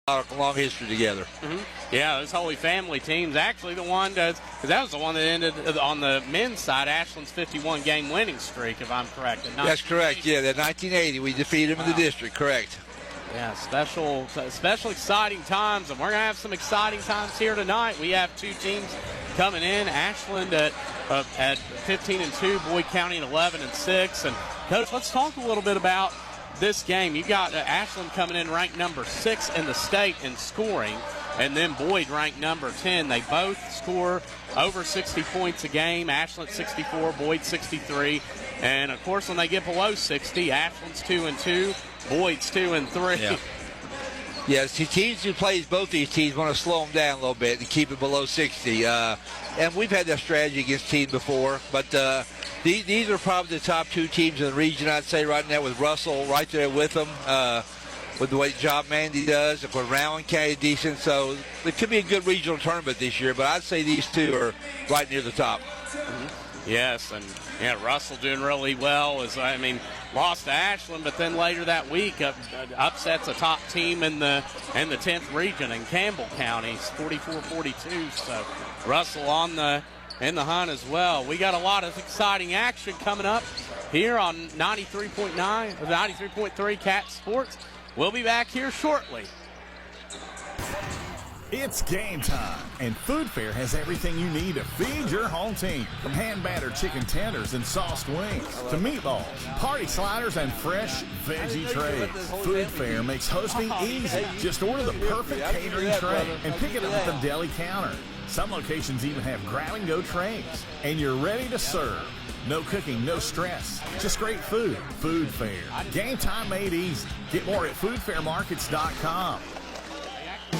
a long history together. Yeah, those Holy Family teams. Actually, the one does, because that was the one that ended on the men's side, Ashland's 51-game winning streak, if I'm correct. That's correct. Yeah, that 1980, we defeated them in the district. Correct. Yeah, special exciting times, and we're going to have some exciting times here tonight. We have two teams coming in, Ashland at 15-2, Boyd County at 11-6. And Coach, let's talk a little bit about this game. You got Ashland coming in ranked number 6 in the state in scoring, and then Boyd ranked number 10. They both score over 60 points a game. Ashland 64, Boyd 63. And of course, when they get below 60, Ashland's 2-2, Boyd's 2-3. Yeah. Yeah, see, teams who plays both these teams want to slow them down a little bit and keep it below 60. And we've had that strategy against teams before, but these are probably the top two teams in the region, I'd say, right now, with Russell right there with them, with the way job Mandy does. Of course, Rowan County decent, so it could be a good regional tournament this year, but I'd say these two are right near the top. Yes, and yeah, Russell doing really well. Lost to Ashland, but then later that week upsets a top team in the 10th region in Campbell County, 44-42. So Russell in the hunt as well. We got a lot of exciting action coming up here on 93.3 Cat Sports. We'll be back here shortly. It's game time, and Food Fair has everything you need to feed your home team. From hand-battered chicken tenders and sauced wings to meatballs, party sliders, and fresh veggie trays. Food Fair makes hosting easy. Just order the perfect catering tray and pick it up at the deli counter. Some locations even have grab-and-go trays, and you're ready to serve. No cooking, no stress, just great food. Food Fair. Game time made easy. Get more at foodfairmarkets.com.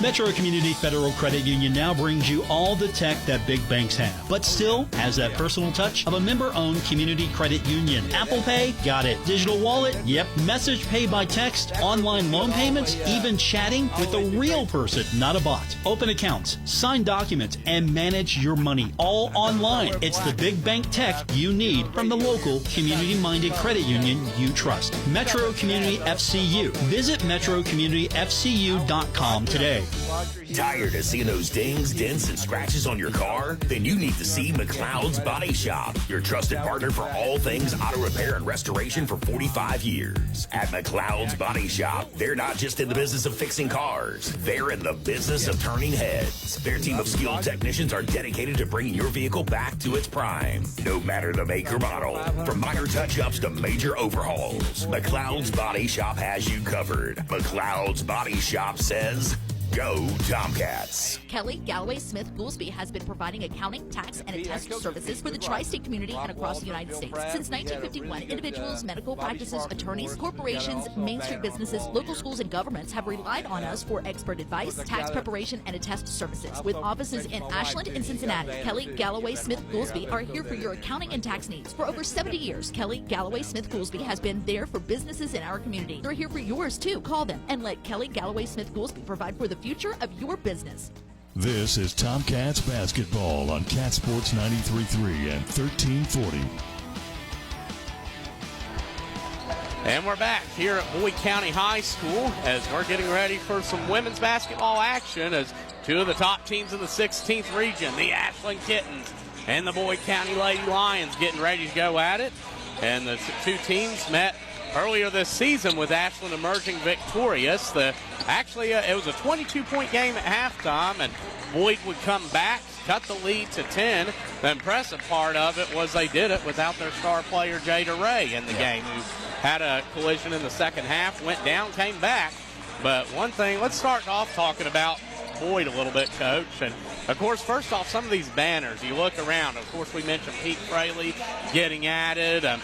Metro Community Federal Credit Union now brings you all the tech that big banks have, but still has that personal touch of a member-owned community credit union. Apple Pay? Got it. Digital wallet? Yep. Message pay by text, online loan payments, even chatting with a real person, not a bot. Open accounts, sign documents, and manage your money all online. It's the big bank tech you need from the local community-minded credit union you trust. Metro Community FCU. Visit metrocommunityfcu.com today. Tired of seeing those dings, dents, and scratches on your car? Then you need to see McLeod's Body Shop, your trusted partner for all things auto repair and restoration for 45 years. At McLeod's Body Shop, they're not just in the business of fixing cars, they're in the business of turning heads. Their team of skilled technicians are dedicated to bringing your vehicle back to its prime, no matter the make or model. From minor touch-ups to major overhauls, McLeod's Body Shop has you covered. McLeod's Body Shop says, go Tomcats. Kelly Galloway Smith Goolsby has been providing accounting, tax, and attest services for the tri-state community and across the United States. Since 1951, individuals, medical practices, attorneys, corporations, Main Street businesses, local schools, and governments have relied on us for expert advice, tax preparation, and attest services. With offices in Ashland and Cincinnati, Kelly Galloway Smith Goolsby are here for your accounting and tax needs. For over 70 years, Kelly Galloway Smith Goolsby has been there for businesses in our community. They're here for yours too. Call them and let Kelly Galloway Smith Goolsby provide for the future of your business. This is Tomcats basketball on Cat Sports 93.3 and 1340. And we're back here at Boyd County High School as we're getting ready for some women's basketball action as two of the top teams in the 16th region, the Ashland Kittens and the Boyd County Lady Lions, getting ready to go at it. And the two teams met earlier this season with Ashland emerging victorious. It was a 22-point game at halftime, and Boyd would come back, cut the lead to 10. The impressive part of it was they did it without their star player, Jada Ray, in the game, who had a collision in the second half, went down, came back. But one thing, let's start off talking about Boyd a little bit, Coach. And, of course, first off, some of these banners, you look around. Of course, we mentioned Pete Fraley getting added. And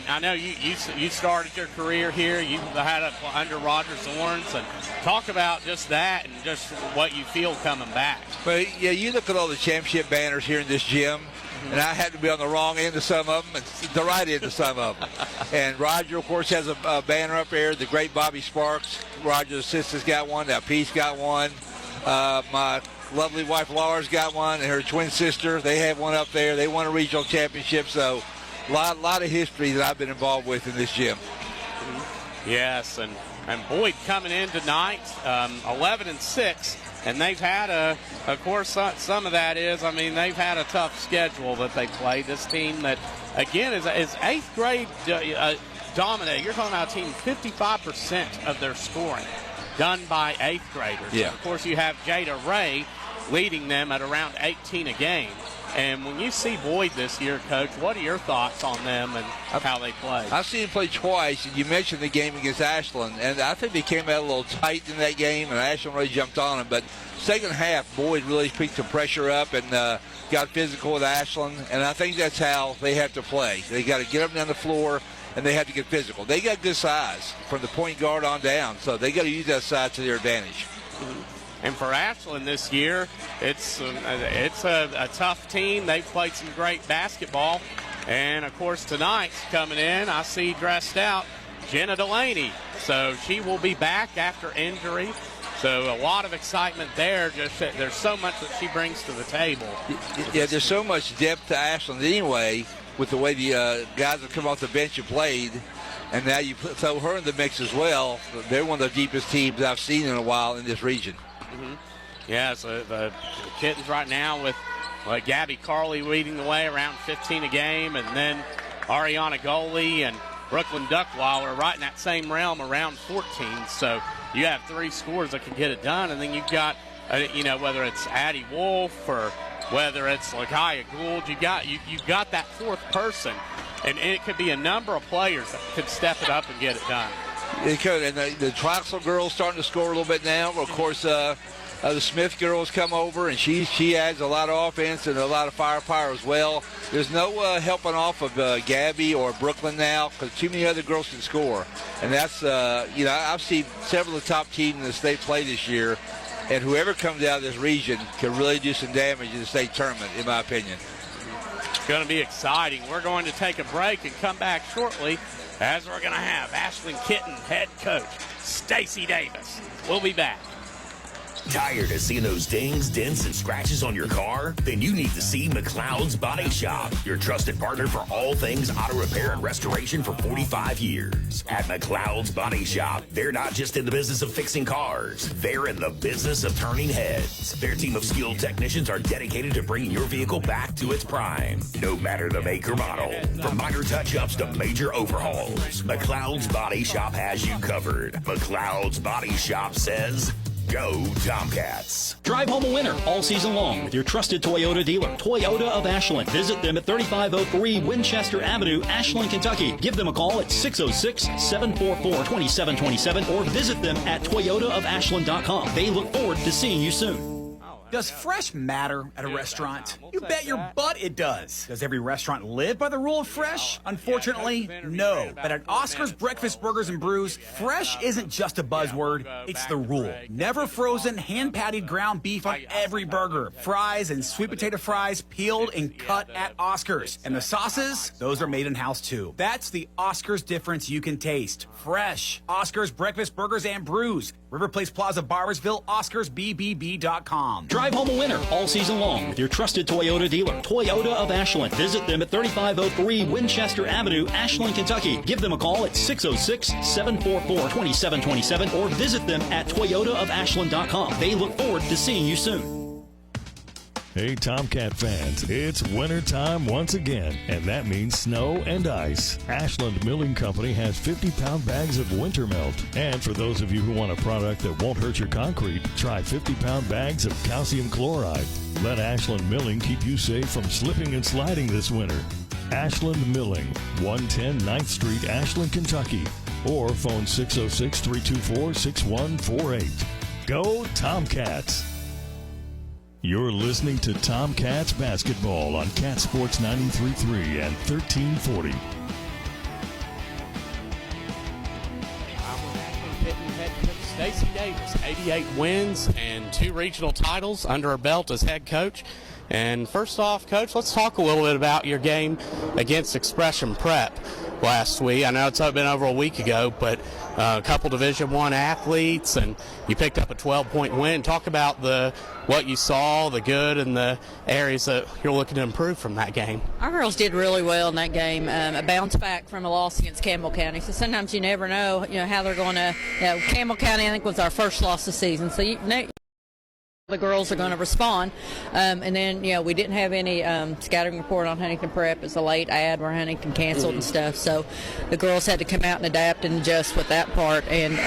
I know you started your career here. You had it under Roger Zorns. And talk about just that and just what you feel coming back. But, yeah, you look at all the championship banners here in this gym, and I had to be on the wrong end of some of them and the right end of some of them. And Roger, of course, has a banner up there. The great Bobby Sparks, Roger's assistant's got one. Now Pete's got one. My lovely wife Laura's got one, and her twin sister, they have one up there. They won a regional championship, so a lot of history that I've been involved with in this gym. Yes, and And Boyd coming in tonight, 11-6. And they've had of course, some of that is, they've had a tough schedule that they played. This team that, again, is 8th grade dominated. You're talking about a team 55% of their scoring done by 8th graders. Yeah. And of course, you have Jada Ray leading them at around 18 a game. And when you see Boyd this year, Coach, what are your thoughts on them and how they play? I've seen him play twice, and you mentioned the game against Ashland, and I think they came out a little tight in that game, and Ashland really jumped on them. But second half, Boyd really picked the pressure up and got physical with Ashland, and I think that's how they have to play. They got to get them down the floor, and they have to get physical. They got good size from the point guard on down, so they got to use that size to their advantage. And for Ashland this year, it's a tough team. They've played some great basketball. And, of course, tonight's coming in, I see dressed out, Jenna Delaney. So she will be back after injury. So a lot of excitement there. Just there's so much that she brings to the table. Yeah, there's so much depth to Ashland anyway with the way the guys have come off the bench and played. And now you throw her in the mix as well. They're one of the deepest teams I've seen in a while in this region. Mm-hmm. Yeah, so the Kittens right now with Gabby Carley leading the way around 15 a game, and then Ariana Goley and Brooklyn Duckweiler right in that same realm around 14. So you have 3 scores that can get it done, and then you've got, whether it's Addie Wolf or whether it's Lakaya Gould, you've got that 4th person, and it could be a number of players that could step it up and get it done. It could, and the Troxel girls starting to score a little bit now. Of course, the Smith girls come over, and she adds a lot of offense and a lot of firepower as well. There's no helping off of Gabby or Brooklyn now because too many other girls can score. And that's, I've seen several of the top teams in the state play this year, and whoever comes out of this region can really do some damage in the state tournament, in my opinion. It's going to be exciting. We're going to take a break and come back shortly as we're going to have Ashland Kittens head coach Stacy Davis. We'll be back. Tired of seeing those dings, dents, and scratches on your car? Then you need to see McLeod's Body Shop, your trusted partner for all things auto repair and restoration for 45 years. At McLeod's Body Shop, they're not just in the business of fixing cars, they're in the business of turning heads. Their team of skilled technicians are dedicated to bringing your vehicle back to its prime, no matter the make or model. From minor touch-ups to major overhauls, McLeod's Body Shop has you covered. McLeod's Body Shop says, go Tomcats. Drive home a winner all season long with your trusted Toyota dealer, Toyota of Ashland. Visit them at 3503 Winchester Avenue, Ashland, Kentucky. Give them a call at 606-744-2727 or visit them at toyotaofashland.com. They look forward to seeing you soon. Does fresh matter at a restaurant? You bet your butt it does. Does every restaurant live by the rule of fresh? Unfortunately, no. But at Oscar's Breakfast Burgers and Brews, fresh isn't just a buzzword, it's the rule. Never frozen, hand-patted ground beef on every burger. Fries and sweet potato fries peeled and cut at Oscar's. And the sauces, those are made in-house too. That's the Oscar's difference you can taste. Fresh. Oscar's Breakfast Burgers and Brews. River Place Plaza, Barbersville, OscarsBBB.com. Drive home a winner all season long with your trusted Toyota dealer, Toyota of Ashland. Visit them at 3503 Winchester Avenue, Ashland, Kentucky. Give them a call at 606-744-2727 or visit them at toyotaofashland.com. They look forward to seeing you soon. Hey, Tomcat fans, it's wintertime once again, and that means snow and ice. Ashland Milling Company has 50-pound bags of winter melt. And for those of you who want a product that won't hurt your concrete, try 50-pound bags of calcium chloride. Let Ashland Milling keep you safe from slipping and sliding this winter. Ashland Milling, 110 9th Street, Ashland, Kentucky. Or phone 606-324-6148. Go Tomcats! You're listening to Tomcats basketball on Cat Sports 93.3 and 1340. I'm with Ashland Kittens head coach Stacy Davis. 88 wins and 2 regional titles under her belt as head coach. And first off, Coach, let's talk a little bit about your game against Expression Prep. last week. I know it's been over a week ago, but a couple Division I athletes, and you picked up a 12-point win. Talk about what you saw, the good, and the areas that you're looking to improve from that game. Our girls did really well in that game. A bounce back from a loss against Campbell County. So sometimes you never know, how they're going to. Campbell County, I think, was our first loss of the season. So the girls are going to respond. And then, we didn't have any scouting report on Huntington Prep. It's a late ad where Huntington canceled and stuff. So the girls had to come out and adapt and adjust with that part. And,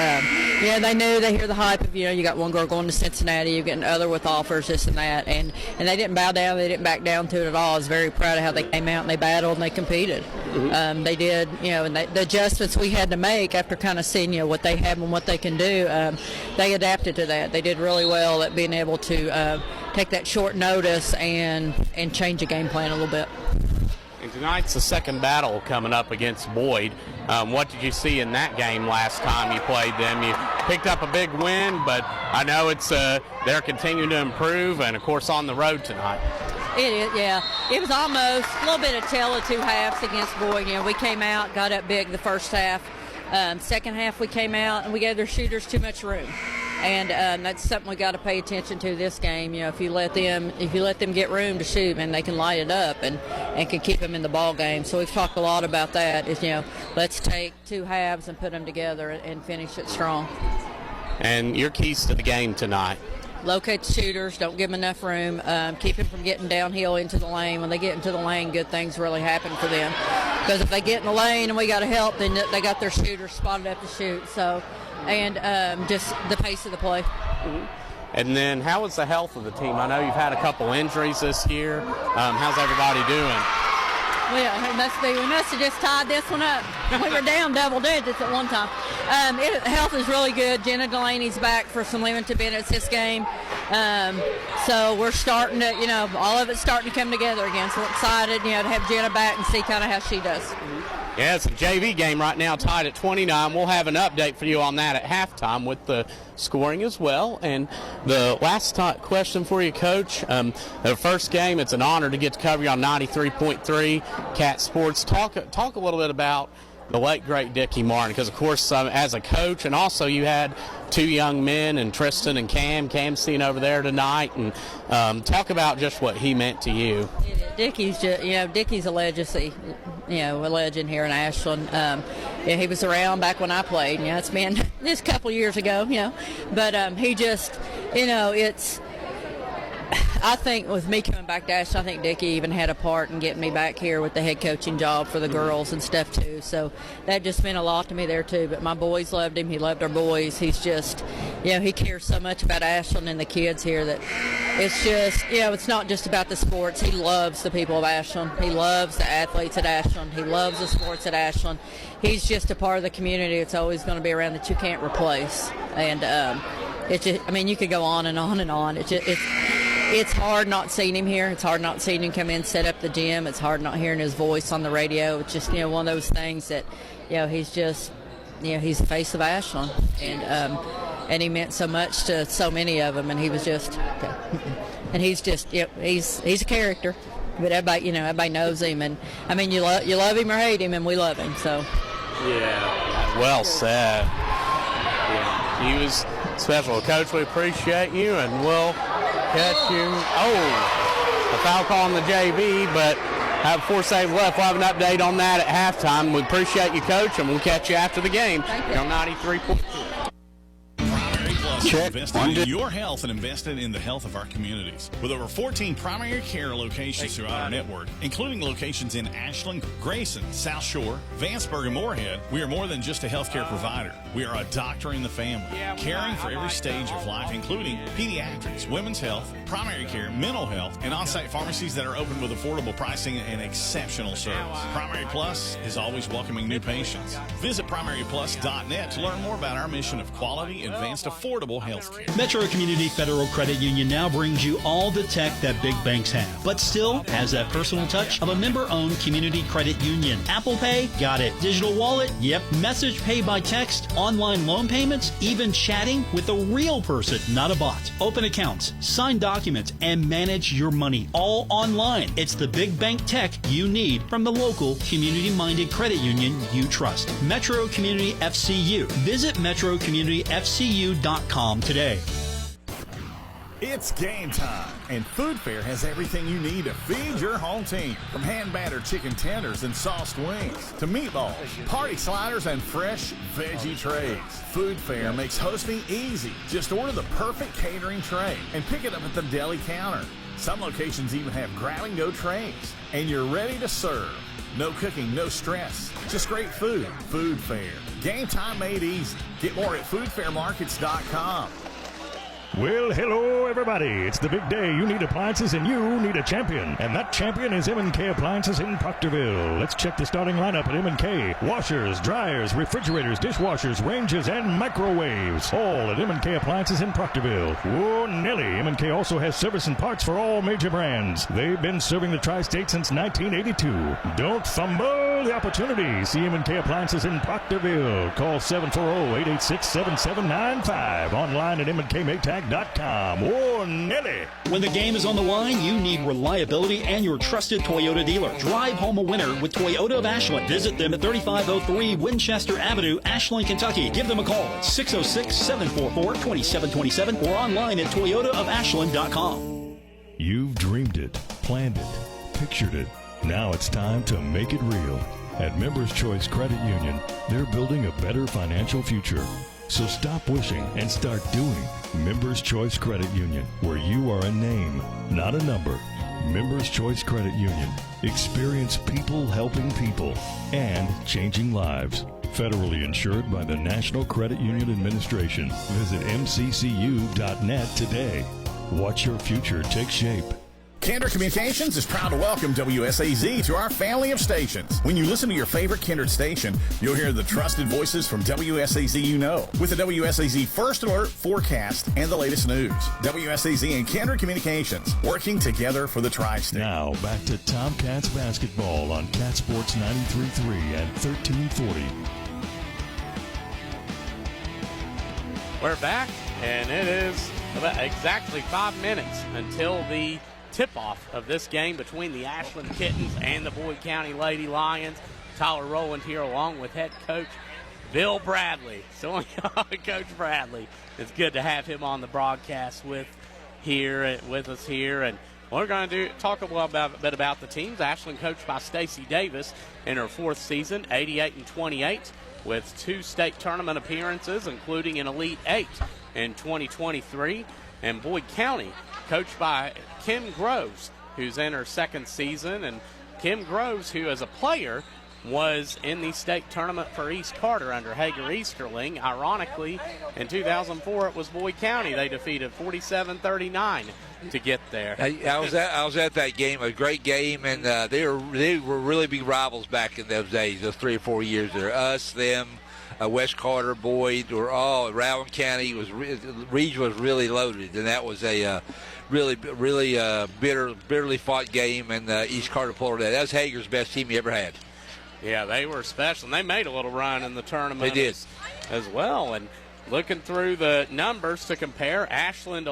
they knew, they hear the hype of, you got one girl going to Cincinnati, you're getting other with offers, this and that. And they didn't bow down. They didn't back down to it at all. I was very proud of how they came out and they battled and they competed. They did, and the adjustments we had to make after kind of seeing, what they have and what they can do, they adapted to that. They did really well at being able to take that short notice and change the game plan a little bit. And tonight's the second battle coming up against Boyd. What did you see in that game last time you played them? You picked up a big win, but I know it's they're continuing to improve, and of course on the road tonight. It is, yeah. It was almost a little bit of tale of two halves against Boyd. We came out, got up big the first half. Second half we came out and we gave their shooters too much room. And that's something we got to pay attention to this game. If you let them get room to shoot, and they can light it up and can keep them in the ball game. So we've talked a lot about that. Let's take two halves and put them together and finish it strong. And your keys to the game tonight? Locate the shooters, don't give them enough room, keep them from getting downhill into the lane. When they get into the lane, good things really happen for them. Because if they get in the lane and we got to help, then they got their shooters spotted up to shoot. So, and just the pace of the play. And then how is the health of the team? I know you've had a couple injuries this year. How's everybody doing? Well, we must have just tied this one up. We were down double digits at one time. Health is really good. Jenna Delaney's back for some limited minutes this game. So we're starting to, all of it's starting to come together again. So we're excited, to have Jenna back and see kind of how she does. Yeah, it's a JV game right now, tied at 29. We'll have an update for you on that at halftime with the scoring as well. And the last question for you, Coach. The first game, it's an honor to get to cover you on 93.3 Cat Sports. Talk a little bit about the late, great Dickie Martin, because, of course, as a coach, and also you had two young men, and Tristan and Cam's seen over there tonight, and talk about just what he meant to you. Dickie's Dickie's a legacy, a legend here in Ashland. He was around back when I played. It's been just a couple years ago, but he just, it's. I think with me coming back to Ashland, I think Dickie even had a part in getting me back here with the head coaching job for the girls and stuff too. So that just meant a lot to me there too. But my boys loved him. He loved our boys. He's just, he cares so much about Ashland and the kids here that it's just, it's not just about the sports. He loves the people of Ashland. He loves the athletes at Ashland. He loves the sports at Ashland. He's just a part of the community. It's always going to be around that you can't replace. And it's just, you could go on and on and on. It's hard not seeing him here. It's hard not seeing him come in, set up the gym. It's hard not hearing his voice on the radio. It's just, one of those things that, he's just, he's the face of Ashland. And he meant so much to so many of them. And he was just, and he's just, he's a character. But everybody knows him. And, you love him or hate him, and we love him. So. Yeah, well said. Yeah, he was special. Coach, we appreciate you, and we'll catch you. A foul call on the JV, but have 4 saves left. We'll have an update on that at halftime. We appreciate you, Coach, and we'll catch you after the game. Thank you. On 93.3. Invested in your health and invested in the health of our communities. With over 14 primary care locations throughout our network, including locations in Ashland, Grayson, South Shore, Vanceburg, and Moorhead, we are more than just a healthcare provider. We are a doctor in the family, caring for every stage of life, including pediatrics, women's health, primary care, mental health, and on-site pharmacies that are open with affordable pricing and exceptional service. Primary Plus is always welcoming new patients. Visit primaryplus.net to learn more about our mission of quality, advanced, affordable health care. Metro Community Federal Credit Union now brings you all the tech that big banks have, but still has that personal touch of a member-owned community credit union. Apple Pay? Got it. Digital wallet? Yep. Message pay by text, online loan payments, even chatting with a real person, not a bot. Open accounts, sign documents, and manage your money all online. It's the big bank tech you need from the local community-minded credit union you trust. Metro Community FCU. Visit metrocommunityfcu.com today. It's game time, and Food Fair has everything you need to feed your home team. From hand-battered chicken tenders and sauced wings to meatballs, party sliders, and fresh veggie trays. Food Fair makes hosting easy. Just order the perfect catering tray and pick it up at the deli counter. Some locations even have grab-and-go trays, and you're ready to serve. No cooking, no stress, just great food. Food Fair. Game time made easy. Get more at foodfairmarkets.com. Well, hello, everybody. It's the big day. You need appliances, and you need a champion. And that champion is M&K Appliances in Proctorville. Let's check the starting lineup at M&K. Washers, dryers, refrigerators, dishwashers, ranges, and microwaves. All at M&K Appliances in Proctorville. Whoa, Nelly. M&K also has service and parts for all major brands. They've been serving the tri-state since 1982. Don't fumble the opportunity. See M&K Appliances in Proctorville. Call 740-886-7795. Online at mnkmaytag.com. Oh, Nelly. When the game is on the line, you need reliability and your trusted Toyota dealer. Drive home a winner with Toyota of Ashland. Visit them at 3503 Winchester Avenue, Ashland, Kentucky. Give them a call at 606-744-2727 or online at toyotaofashland.com. You've dreamed it, planned it, pictured it. Now it's time to make it real. At Members Choice Credit Union, they're building a better financial future. So stop wishing and start doing. Members Choice Credit Union, where you are a name, not a number. Members Choice Credit Union. Experience people helping people and changing lives. Federally insured by the National Credit Union Administration. Visit mccu.net today. Watch your future take shape. Kinder Communications is proud to welcome WSAZ to our family of stations. When you listen to your favorite Kindred station, you'll hear the trusted voices from WSAZ you know, with the WSAZ First Alert, forecast, and the latest news. WSAZ and Kinder Communications, working together for the tri-state. Now, back to Tomcats basketball on Cat Sports 93.3 and 1340. We're back, and it is about exactly 5 minutes until the tip-off of this game between the Ashland Kittens and the Boyd County Lady Lions. Tyler Rowland here along with head coach Bill Bradley. So, Coach Bradley, it's good to have him on the broadcast with us here. And we're going to talk a bit about the teams. Ashland coached by Stacy Davis in her fourth season, 88-28, with 2 state tournament appearances, including an Elite 8 in 2023. And Boyd County, coached by Kim Groves, who's in her second season. And Kim Groves, who as a player was in the state tournament for East Carter under Hager Easterling. Ironically, in 2004, it was Boyd County they defeated 47-39 to get there. I was at that game, a great game, and they were really big rivals back in those days, those 3 or 4 years there. Us, them, West Carter, Boyd, were all Rowan County. Region was really loaded, and that was a really bitterly fought game, and East Carter pulled it out. That was Hager's best team he ever had. Yeah, they were special, and they made a little run in the tournament. They did as well. And looking through the numbers to compare, Ashland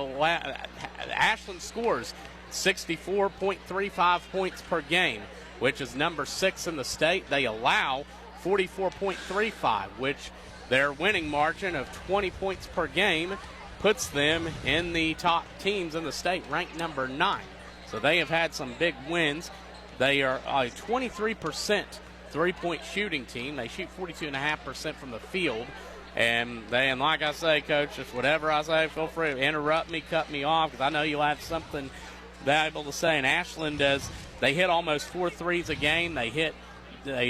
scores 64.35 points per game, which is number 6 in the state. They allow 44.35, which their winning margin of 20 points per game puts them in the top teams in the state, ranked number 9. So they have had some big wins. They are a 23% three-point shooting team. They shoot 42.5% from the field. And like I say, Coach, just whatever I say, feel free to interrupt me, cut me off, because I know you'll have something valuable to say. And Ashland does, they hit almost 4 threes a game. They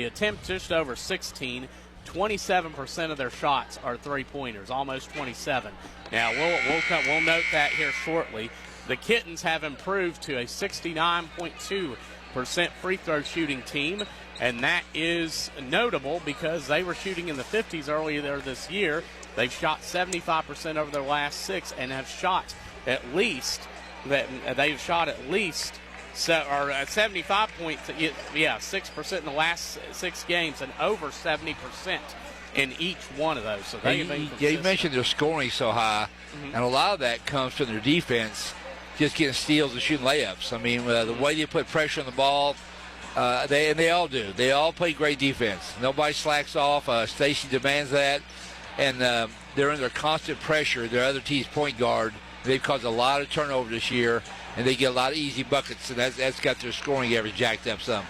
attempt just over 16. 27% of their shots are three-pointers, almost 27. Now, we'll note that here shortly. The Kittens have improved to a 69.2% free throw shooting team, and that is notable because they were shooting in the 50s earlier this year. They've shot 75% over their last 6 and have shot at least that they've shot at least 75 points. 6% in the last 6 games and over 70% in each one of those. So they have been consistent. You mentioned their scoring so high, and a lot of that comes from their defense, just getting steals and shooting layups. I mean, the way they put pressure on the ball, they all do. They all play great defense. Nobody slacks off. Stacy demands that, and they're under constant pressure. Their other team's point guard. They've caused a lot of turnover this year, and they get a lot of easy buckets, and that's got their scoring average jacked up some.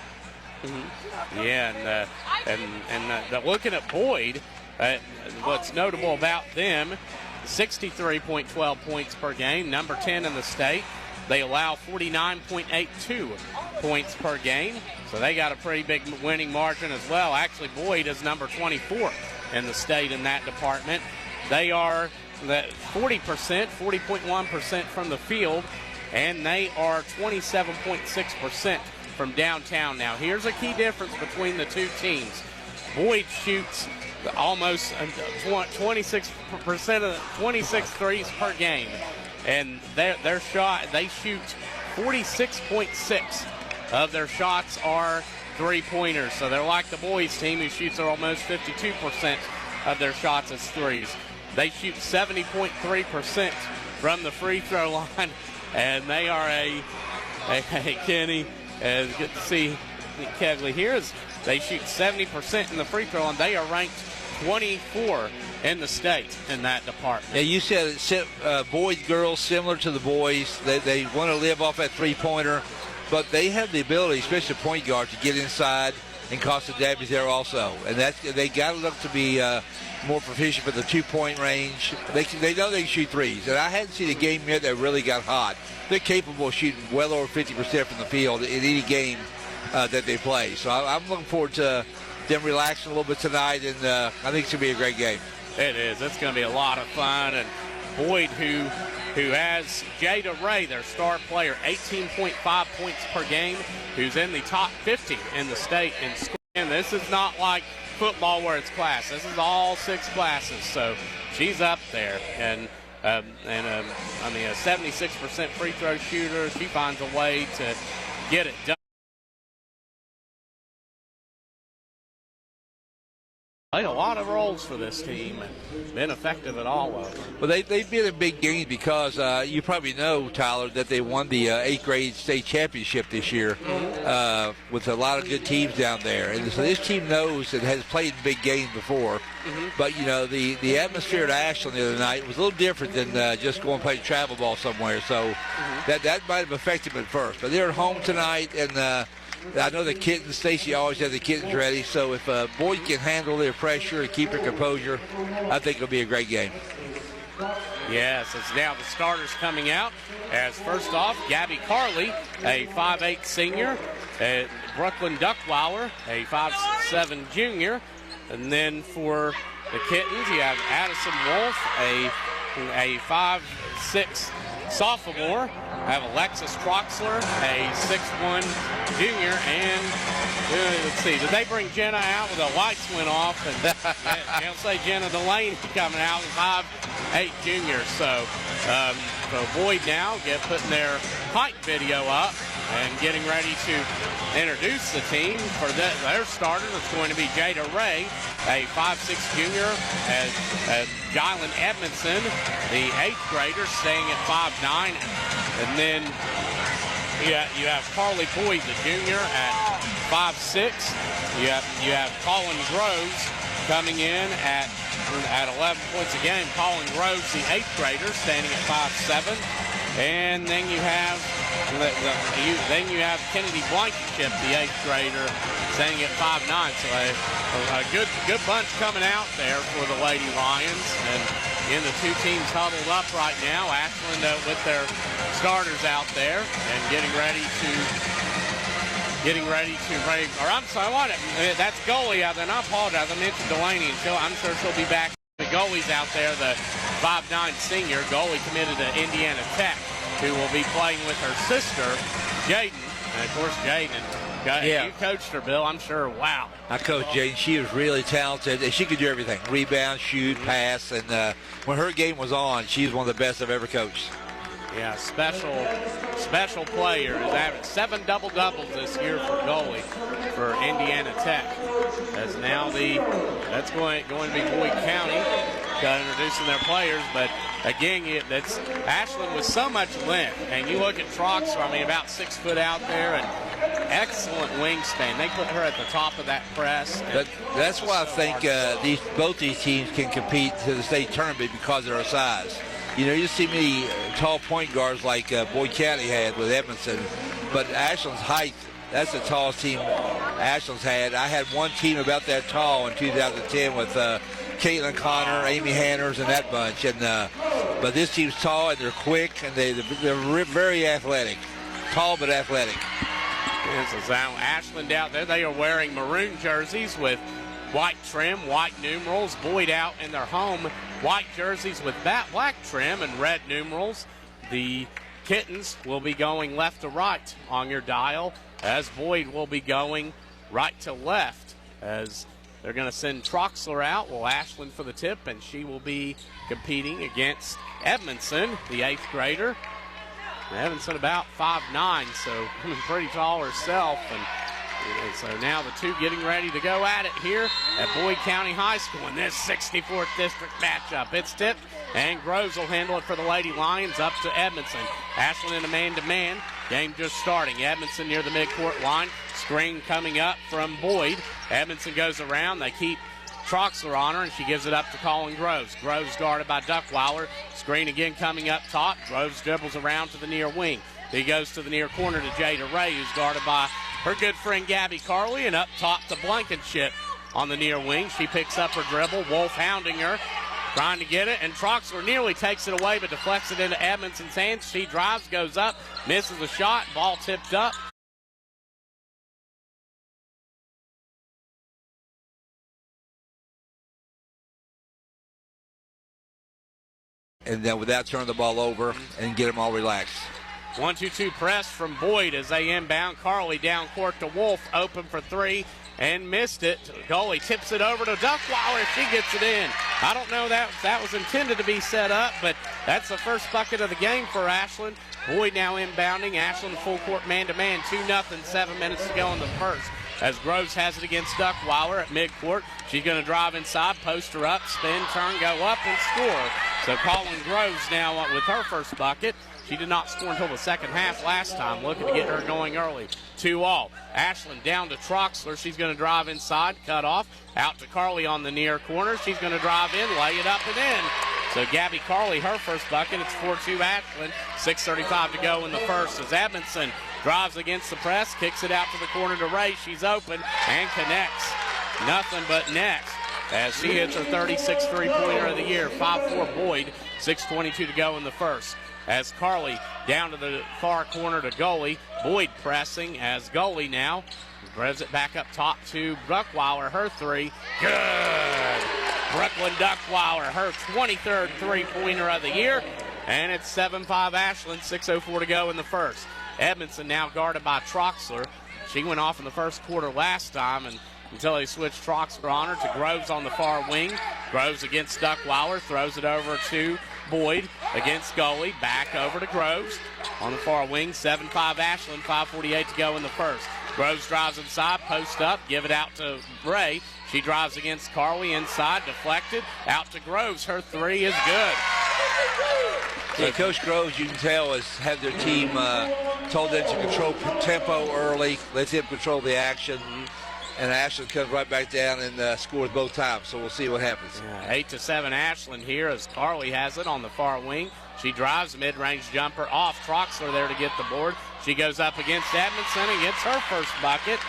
Yeah, and looking at Boyd, what's notable about them, 63.12 points per game, number 10 in the state. They allow 49.82 points per game, so they got a pretty big winning margin as well. Actually, Boyd is number 24 in the state in that department. They are 40.1% from the field, and they are 27.6% from downtown. Now, here's a key difference between the two teams. Boyd shoots almost 26% of 26 threes per game, and their shot, they shoot 46.6 of their shots are three-pointers. So they're like the boys team who shoots almost 52% of their shots as threes. They shoot 70.3% from the free throw line, and they are Kenny, it's good to see Kegley here. They shoot 70% in the free throw line. They are ranked 24 in the state in that department. Yeah, you said boys, girls, similar to the boys. They want to live off that three-pointer, but they have the ability, especially point guard, to get inside and cause some damage there also. And they got to look to be more proficient for the two-point range. They know they can shoot threes, and I hadn't seen a game yet that really got hot. They're capable of shooting well over 50% from the field in any game that they play. So I'm looking forward to them relaxing a little bit tonight, and I think it's going to be a great game. It is. It's going to be a lot of fun. And Boyd, who has Jada Ray, their star player, 18.5 points per game, who's in the top 50 in the state in scoring. And this is not like football where it's class. This is all 6 classes. So she's up there. And a 76% free throw shooter. She finds a way to get it done. Played a lot of roles for this team and been effective at all of them. Well, they've been a big game because you probably know, Tyler, that they won the 8th grade state championship this year with a lot of good teams down there. And so this team knows and has played big games before. But, you know, the atmosphere at Ashland the other night was a little different than just going and play travel ball somewhere. So that might have affected them at first. But they're at home tonight, and I know the Kittens, Stacy always has the Kittens ready, so if Boyd can handle their pressure and keep their composure, I think it'll be a great game. Yes, it's now the starters coming out. As first off, Gabby Carley, a 5'8 senior, Brooklyn Duckweiler, a 5'7 junior, and then for the Kittens, you have Addison Wolf, a 5'6 sophomore. I have Alexis Troxler, a 6'1 junior, and let's see, did they bring Jenna out? Well, the lights went off, and they'll say Jenna Delaney coming out, 5'8 junior. So Boyd now putting their height video up and getting ready to introduce the team. For their starter, it's going to be Jada Ray, a 5'6 junior, as Jylen Edmondson, the 8th grader, staying at 5'9". And then you have Carly Boyd, the junior, at 5'6". You have Colin Groves coming in at 11 points a game. Colin Groves, the 8th grader, standing at 5'7". And then you have Kennedy Blankenship, the 8th grader, standing at 5'9". So a good bunch coming out there for the Lady Lions. And the 2 teams huddled up right now. Ashland with their starters out there and getting ready to break. Or I'm sorry, that's goalie out there. And I apologize. I mentioned Delaney until I'm sure she'll be back. The goalie's out there, the 5'9 senior goalie committed to Indiana Tech, who will be playing with her sister, Jaden. And of course, Jaden Yeah. You coached her, Bill, I'm sure. Wow. I coached Jaden. She was really talented, and she could do everything: rebound, shoot, pass. And when her game was on, she's one of the best I've ever coached. Yeah, special player. Is averaging 7 double-doubles this year for goalie for Indiana Tech. That's now that's going to be Boyd County introducing their players. But again, that's Ashland with so much length, and you look at Troxler. I mean, about 6 foot out there, and excellent wingspan. They put her at the top of that press. That's why I think both these teams can compete to the state tournament because of their size. You know, you see many tall point guards like Boyd County had with Edmondson, but Ashland's height, that's the tallest team Ashland's had. I had one team about that tall in 2010 with Caitlin Connor, Amy Hanners, and that bunch. And but this team's tall, and they're quick, and they're very athletic. Tall but athletic. This is Ashland out there. They are wearing maroon jerseys with white trim, white numerals. Boyd out in their home white jerseys with black trim and red numerals. The Kittens will be going left to right on your dial, as Boyd will be going right to left, as they're going to send Troxler out. Well, Ashland for the tip, and she will be competing against Edmondson, the 8th grader. And Edmondson about 5'9", so pretty tall herself. And so now the two getting ready to go at it here at Boyd County High School in this 64th District matchup. It's tipped, and Groves will handle it for the Lady Lions up to Edmondson. Ashland in a man-to-man. Game just starting. Edmondson near the midcourt line. Screen coming up from Boyd. Edmondson goes around. They keep Troxler on her, and she gives it up to Colin Groves. Groves guarded by Duckweiler. Screen again coming up top. Groves dribbles around to the near wing. He goes to the near corner to Jada Ray, who's guarded by her good friend Gabby Carley, and up top to Blankenship on the near wing. She picks up her dribble. Wolf hounding her, trying to get it, and Troxler nearly takes it away, but deflects it into Edmondson's hands. She drives, goes up, misses the shot, ball tipped up. And then without turning the ball over and get them all relaxed. 1-2-2 press from Boyd as they inbound. Carley down court to Wolf, open for 3 and missed it. Goalie tips it over to Duckweiler. She gets it in. I don't know that was intended to be set up, but that's the first bucket of the game for Ashland. Boyd now inbounding. Ashland full court man-to-man, 2-0, 7 minutes to go in the first. As Groves has it against Duckweiler at midcourt. She's going to drive inside, post her up, spin, turn, go up, and score. So Colin Groves now with her first bucket. She did not score until the second half last time. Looking to get her going early. 2-all. Ashland down to Troxler. She's going to drive inside, cut off. Out to Carley on the near corner. She's going to drive in, lay it up and in. So Gabby Carley, her first bucket. It's 4-2 Ashland. 6:35 to go in the first as Edmondson drives against the press, kicks it out to the corner to Ray. She's open and connects. Nothing but net as she hits her 36th three-pointer of the year. 5-4 Boyd. 6:22 to go in the first. As Carley down to the far corner to goalie. Boyd pressing as goalie now. Grabs it back up top to Duckweiler. Her 3. Good. Brooklyn Duckweiler, her 23rd three-pointer of the year. And it's 7-5 Ashland. 6:04 to go in the first. Edmondson now guarded by Troxler. She went off in the first quarter last time until they switched Troxler on her to Groves on the far wing. Groves against Duckweiler, throws it over to Boyd against goalie. Back over to Groves on the far wing. 7-5 Ashland, 5:48 to go in the first. Groves drives inside, post up, give it out to Ray. She drives against Carley inside, deflected, out to Groves. Her 3 is good. Yeah, Coach Groves, you can tell, has had their team told them to control tempo early, let them control the action, and Ashland comes right back down and scores both times. So we'll see what happens. Yeah, 8-7 Ashland here as Carley has it on the far wing. She drives, mid-range jumper off. Troxler there to get the board. She goes up against Edmondson and gets her first bucket.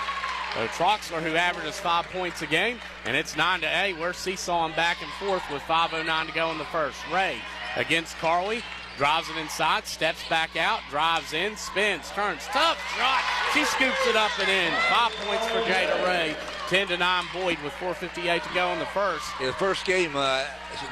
So Troxler, who averages 5 points a game, and it's 9-8. We're seesawing back and forth with 5:09 to go in the first. Ray against Carley, drives it inside, steps back out, drives in, spins, turns, tough shot. She scoops it up and in. 5 points for Jada Ray. 10-9 Boyd with 4:58 to go in the first. In the first game,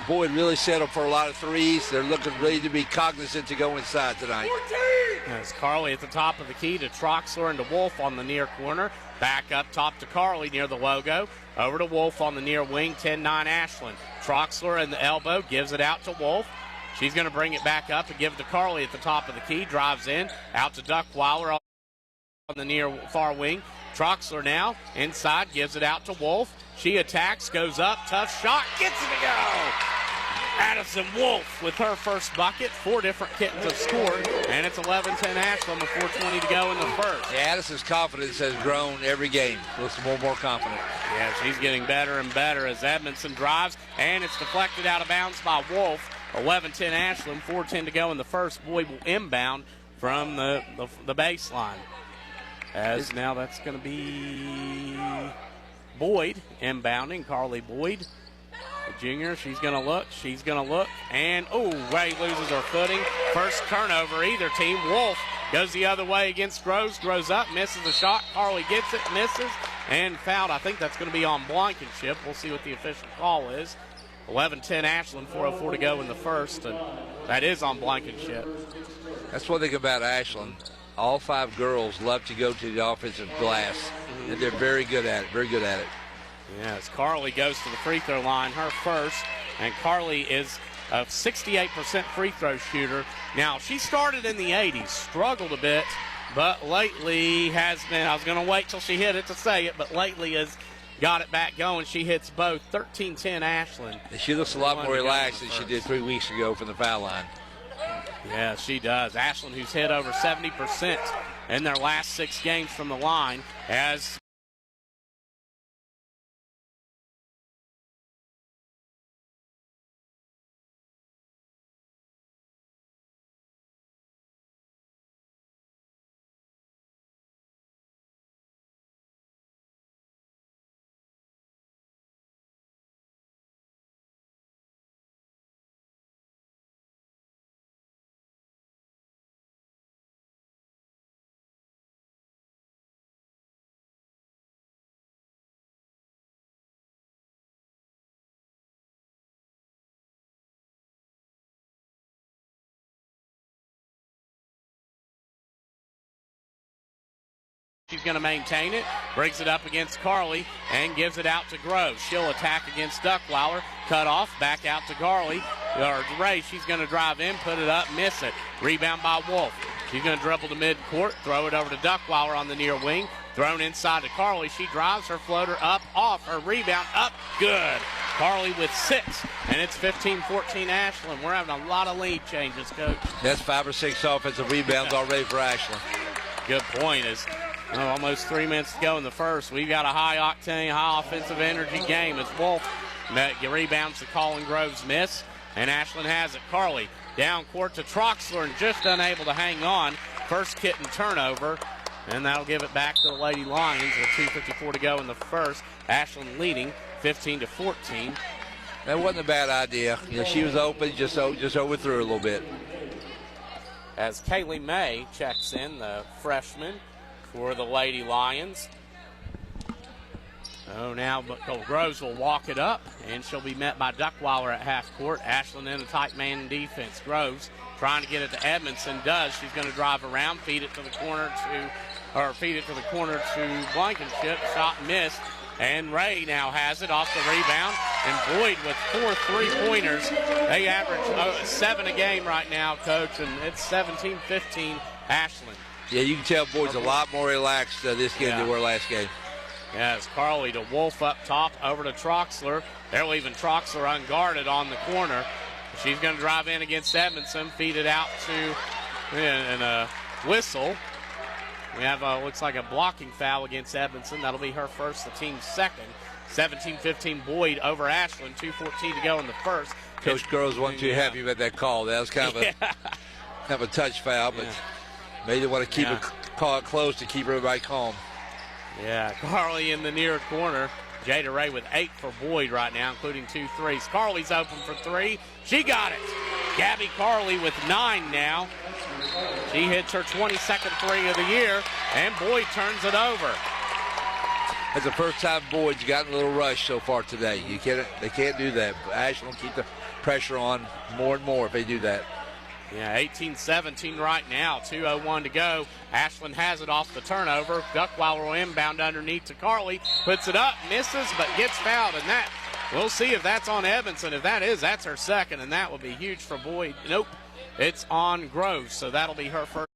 Boyd really settled for a lot of threes. They're looking ready to be cognizant to go inside tonight. 14. As Carly at the top of the key to Troxler and to Wolf on the near corner. Back up top to Carly near the logo. Over to Wolf on the near wing, 10-9 Ashland. Troxler in the elbow, gives it out to Wolf. She's going to bring it back up and give it to Carly at the top of the key. Drives in, out to Duckweiler on the near far wing. Troxler now inside, gives it out to Wolf. She attacks, goes up, tough shot, gets it to go. Addison Wolf with her first bucket. 4 different Kittens have scored, and it's 11-10 Ashland with 4:20 to go in the first. Yeah, Addison's confidence has grown every game. Looks more and more confident. Yeah, she's getting better and better as Edmondson drives, and it's deflected out of bounds by Wolf. 11-10 Ashland, 4:10 to go in the first. Boyd will inbound from the baseline. As now that's going to be Boyd inbounding, Carly Boyd. The junior, she's going to look, and Ray loses her footing. First turnover, either team. Wolf goes the other way against Groves. Grows up, misses the shot. Carly gets it, misses, and fouled. I think that's going to be on Blankenship. We'll see what the official call is. 11-10 Ashland, 4:04 to go in the first, and that is on Blankenship. That's one thing about Ashland. All 5 girls love to go to the offensive glass, and they're very good at it. Yes, Carly goes to the free throw line, her first, and Carly is a 68% free throw shooter. Now, she started in the 80s, struggled a bit, but lately has been, I was going to wait till she hit it to say it, but lately has got it back going. She hits both. 13-10 Ashland. She looks a lot more relaxed than she did 3 weeks ago from the foul line. Yeah, she does. Ashland, who's hit over 70% in their last 6 games from the line, has she's going to maintain it, brings it up against Carly, and gives it out to Groves. She'll attack against Duckweiler, cut off, back out to Carly, or Ray. She's going to drive in, put it up, miss it. Rebound by Wolf. She's going to dribble to midcourt, throw it over to Duckweiler on the near wing, thrown inside to Carly. She drives her floater up, off, her rebound up, good. Carly with 6, and it's 15-14 Ashland. We're having a lot of lead changes, Coach. That's 5 or 6 offensive rebounds already for Ashland. Good point. Almost 3 minutes to go in the first. We've got a high-octane, high-offensive energy game as Wolf rebounds to Colin Groves' miss, and Ashland has it. Carly down court to Troxler and just unable to hang on. First Kitten turnover, and that'll give it back to the Lady Lions with 2:54 to go in the first. Ashland leading 15-14. That wasn't a bad idea. She was open, just overthrew her a little bit. As Kaylee May checks in, the freshman for the Lady Lions. Now Groves will walk it up, and she'll be met by Duckweiler at half court. Ashland in a tight man defense. Groves trying to get it to Edmondson. Does. She's going to drive around, feed it to the corner to Blankenship. Shot missed, and Ray now has it off the rebound. And Boyd with 4 3-pointers. They average 7 a game right now, Coach, and it's 17-15 Ashland. Yeah, you can tell Boyd's a lot more relaxed this game than they were last game. Yeah, it's Carly to Wolf up top, over to Troxler. They're leaving Troxler unguarded on the corner. She's going to drive in against Edmondson, feed it out to and a whistle. We have looks like a blocking foul against Edmondson. That'll be her first, the team's second. 17-15 Boyd over Ashland, 2:14 to go in the first. Coach Groves wasn't too happy about that call. That was kind of a touch foul, but maybe they want to keep it close to keep everybody calm. Yeah, Carly in the near corner. Jada Ray with 8 for Boyd right now, including 2 threes. Carly's open for 3. She got it. Gabby Carly with 9 now. She hits her 22nd 3 of the year, and Boyd turns it over. That's the first time Boyd's gotten a little rush so far today. They can't do that. Ashland will keep the pressure on more and more if they do that. Yeah, 18-17 right now. 2:01 to go. Ashland has it off the turnover. Duckweiler will inbound underneath to Carley. Puts it up, misses, but gets fouled. And that, we'll see if that's on Evanson. If that is, that's her second, and that will be huge for Boyd. Nope, it's on Groves, so that'll be her first.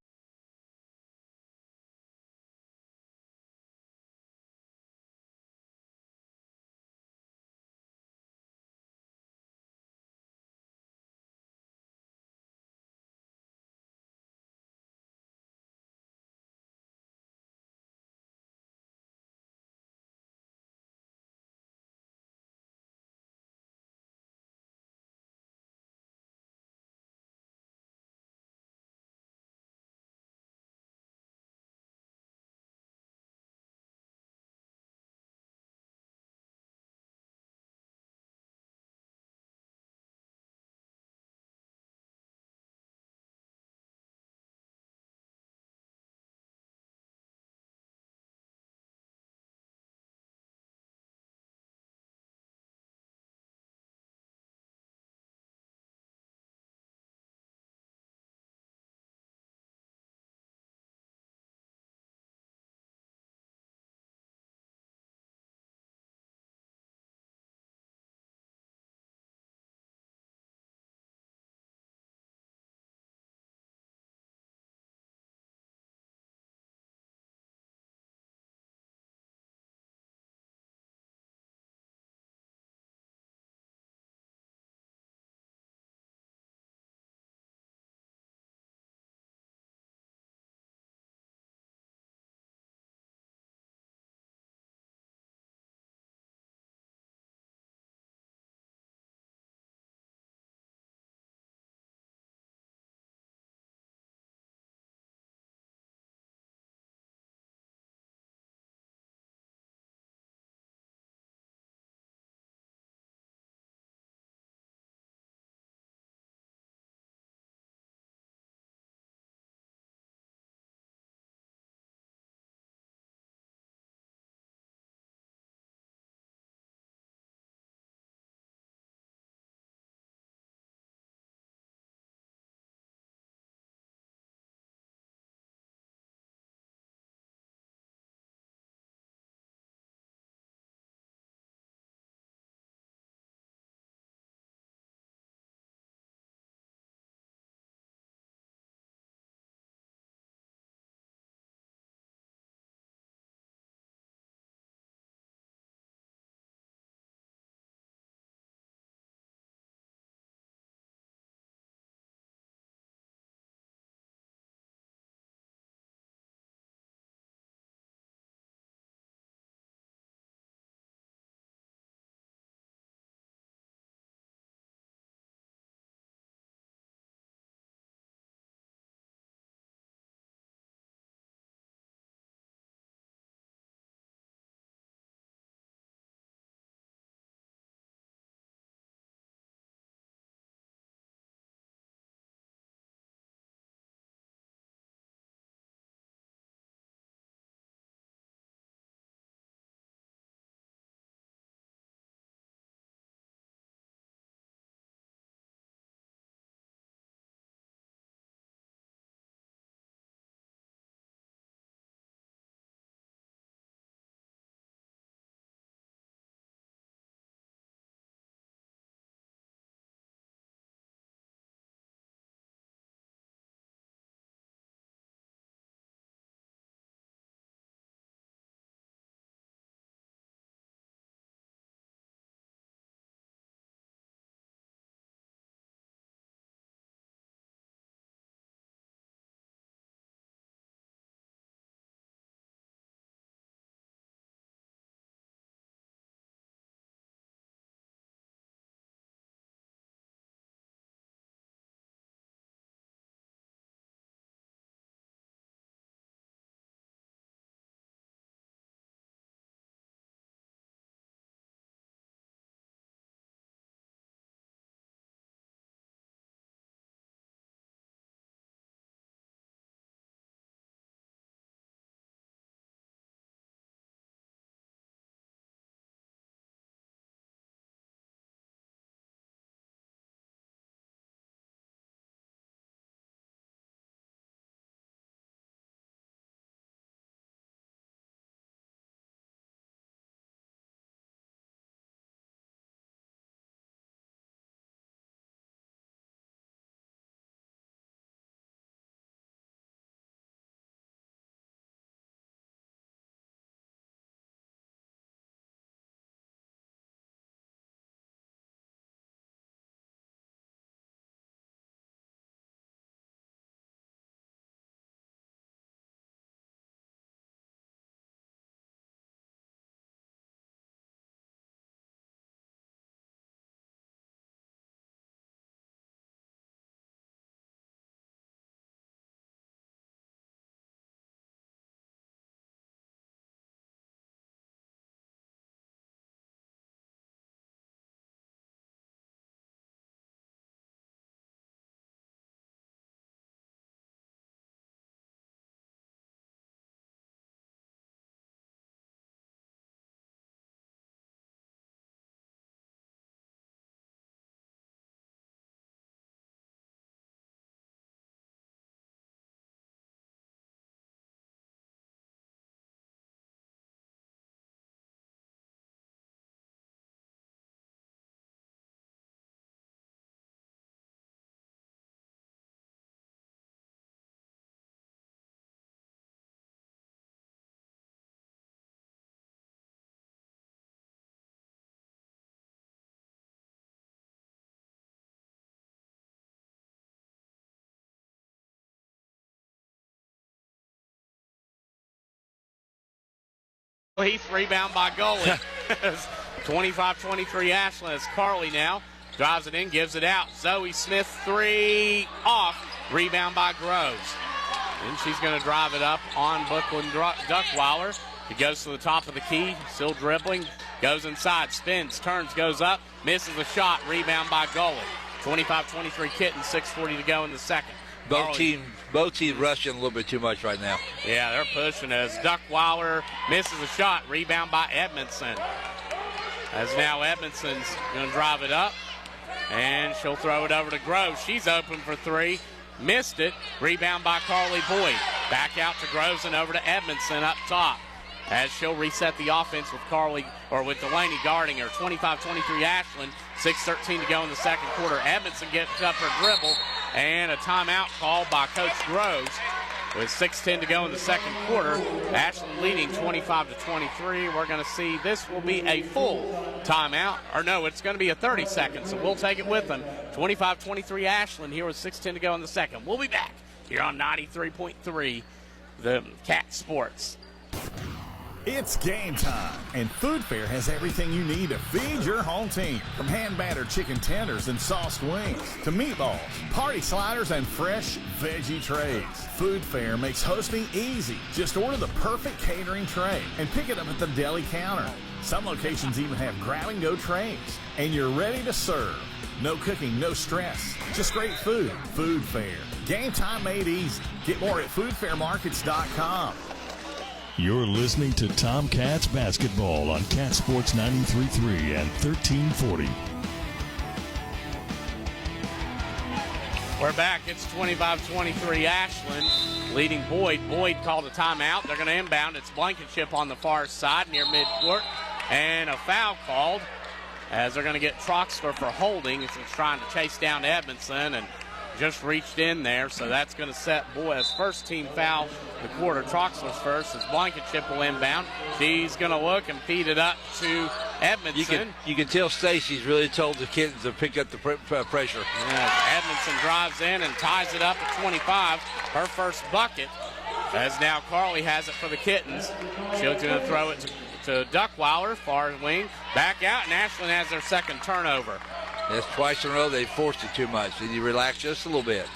Heath, rebound by goalie. 25-23 Ashland as Carly now drives it in, gives it out. Zoe Smith, 3 off. Rebound by Groves. And she's going to drive it up on Brooklyn Duckweiler. He goes to the top of the key, still dribbling, goes inside, spins, turns, goes up, misses the shot. Rebound by goalie. 25-23 Kittens, 6:40 to go in the second. Both teams rushing a little bit too much right now. Yeah, they're pushing as Duckweiler misses a shot. Rebound by Edmondson. As now Edmondson's going to drive it up, and she'll throw it over to Groves. She's open for 3. Missed it. Rebound by Carly Boyd. Back out to Groves and over to Edmondson up top. As she'll reset the offense with Delaney guarding her. 25-23 Ashland. 6:13 to go in the second quarter. Edmondson gets up her dribble, and a timeout called by Coach Groves. With 6:10 to go in the second quarter, Ashland leading 25-23. We're going to see this will be a full timeout. Or no, it's going to be a 30 seconds, so we'll take it with them. 25-23 Ashland here with 6:10 to go in the second. We'll be back here on 93.3, the Cat Sports. It's game time, and Food Fair has everything you need to feed your home team. From hand-battered chicken tenders and sauced wings to meatballs, party sliders, and fresh veggie trays. Food Fair makes hosting easy. Just order the perfect catering tray and pick it up at the deli counter. Some locations even have grab-and-go trays, and you're ready to serve. No cooking, no stress, just great food. Food Fair. Game time made easy. Get more at foodfairmarkets.com. You're listening to Tomcats basketball on Cat Sports 93.3 and 1340. We're back. It's 25-23 Ashland leading Boyd. Boyd called a timeout. They're going to inbound. It's Blankenship on the far side near midcourt. And a foul called as they're going to get Troxler for holding. He's trying to chase down Edmondson and just reached in there, so that's going to set Boyd's first team foul the quarter. Troxler's first as Blankenship will inbound. She's going to look and feed it up to Edmondson. You can tell Stacy's really told the Kittens to pick up the pressure. Yeah, Edmondson drives in and ties it up at 25. Her first bucket, as now Carly has it for the Kittens. She's going to throw it to Duckweiler, far wing. Back out, and Ashland has their second turnover. That's twice in a row they forced it too much. Did you relax just a little bit?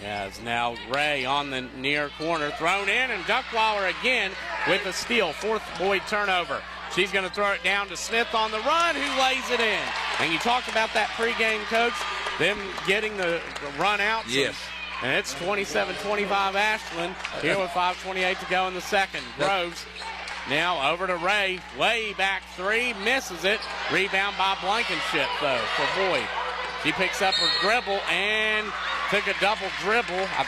Yeah, it's now Ray on the near corner. Thrown in, and Duckweiler again with a steal. Fourth Boyd turnover. She's going to throw it down to Smith on the run, who lays it in. And you talked about that pregame, Coach, them getting the run out. Yes. And it's 27-25 Ashland here with 5:28 to go in the second. Groves now over to Ray. Way back 3. Misses it. Rebound by Blankenship, though, for Boyd. She picks up her dribble and took a double dribble. I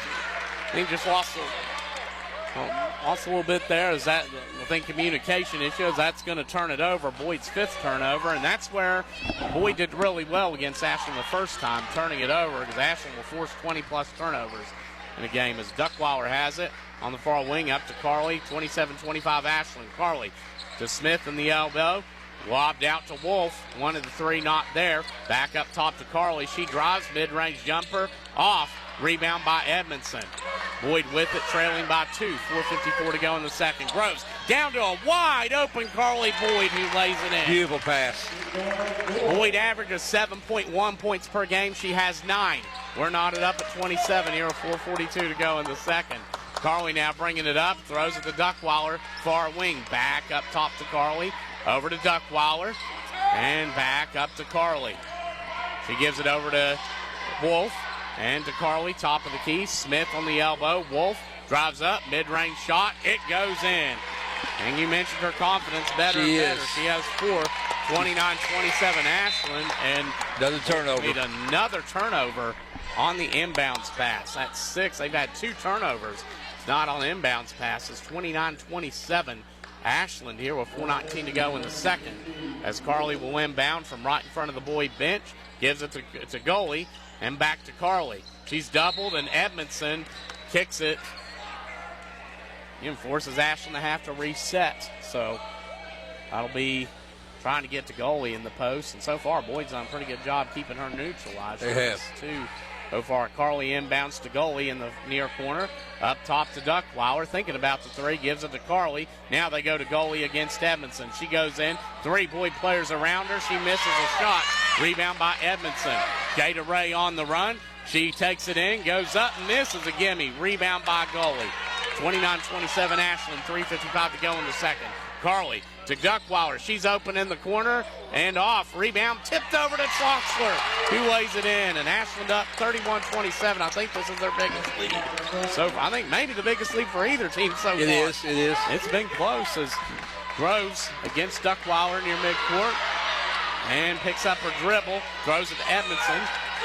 think just lost a little bit there. Is that, I think, communication issues. That's going to turn it over. Boyd's 5th turnover. And that's where Boyd did really well against Ashland the first time, turning it over, because Ashland will force 20-plus turnovers in a game as Duckweiler has it. On the far wing, up to Carly. 27-25 Ashland. Carly to Smith in the elbow. Lobbed out to Wolf. 1 of the 3 not there. Back up top to Carly. She drives. Mid-range jumper. Off. Rebound by Edmondson. Boyd with it, trailing by 2. 4:54 to go in the second. Groves down to a wide open Carly Boyd, who lays it in. Beautiful pass. Boyd averages 7.1 points per game. She has 9. We're knotted up at 27 here with 4:42 to go in the second. Carly now bringing it up, throws it to Duckweiler, far wing, back up top to Carly, over to Duckweiler, and back up to Carly. She gives it over to Wolf, and to Carly, top of the key. Smith on the elbow. Wolf drives up, mid-range shot. It goes in. And you mentioned her confidence, better and better. She has 4, 29-27 Ashland, and another turnover. Need another turnover on the inbounds pass. That's 6. They've had 2 turnovers. Not on inbounds passes. 29-27 Ashland here with 4:19 to go in the second, as Carly will inbound from right in front of the Boyd bench. Gives it to goalie and back to Carly. She's doubled, and Edmondson kicks it and forces Ashland to have to reset. So that'll be trying to get to goalie in the post. And so far, Boyd's done a pretty good job keeping her neutralized. They have. 2 So far, Carly inbounds to goalie in the near corner. Up top to Duckweiler, thinking about the three, gives it to Carly. Now they go to goalie against Edmondson. She goes in, 3 Boyd players around her. She misses a shot. Rebound by Edmondson. Jada Ray on the run. She takes it in, goes up, misses a gimme. Rebound by goalie. 29-27 Ashland, 3:55 to go in the second. Carly to Duckweiler. She's open in the corner and off. Rebound tipped over to Troxler, who lays it in. And Ashland up 31-27. I think this is their biggest lead. So I think maybe the biggest lead for either team so far. It is. It's been close as Groves against Duckweiler near midcourt. And picks up her dribble, throws it to Edmondson,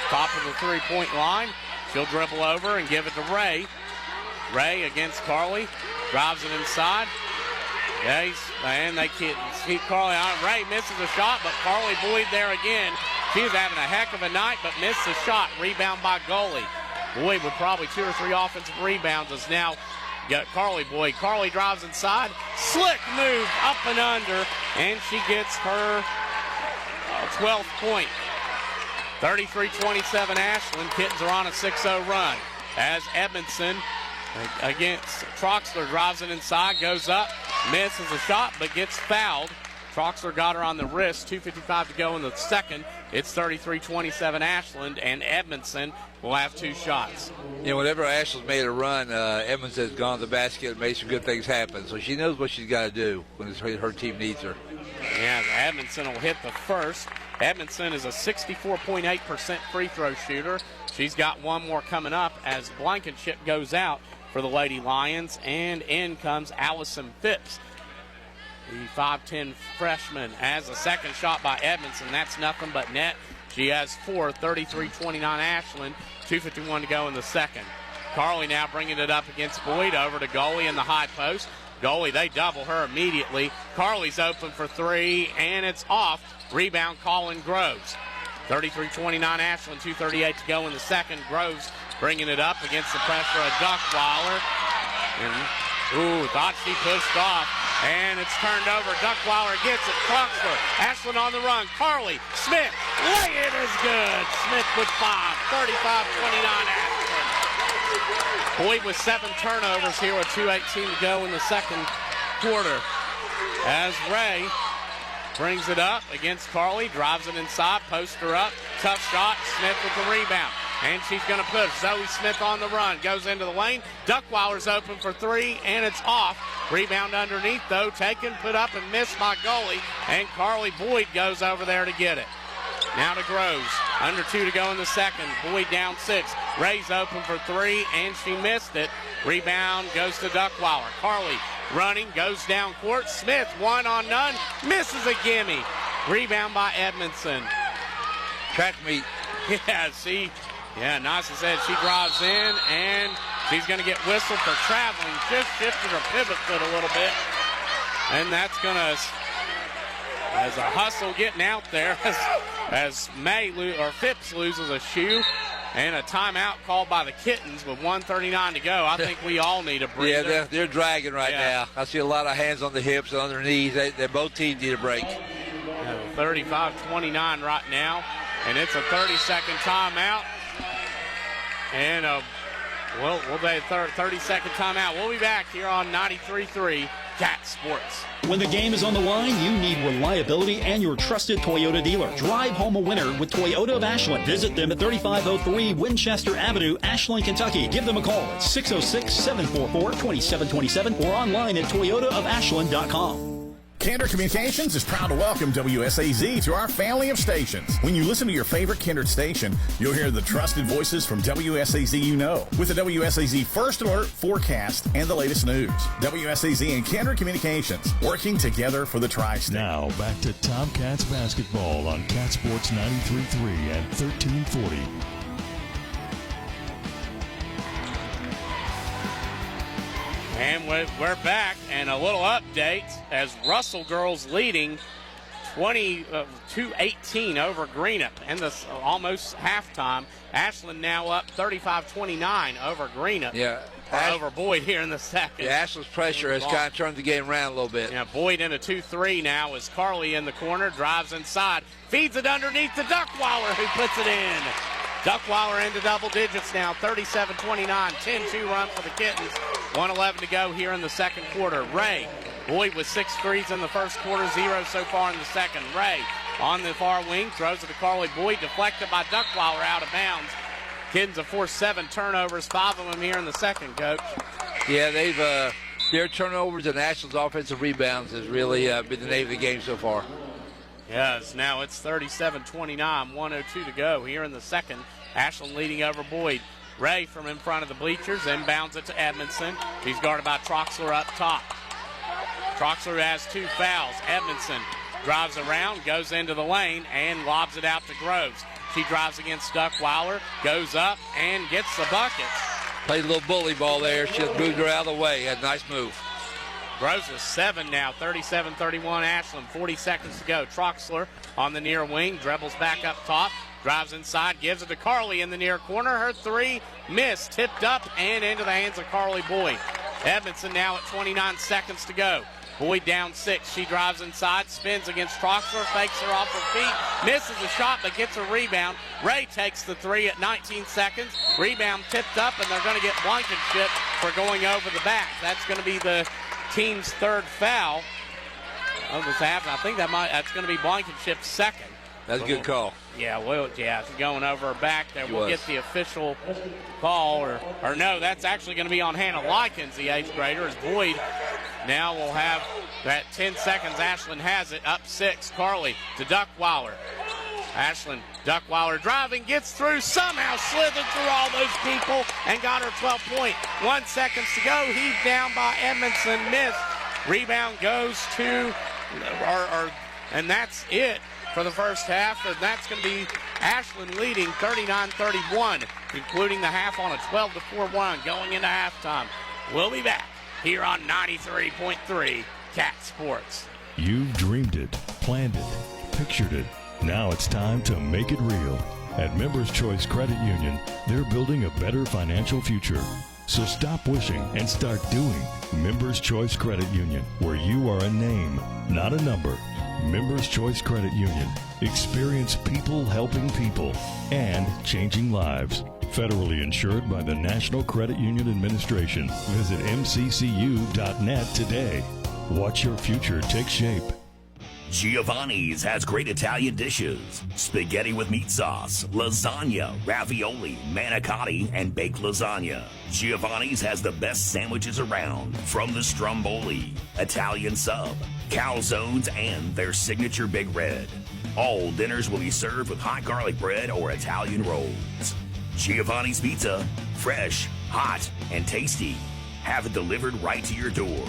top of the three-point line. She'll dribble over and give it to Ray. Ray against Carly, drives it inside. And they keep Carly on. Ray misses a shot, but Carly Boyd there again. She's having a heck of a night, but missed the shot. Rebound by goalie. Boyd with probably 2 or 3 offensive rebounds is now got Carly Boyd. Carly drives inside. Slick move up and under, and she gets her 12th point. 33-27 Ashland. Kittens are on a 6-0 run. As Edmondson against Troxler drives it inside, goes up, misses a shot, but gets fouled. Troxler got her on the wrist. 2:55 to go in the second. It's 33-27 Ashland, and Edmondson will have 2 shots. You know, whenever Ashland's made a run, Edmondson's gone to the basket and made some good things happen. So she knows what she's got to do when her team needs her. Yeah, Edmondson will hit the first. Edmondson is a 64.8% free throw shooter. She's got one more coming up as Blankenship goes out for the Lady Lions, and in comes Allison Phipps, the 5'10 freshman, as a second shot by Edmondson. That's nothing but net. She has 4, 33-29 Ashland, 2:51 to go in the second. Carly now bringing it up against Boyd, over to goalie in the high post. Goalie, they double her immediately. Carly's open for 3, and it's off. Rebound, Colin Groves. 33-29 Ashland, 2:38 to go in the second. Groves bringing it up against the pressure of Duckweiler. And, thought she pushed off. And it's turned over. Duckweiler gets it. Troxler. Ashland on the run. Carly. Smith. Lay it is good. Smith with 5. 35-29 Ashland. Boyd with 7 turnovers here with 2:18 to go in the second quarter. As Ray brings it up against Carly. Drives it inside. Posts her up. Tough shot. Smith with the rebound. And she's going to push. Zoe Smith on the run. Goes into the lane. Duckweiler's open for 3, and it's off. Rebound underneath, though. Taken, put up, and missed by goalie. And Carly Boyd goes over there to get it. Now to Groves. Under 2 to go in the second. Boyd down 6. Ray's open for 3, and she missed it. Rebound goes to Duckweiler. Carly running, goes down court. Smith, 1 on none. Misses a gimme. Rebound by Edmondson. Track meet. Yeah, see. Yeah, Nasa said she drives in, and she's going to get whistled for traveling. Just shifted her pivot foot a little bit. And that's going to, as a hustle getting out there, as Phipps loses a shoe, and a timeout called by the Kittens with 1:39 to go. I think we all need a breather. Yeah, they're dragging right now. I see a lot of hands on the hips and on their knees. They both teams need a break. 35-29 right now, and it's a 30-second timeout. And we'll take a 30-second timeout. We'll be back here on 93.3 Cat Sports. When the game is on the line, you need reliability and your trusted Toyota dealer. Drive home a winner with Toyota of Ashland. Visit them at 3503 Winchester Avenue, Ashland, Kentucky. Give them a call at 606-744-2727 or online at toyotaofashland.com. Kinder Communications is proud to welcome WSAZ to our family of stations. When you listen to your favorite Kindred station, you'll hear the trusted voices from WSAZ you know, with the WSAZ First Alert, forecast, and the latest news. WSAZ and Kinder Communications, working together for the Tri-State. Now, back to Tomcats basketball on Cat Sports 93.3 and 1340. And we're back, and a little update as Russell girls leading 22-18 over Greenup in this almost halftime. Ashland now up 35-29 over Greenup. Yeah. Over Boyd here in the second. Yeah, Ashland's pressure has kind of turned the game around a little bit. Yeah, Boyd in a 2-3 now as Carly in the corner, drives inside, feeds it underneath to Duckweiler, who puts it in. Duckweiler into double digits now, 37-29, 10-2 run for the Kittens. 1:11 to go here in the second quarter. Ray, Boyd with 6 threes in the first quarter, 0 so far in the second. Ray on the far wing, throws it to Carly Boyd, deflected by Duckweiler, out of bounds. Kittens have forced 7 turnovers, 5 of them here in the second, Coach. Yeah, they've their turnovers and Ashland's offensive rebounds has really been the name of the game so far. Yes, now it's 37-29, 1:02 to go here in the second. Ashland leading over Boyd. Ray from in front of the bleachers, inbounds it to Edmondson. He's guarded by Troxler up top. Troxler has 2 fouls. Edmondson drives around, goes into the lane, and lobs it out to Groves. She drives against Duckweiler, goes up, and gets the bucket. Played a little bully ball there. She just moved her out of the way. Had a nice move. Groves with 7 now, 37-31 Ashland, 40 seconds to go. Troxler on the near wing, dribbles back up top, drives inside, gives it to Carly in the near corner. Her 3 missed, tipped up, and into the hands of Carly Boyd. Edmondson now at 29 seconds to go. Boyd down 6. She drives inside, spins against Troxler, fakes her off her feet, misses the shot, but gets a rebound. Ray takes the 3 at 19 seconds. Rebound tipped up, and they're going to get Blankenship for going over the back. That's going to be the team's 3rd foul of this half. I think that's going to be Blankenship's 2nd. That's a good call. Yeah, well, yeah, she's going over her back there. We'll get the official call, or no, that's actually going to be on Hannah Likens, the 8th grader, as Boyd now will have that 10 seconds. Ashland has it, up 6. Carly to Duckweiler. Ashland, Duckweiler driving, gets through, somehow slithered through all those people and got her 12 point. 1 second to go, heaved down by Edmondson, missed. Rebound goes to, and that's it for the first half, and that's going to be Ashland leading 39-31, including the half on a 12-4 run going into halftime. We'll be back here on 93.3 Cat Sports. You've dreamed it, planned it, pictured it. Now it's time to make it real. At Members Choice Credit Union, they're building a better financial future. So stop wishing and start doing. Members Choice Credit Union, where you are a name, not a number. Members Choice Credit Union. Experience people helping people and changing lives. Federally insured by the National Credit Union Administration. Visit mccu.net today. Watch your future take shape. Giovanni's has great Italian dishes. Spaghetti with meat sauce, lasagna, ravioli, manicotti, and baked lasagna. Giovanni's has the best sandwiches around, from the stromboli, Italian sub, calzones, and their signature Big Red. All dinners will be served with hot garlic bread or Italian rolls. Giovanni's Pizza, fresh, hot, and tasty. Have it delivered right to your door.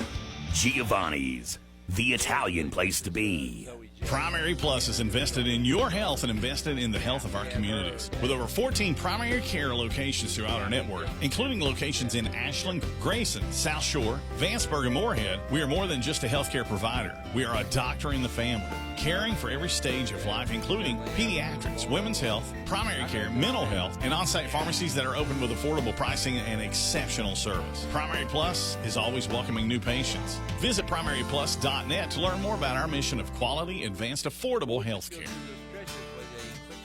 Giovanni's, the Italian place to be. Primary Plus is invested in your health and invested in the health of our communities. With over 14 primary care locations throughout our network, including locations in Ashland, Grayson, South Shore, Vanceburg, and Moorhead, we are more than just a healthcare provider. We are a doctor in the family, caring for every stage of life, including pediatrics, women's health, primary care, mental health, and on-site pharmacies that are open with affordable pricing and exceptional service. Primary Plus is always welcoming new patients. Visit primaryplus.net to learn more about our mission of quality, advanced, affordable health care.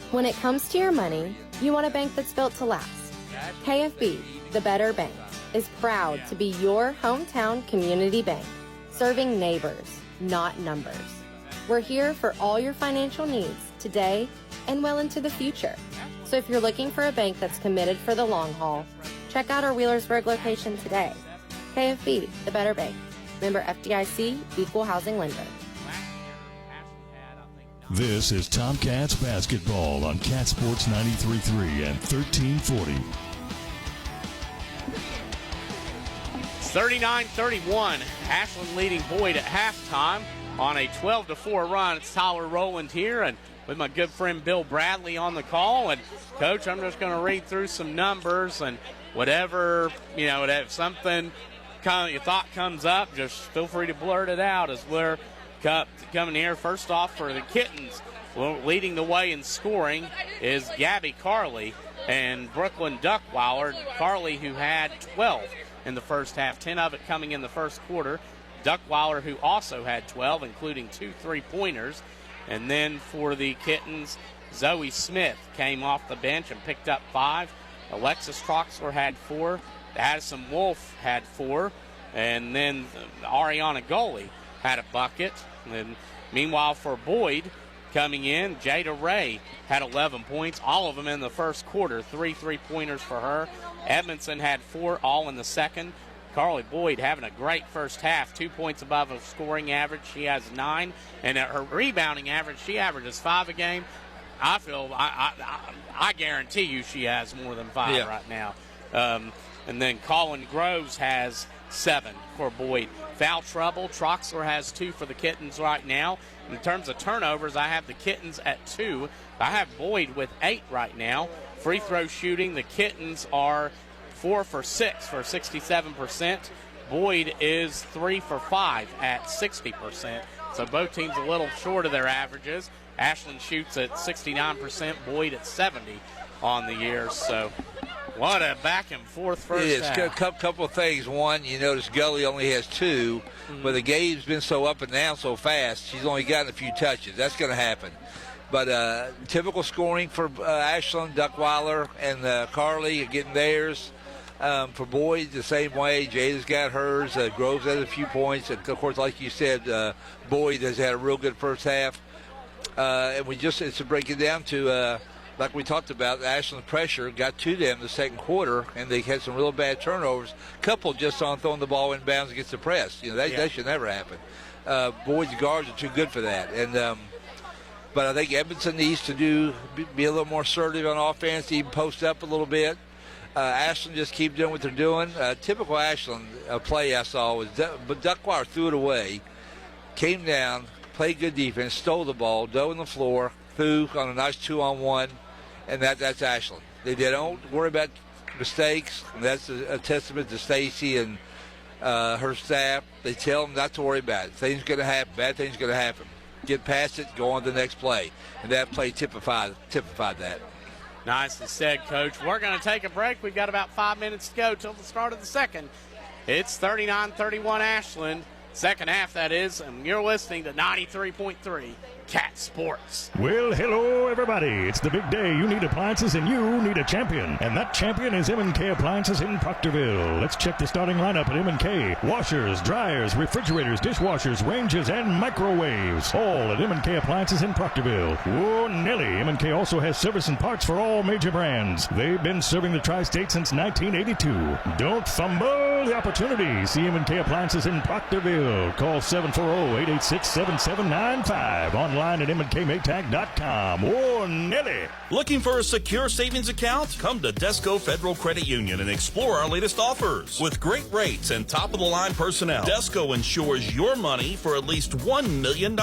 When it comes to your money, you want a bank that's built to last. KFB, the Better Bank, is proud to be your hometown community bank, serving neighbors, not numbers. We're here for all your financial needs today and well into the future. So if you're looking for a bank that's committed for the long haul, check out our Wheelersburg location today. KFB, the Better Bank. Member FDIC, Equal Housing Lender. This is Tomcats basketball on Cat Sports 93.3 and 1340. 39-31, Ashland leading Boyd at halftime on a 12-4 run. It's Tyler Rowland here, and with my good friend Bill Bradley on the call. And Coach, I'm just going to read through some numbers, and whatever, if something you thought comes up, just feel free to blurt it out as we're coming here. First off, for the Kittens, leading the way in scoring is Gabby Carly and Brooklyn Duckweiler. Carly, who had 12 in the first half, 10 of it coming in the first quarter. Duckweiler, who also had 12, including 2 3-pointers. And then for the Kittens, Zoe Smith came off the bench and picked up 5. Alexis Troxler had 4. Addison Wolf had 4. And then Ariana Goley had a bucket. And meanwhile, for Boyd, coming in, Jada Ray had 11 points, all of them in the first quarter. 3 3-pointers for her. Edmondson had 4, all in the second. Carly Boyd having a great first half, 2 points above a scoring average. She has 9. And at her rebounding average, she averages 5 a game. I guarantee you she has more than 5 right now. And then Colin Groves has 7 for Boyd. Foul trouble, Troxler has 2 for the Kittens right now. In terms of turnovers, I have the Kittens at 2. I have Boyd with 8 right now. Free throw shooting, the Kittens are 4 for 6 for 67%. Boyd is 3 for 5 at 60%. So both teams a little short of their averages. Ashland shoots at 69%, Boyd at 70 on the year. So what a back and forth first half. It's a couple of things. One, you notice Gully only has 2, but the game's been so up and down so fast, she's only gotten a few touches. That's going to happen. But typical scoring for Ashland, Duckweiler, and Carly are getting theirs. For Boyd, the same way. Jada's got hers. Groves has a few points. And, of course, like you said, Boyd has had a real good first half. And it's to break it down to, like we talked about, Ashland's pressure got to them the second quarter, and they had some real bad turnovers. Couple just on throwing the ball in bounds against the press. That should never happen. Boyd's guards are too good for that. And but I think Edmondson needs to be a little more assertive on offense, even post up a little bit. Ashland just keep doing what they're doing. Typical Ashland play I saw was, but Duckwire threw it away, came down, played good defense, stole the ball, dove on the floor, threw on a nice 2-on-1, and that's Ashland. They don't worry about mistakes, and that's a testament to Stacy and her staff. They tell them not to worry about it. Things going to happen. Bad things going to happen. Get past it, go on to the next play. And that play typified that. Nicely said, Coach. We're going to take a break. We've got about 5 minutes to go till the start of the second. It's 39-31 Ashland. Second half, that is, and you're listening to 93.3 Cat Sports. Well, hello, everybody. It's the big day. You need appliances, and you need a champion. And that champion is M&K Appliances in Proctorville. Let's check the starting lineup at M&K. Washers, dryers, refrigerators, dishwashers, ranges, and microwaves. All at M&K Appliances in Proctorville. Whoa, Nelly. M&K also has service and parts for all major brands. They've been serving the tri-state since 1982. Don't fumble the opportunity. See M&K Appliances in Proctorville. Call 740-886-7795. Online at mnkmaytag.com. Oh, Nelly. Looking for a secure savings account? Come to Desco Federal Credit Union and explore our latest offers. With great rates and top-of-the-line personnel, Desco insures your money for at least $1 million.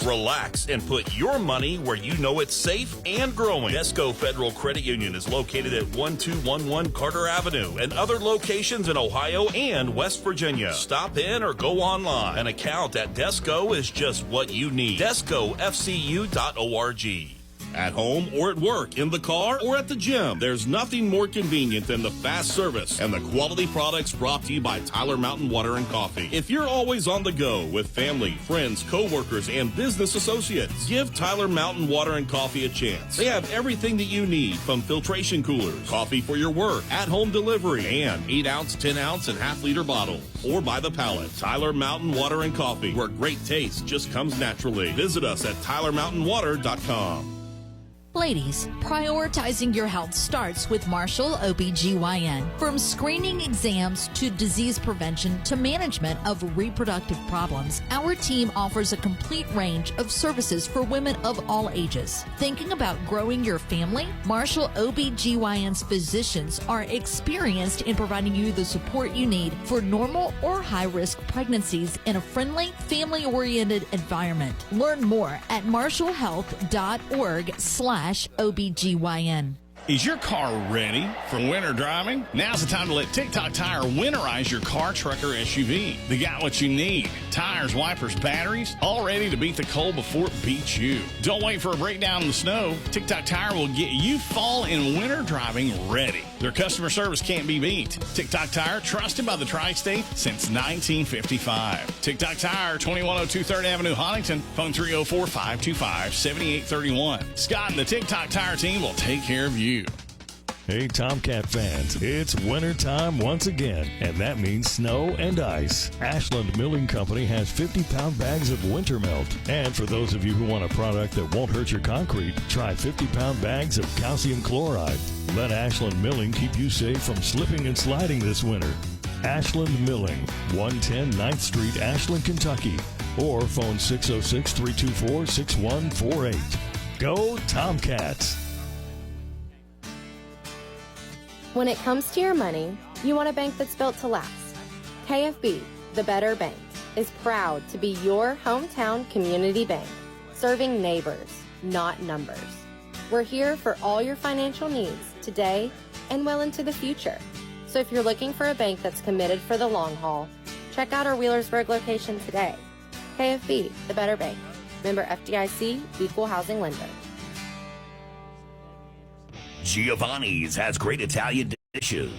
Relax and put your money where you know it's safe and growing. Desco Federal Credit Union is located at 1211 Carter Avenue and other locations in Ohio and West Virginia. Stop in or go online. An account at Desco is just what you need. DescoFCU.org. At home or at work, in the car or at the gym, there's nothing more convenient than the fast service and the quality products brought to you by Tyler Mountain Water and Coffee. If you're always on the go with family, friends, coworkers, and business associates, give Tyler Mountain Water and Coffee a chance. They have everything that you need, from filtration coolers, coffee for your work, at-home delivery, and 8-ounce, 10-ounce, and half-liter bottles, or by the pallet. Tyler Mountain Water and Coffee, where great taste just comes naturally. Visit us at tylermountainwater.com. Ladies, prioritizing your health starts with Marshall OBGYN. From screening exams to disease prevention to management of reproductive problems, our team offers a complete range of services for women of all ages. Thinking about growing your family? Marshall OBGYN's physicians are experienced in providing you the support you need for normal or high-risk pregnancies in a friendly, family-oriented environment. Learn more at marshallhealth.org/OBGYN. Is your car ready for winter driving? Now's the time to let TikTok Tire winterize your car, truck, or SUV. They got what you need. Tires, wipers, batteries, all ready to beat the cold before it beats you. Don't wait for a breakdown in the snow. TikTok Tire will get you fall and winter driving ready. Their customer service can't be beat. TikTok Tire, trusted by the Tri-State since 1955. TikTok Tire, 2102 3rd Avenue, Huntington. Phone 304-525-7831. Scott and the TikTok Tire team will take care of you. Hey, Tomcat fans, it's wintertime once again, and that means snow and ice. Ashland Milling Company has 50-pound bags of winter melt. And for those of you who want a product that won't hurt your concrete, try 50-pound bags of calcium chloride. Let Ashland Milling keep you safe from slipping and sliding this winter. Ashland Milling, 110 9th Street, Ashland, Kentucky. Or phone 606-324-6148. Go Tomcats! When it comes to your money, you want a bank that's built to last. KFB, the Better Bank, is proud to be your hometown community bank, serving neighbors, not numbers. We're here for all your financial needs today and well into the future. So if you're looking for a bank that's committed for the long haul, check out our Wheelersburg location today. KFB, the Better Bank, member FDIC, equal housing lender. Giovanni's has great Italian dishes.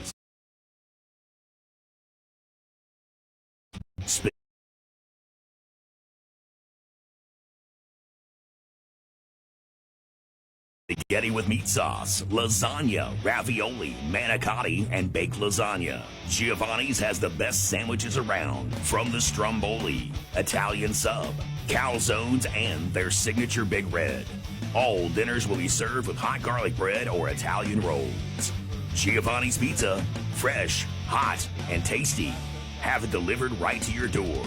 Spaghetti with meat sauce, lasagna, ravioli, manicotti, and baked lasagna. Giovanni's has the best sandwiches around, from the stromboli, Italian sub, calzones, and their signature Big Red. All dinners will be served with hot garlic bread or Italian rolls. Giovanni's Pizza, fresh, hot, and tasty. Have it delivered right to your door.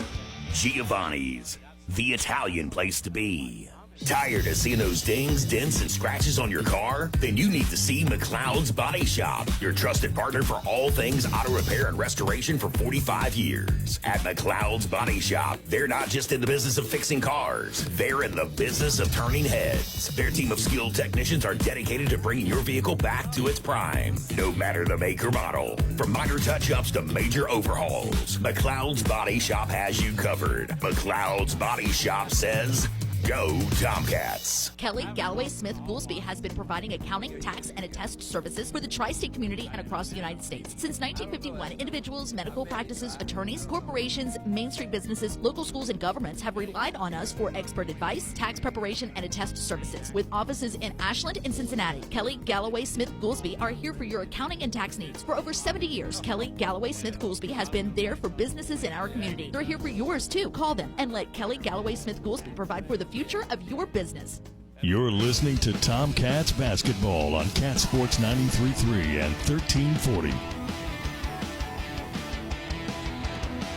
Giovanni's, the Italian place to be. Tired of seeing those dings, dents, and scratches on your car? Then you need to see McLeod's Body Shop, your trusted partner for all things auto repair and restoration for 45 years. At McLeod's Body Shop, they're not just in the business of fixing cars, they're in the business of turning heads. Their team of skilled technicians are dedicated to bringing your vehicle back to its prime, no matter the make or model. From minor touch-ups to major overhauls, McLeod's Body Shop has you covered. McLeod's Body Shop says, go Tomcats. Kelly Galloway Smith Goolsby has been providing accounting, tax, and attest services for the tri-state community and across the United States. Since 1951, individuals, medical practices, attorneys, corporations, Main Street businesses, local schools, and governments have relied on us for expert advice, tax preparation, and attest services. With offices in Ashland and Cincinnati, Kelly Galloway Smith Goolsby are here for your accounting and tax needs. For over 70 years, Kelly Galloway Smith Goolsby has been there for businesses in our community. They're here for yours too. Call them and let Kelly Galloway Smith Goolsby provide for the future of your business. You're listening to Tomcats basketball on Cat Sports 93.3 and 1340.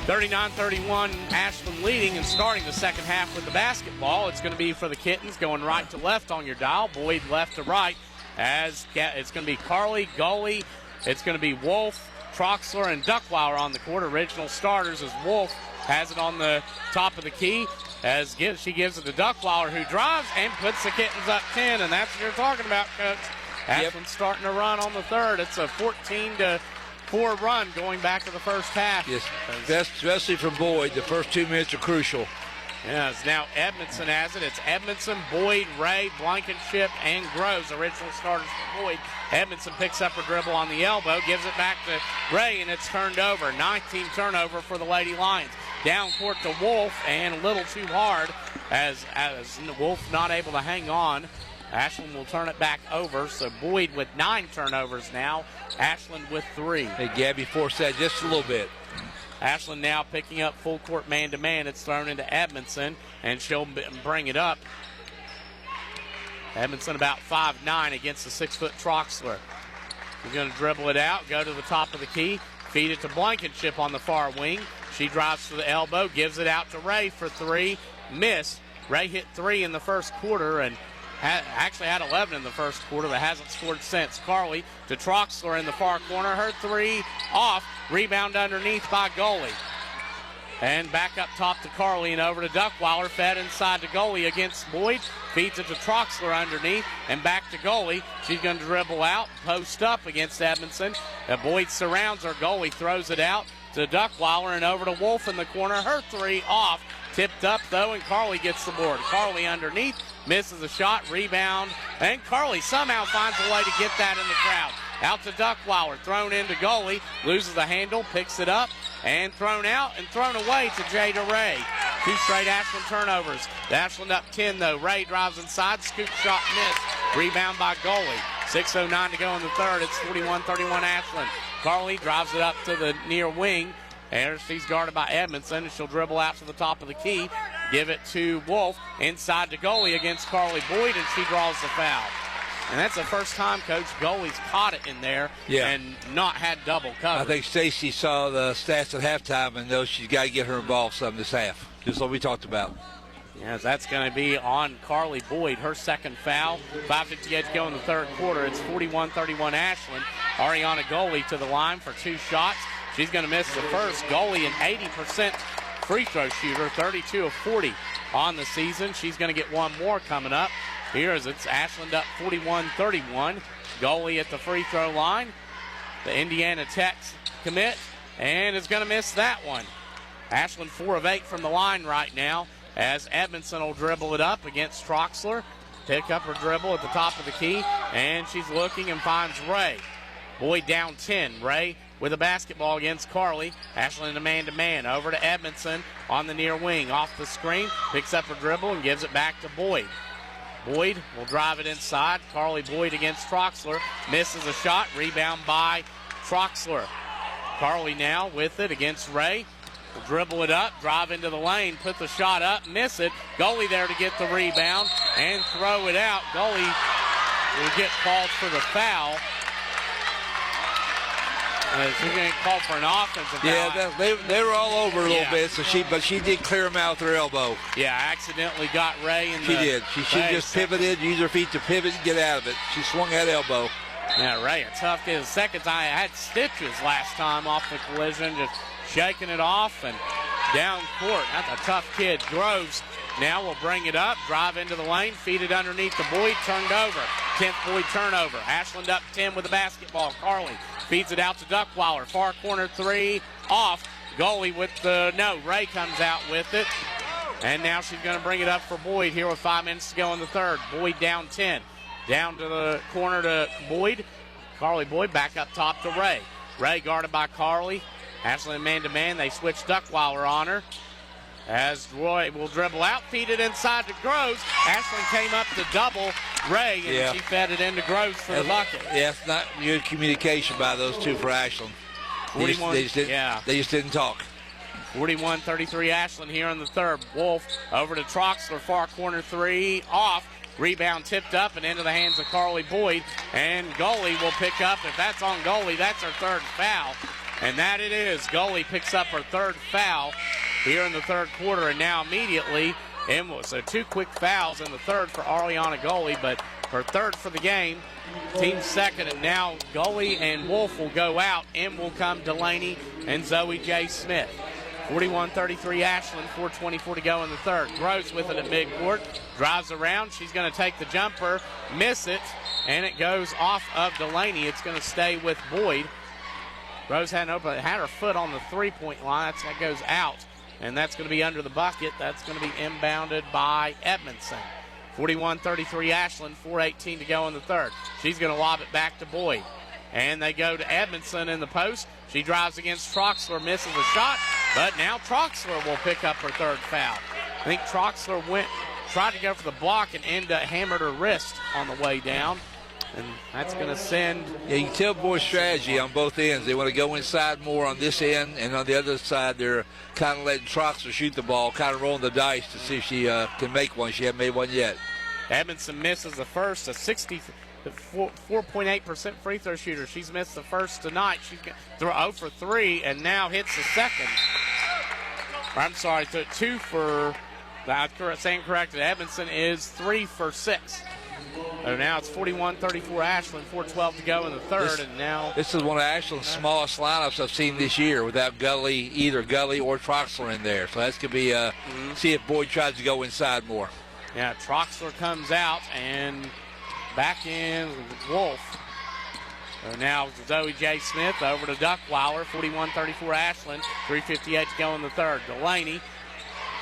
39-31, Ashland leading and starting the second half with the basketball. It's going to be for the Kittens going right to left on your dial, Boyd left to right, as it's going to be Carly, Gully, it's going to be Wolf, Troxler, and Duckweiler on the court. Original starters as Wolf has it on the top of the key. As she gives it to Duckweiler, who drives and puts the Kittens up 10, and that's what you're talking about, Coach. Ashland's starting to run on the third. It's a 14-4 run going back to the first half. Yes, especially from Boyd. The first 2 minutes are crucial. Yes, now Edmondson has it. It's Edmondson, Boyd, Ray, Blankenship, and Groves, original starters for Boyd. Edmondson picks up her dribble on the elbow, gives it back to Ray, and it's turned over. 19 turnover for the Lady Lions. Down court to Wolf, and a little too hard as Wolf not able to hang on. Ashland will turn it back over, so Boyd with 9 turnovers now. Ashland with 3. Hey, Gabby forced that just a little bit. Ashland now picking up full court man-to-man. It's thrown into Edmondson, and she'll bring it up. Edmondson about 5'9" against the 6-foot Troxler. She's going to dribble it out, go to the top of the key, feed it to Blankenship on the far wing. She drives to the elbow, gives it out to Ray for 3. Missed. Ray hit 3 in the first quarter and actually had 11 in the first quarter, but hasn't scored since. Carly to Troxler in the far corner. Her 3 off. Rebound underneath by Gully. And back up top to Carly and over to Duckweiler. Fed inside to goalie against Boyd. Feeds it to Troxler underneath and back to goalie. She's going to dribble out, post up against Edmondson. Boyd surrounds her. Goalie throws it out to Duckweiler and over to Wolf in the corner. Her three off. Tipped up though, and Carly gets the board. Carly underneath, misses a shot, rebound, and Carly somehow finds a way to get that in the crowd. Out to Duckweiler, thrown into goalie, loses the handle, picks it up, and thrown out and thrown away to Jada Ray. 2 straight Ashland turnovers. The Ashland up 10 though. Ray drives inside, scoop shot missed. Rebound by goalie. 6:09 to go in the third. It's 41-31 Ashland. Carly drives it up to the near wing. And she's guarded by Edmondson, and she'll dribble out to the top of the key. Give it to Wolf inside to goalie against Carly Boyd, and she draws the foul. And that's the first time, Coach, goalie's caught it in there and not had double coverage. I think Stacy saw the stats at halftime and knows she's got to get her involved some this half, just like we talked about. Yes, that's going to be on Carly Boyd, her second foul. 5:58 to go in the third quarter. It's 41-31 Ashland. Ariana goalie to the line for 2 shots. She's going to miss the first. Goalie, an 80% free throw shooter, 32 of 40 on the season. She's going to get one more coming up. Here is it's Ashland up 41-31. Goalie at the free throw line. The Indiana Tech commit, and is going to miss that one. Ashland 4 of 8 from the line right now as Edmondson will dribble it up against Troxler. Pick up her dribble at the top of the key, and she's looking and finds Ray. Boyd down 10. Ray with a basketball against Carly. Ashland a man-to-man. Over to Edmondson on the near wing. Off the screen. Picks up a dribble and gives it back to Boyd. Boyd will drive it inside. Carly Boyd against Troxler. Misses a shot. Rebound by Troxler. Carly now with it against Ray. Will dribble it up. Drive into the lane. Put the shot up. Miss it. Goalie there to get the rebound and throw it out. Goalie will get called for the foul. She's going to get called for an offensive foul. Yeah, they were all over a little bit, but she did clear them out with her elbow. Yeah, accidentally got Ray in the She did. She just pivoted, used her feet to pivot and get out of it. She swung that elbow. Yeah, Ray, a tough kid. The second time, I had stitches last time off the collision, just shaking it off and down court. That's a tough kid. Groves now will bring it up, drive into the lane, feed it underneath the Boyd, turned over. 10th Boyd turnover. Ashland up 10 with the basketball. Carly feeds it out to Duckweiler. Far corner three, off. Goalie with the, no, Ray comes out with it. And now she's going to bring it up for Boyd here with 5 minutes to go in the third. Boyd down 10. Down to the corner to Boyd. Carly Boyd back up top to Ray. Ray guarded by Carly. Ashland man-to-man. They switch Duckweiler on her. As Roy will dribble out, feed it inside to Groves. Ashland came up to double Ray, and she fed it into Groves for the bucket. Yeah, it's not good communication by those two for Ashland. They just didn't talk. 41-33 Ashland here in the third. Wolf over to Troxler, far corner three, off. Rebound tipped up and into the hands of Carly Boyd. And goalie will pick up. If that's on goalie, that's her third foul. And that it is. Goalie picks up her third foul here in the third quarter. And now immediately, so 2 quick fouls in the third for Ariana Goalie, but her third for the game. Team second, and now Goalie and Wolf will go out. In will come Delaney and Zoe J. Smith. 41-33 Ashland, 4:24 to go in the third. Groves with it at midcourt, drives around. She's going to take the jumper, miss it, and it goes off of Delaney. It's going to stay with Boyd. Groves had her foot on the three-point line. That goes out, and that's going to be under the bucket. That's going to be inbounded by Edmondson. 41-33 Ashland, 4:18 to go in the third. She's going to lob it back to Boyd. And they go to Edmondson in the post. She drives against Troxler, misses a shot, but now Troxler will pick up her third foul. I think Troxler tried to go for the block and hammered her wrist on the way down. And that's going to send. Yeah, you can tell boys' strategy on both ends. They want to go inside more on this end, and on the other side, they're kind of letting Troxler shoot the ball, kind of rolling the dice to see if she can make one. She hasn't made one yet. Edmondson misses the first, a 4.8% free throw shooter. She's missed the first tonight. She's 0 for 3 and now hits the second. I'm sorry, 2 for, saying corrected. Edmondson is 3 for 6. So now it's 41-34 Ashland, 4:12 to go in the third, and now this is one of Ashland's smallest lineups I've seen this year without either Gully or Troxler in there. So that's going to be see if Boyd tries to go inside more. Yeah, Troxler comes out and back in Wolf. So now Zoe J. Smith over to Duckweiler, 41-34 Ashland, 3:58 to go in the third. Delaney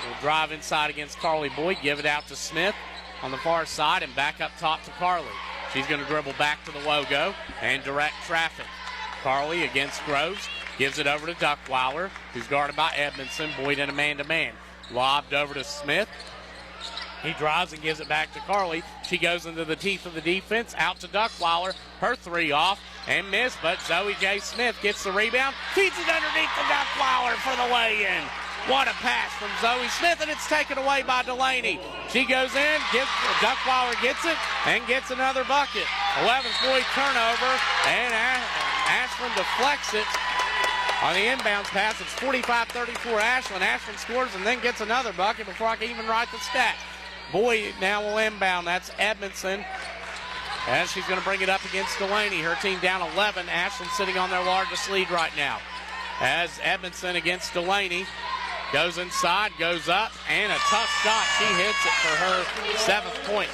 will drive inside against Carly Boyd, give it out to Smith on the far side and back up top to Carly. She's going to dribble back to the logo and direct traffic. Carly against Groves, gives it over to Duckweiler, who's guarded by Edmondson. Boyd in a man-to-man. Lobbed over to Smith. He drives and gives it back to Carly. She goes into the teeth of the defense, out to Duckweiler. Her three off and missed, but Zoe J. Smith gets the rebound, feeds it underneath the Duckweiler for the lay-in. What a pass from Zoe Smith, and it's taken away by Delaney. She goes in, Duckweiler gets it, and gets another bucket. 11th Boyd turnover, and Ashland deflects it on the inbounds pass. It's 45-34 Ashland. Ashland scores and then gets another bucket before I can even write the stat. Boyd now will inbound. That's Edmondson. As she's going to bring it up against Delaney. Her team down 11. Ashland sitting on their largest lead right now. As Edmondson against Delaney. Goes inside, goes up, and a tough shot. She hits it for her 7th point.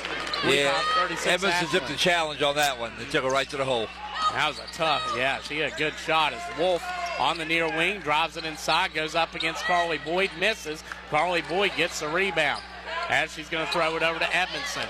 Yeah, Edmondson took the challenge on that one. They took her right to the hole. That was a tough, yeah, she had a good shot as Wolf on the near wing, drives it inside, goes up against Carly Boyd, misses. Carly Boyd gets the rebound as she's going to throw it over to Edmondson.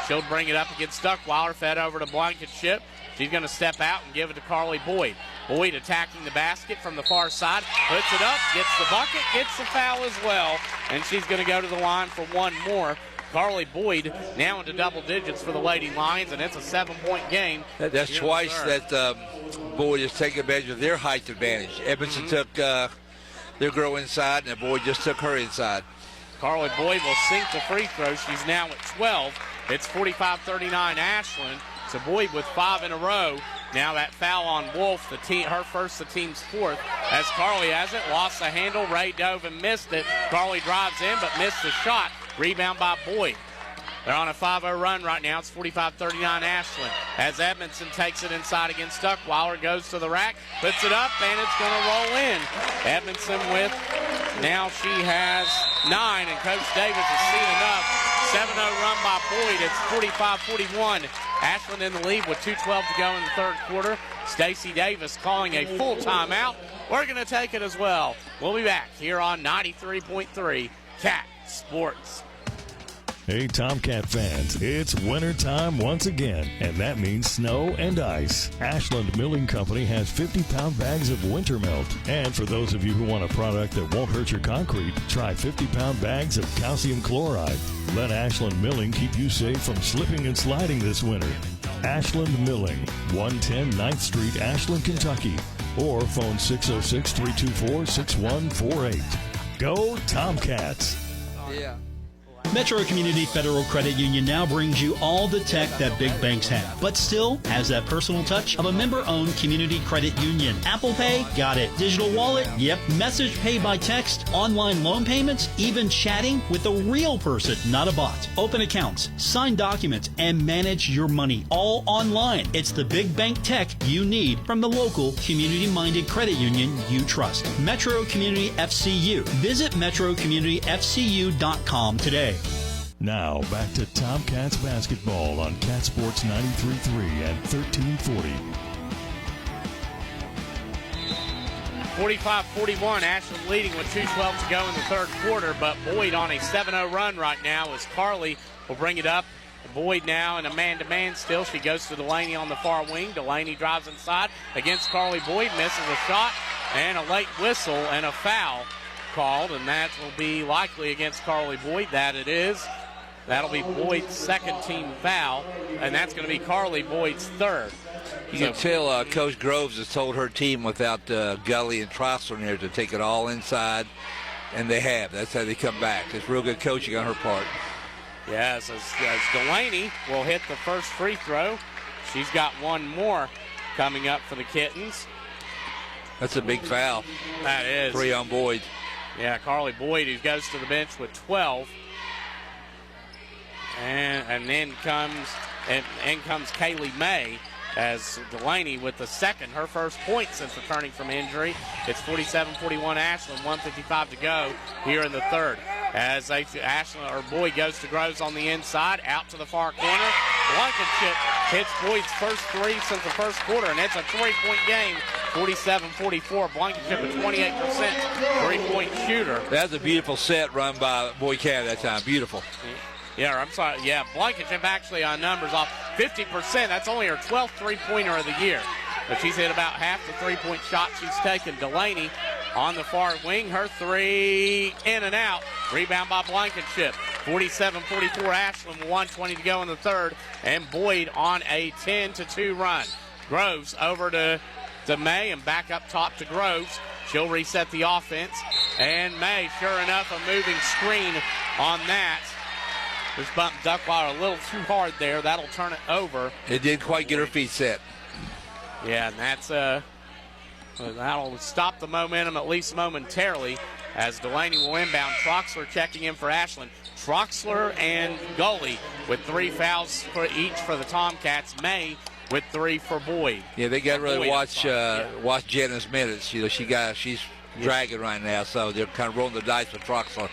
She'll bring it up against Duckweiler, fed over to Blankenship. She's going to step out and give it to Carly Boyd. Boyd attacking the basket from the far side, puts it up, gets the bucket, gets the foul as well, and she's going to go to the line for one more. Carly Boyd now into double digits for the Lady Lions, and it's a 7-point game. That's twice that Boyd has taken advantage of their height advantage. Edmondson took their girl inside, and Boyd just took her inside. Carly Boyd will sink the free throw. She's now at 12. It's 45-39 Ashland. So Boyd with 5 in a row. Now that foul on Wolf, her first, the team's 4th. As Carly has it, lost the handle. Ray dove and missed it. Carly drives in but missed the shot. Rebound by Boyd. They're on a 5-0 run right now. It's 45-39 Ashland. As Edmondson takes it inside against Duckweiler, goes to the rack, puts it up, and it's going to roll in. Edmondson with, now she has 9, and Coach Davis has seen enough. 7-0 run by Boyd. It's 45-41. Ashland in the lead with 2:12 to go in the third quarter. Stacey Davis calling a full timeout. We're going to take it as well. We'll be back here on 93.3 Cat Sports. Hey, Tomcat fans, it's wintertime once again, and that means snow and ice. Ashland Milling Company has 50-pound bags of winter melt. And for those of you who want a product that won't hurt your concrete, try 50-pound bags of calcium chloride. Let Ashland Milling keep you safe from slipping and sliding this winter. Ashland Milling, 110 9th Street, Ashland, Kentucky. Or phone 606-324-6148. Go Tomcats! Yeah. Metro Community Federal Credit Union now brings you all the tech that big banks have, but still has that personal touch of a member-owned community credit union. Apple Pay? Got it. Digital wallet? Yep. Message pay by text, online loan payments, even chatting with a real person, not a bot. Open accounts, sign documents, and manage your money all online. It's the big bank tech you need from the local community-minded credit union you trust. Metro Community FCU. Visit metrocommunityfcu.com today. Now, back to Tomcats basketball on Cat Sports 93.3 and 1340. 45-41, Ashland leading with 2:12 to go in the third quarter, but Boyd on a 7-0 run right now as Carly will bring it up. Boyd now in a man-to-man still. She goes to Delaney on the far wing. Delaney drives inside against Carly Boyd, misses a shot, and a late whistle and a foul called, and that will be likely against Carly Boyd. That it is. That'll be Boyd's second team foul, and that's going to be Carly Boyd's third. You can tell Coach Groves has told her team without Gully and Troxler in there to take it all inside, and they have. That's how they come back. It's real good coaching on her part. Yes, as Delaney will hit the first free throw. She's got one more coming up for the Kittens. That's a big foul. That is. 3 on Boyd. Yeah, Carly Boyd, who goes to the bench with 12. And then comes and in comes Kaylee May as Delaney with the second, her first point since returning from injury. It's 47-41 Ashland, 1:55 to go here in the third. As Ashland, or Boyd, goes to Groves on the inside, out to the far corner. Blankenship hits Boyd's first three since the first quarter, and it's a three-point game, 47-44. Blankenship, a 28% three-point shooter. That was a beautiful set run by Boyd County that time. Beautiful. Yeah, I'm sorry. Yeah, Blankenship actually on numbers off 50%. That's only her 12th three-pointer of the year. But she's hit about half the three-point shot she's taken. Delaney on the far wing. Her three in and out. Rebound by Blankenship. 47-44 Ashland, 1:20 to go in the third. And Boyd on a 10-2 run. Groves over to May and back up top to Groves. She'll reset the offense. And May, sure enough, a moving screen on that. Just bumped Duckwire a little too hard there. That'll turn it over. It didn't quite get her feet set. Yeah, and that's that'll stop the momentum at least momentarily as Delaney will inbound. Troxler checking in for Ashland. Troxler and Gully with 3 fouls for each for the Tomcats. May with 3 for Boyd. Yeah, they got to really watch Jenna's minutes. You know, she's dragging right now, so they're kind of rolling the dice with Troxler.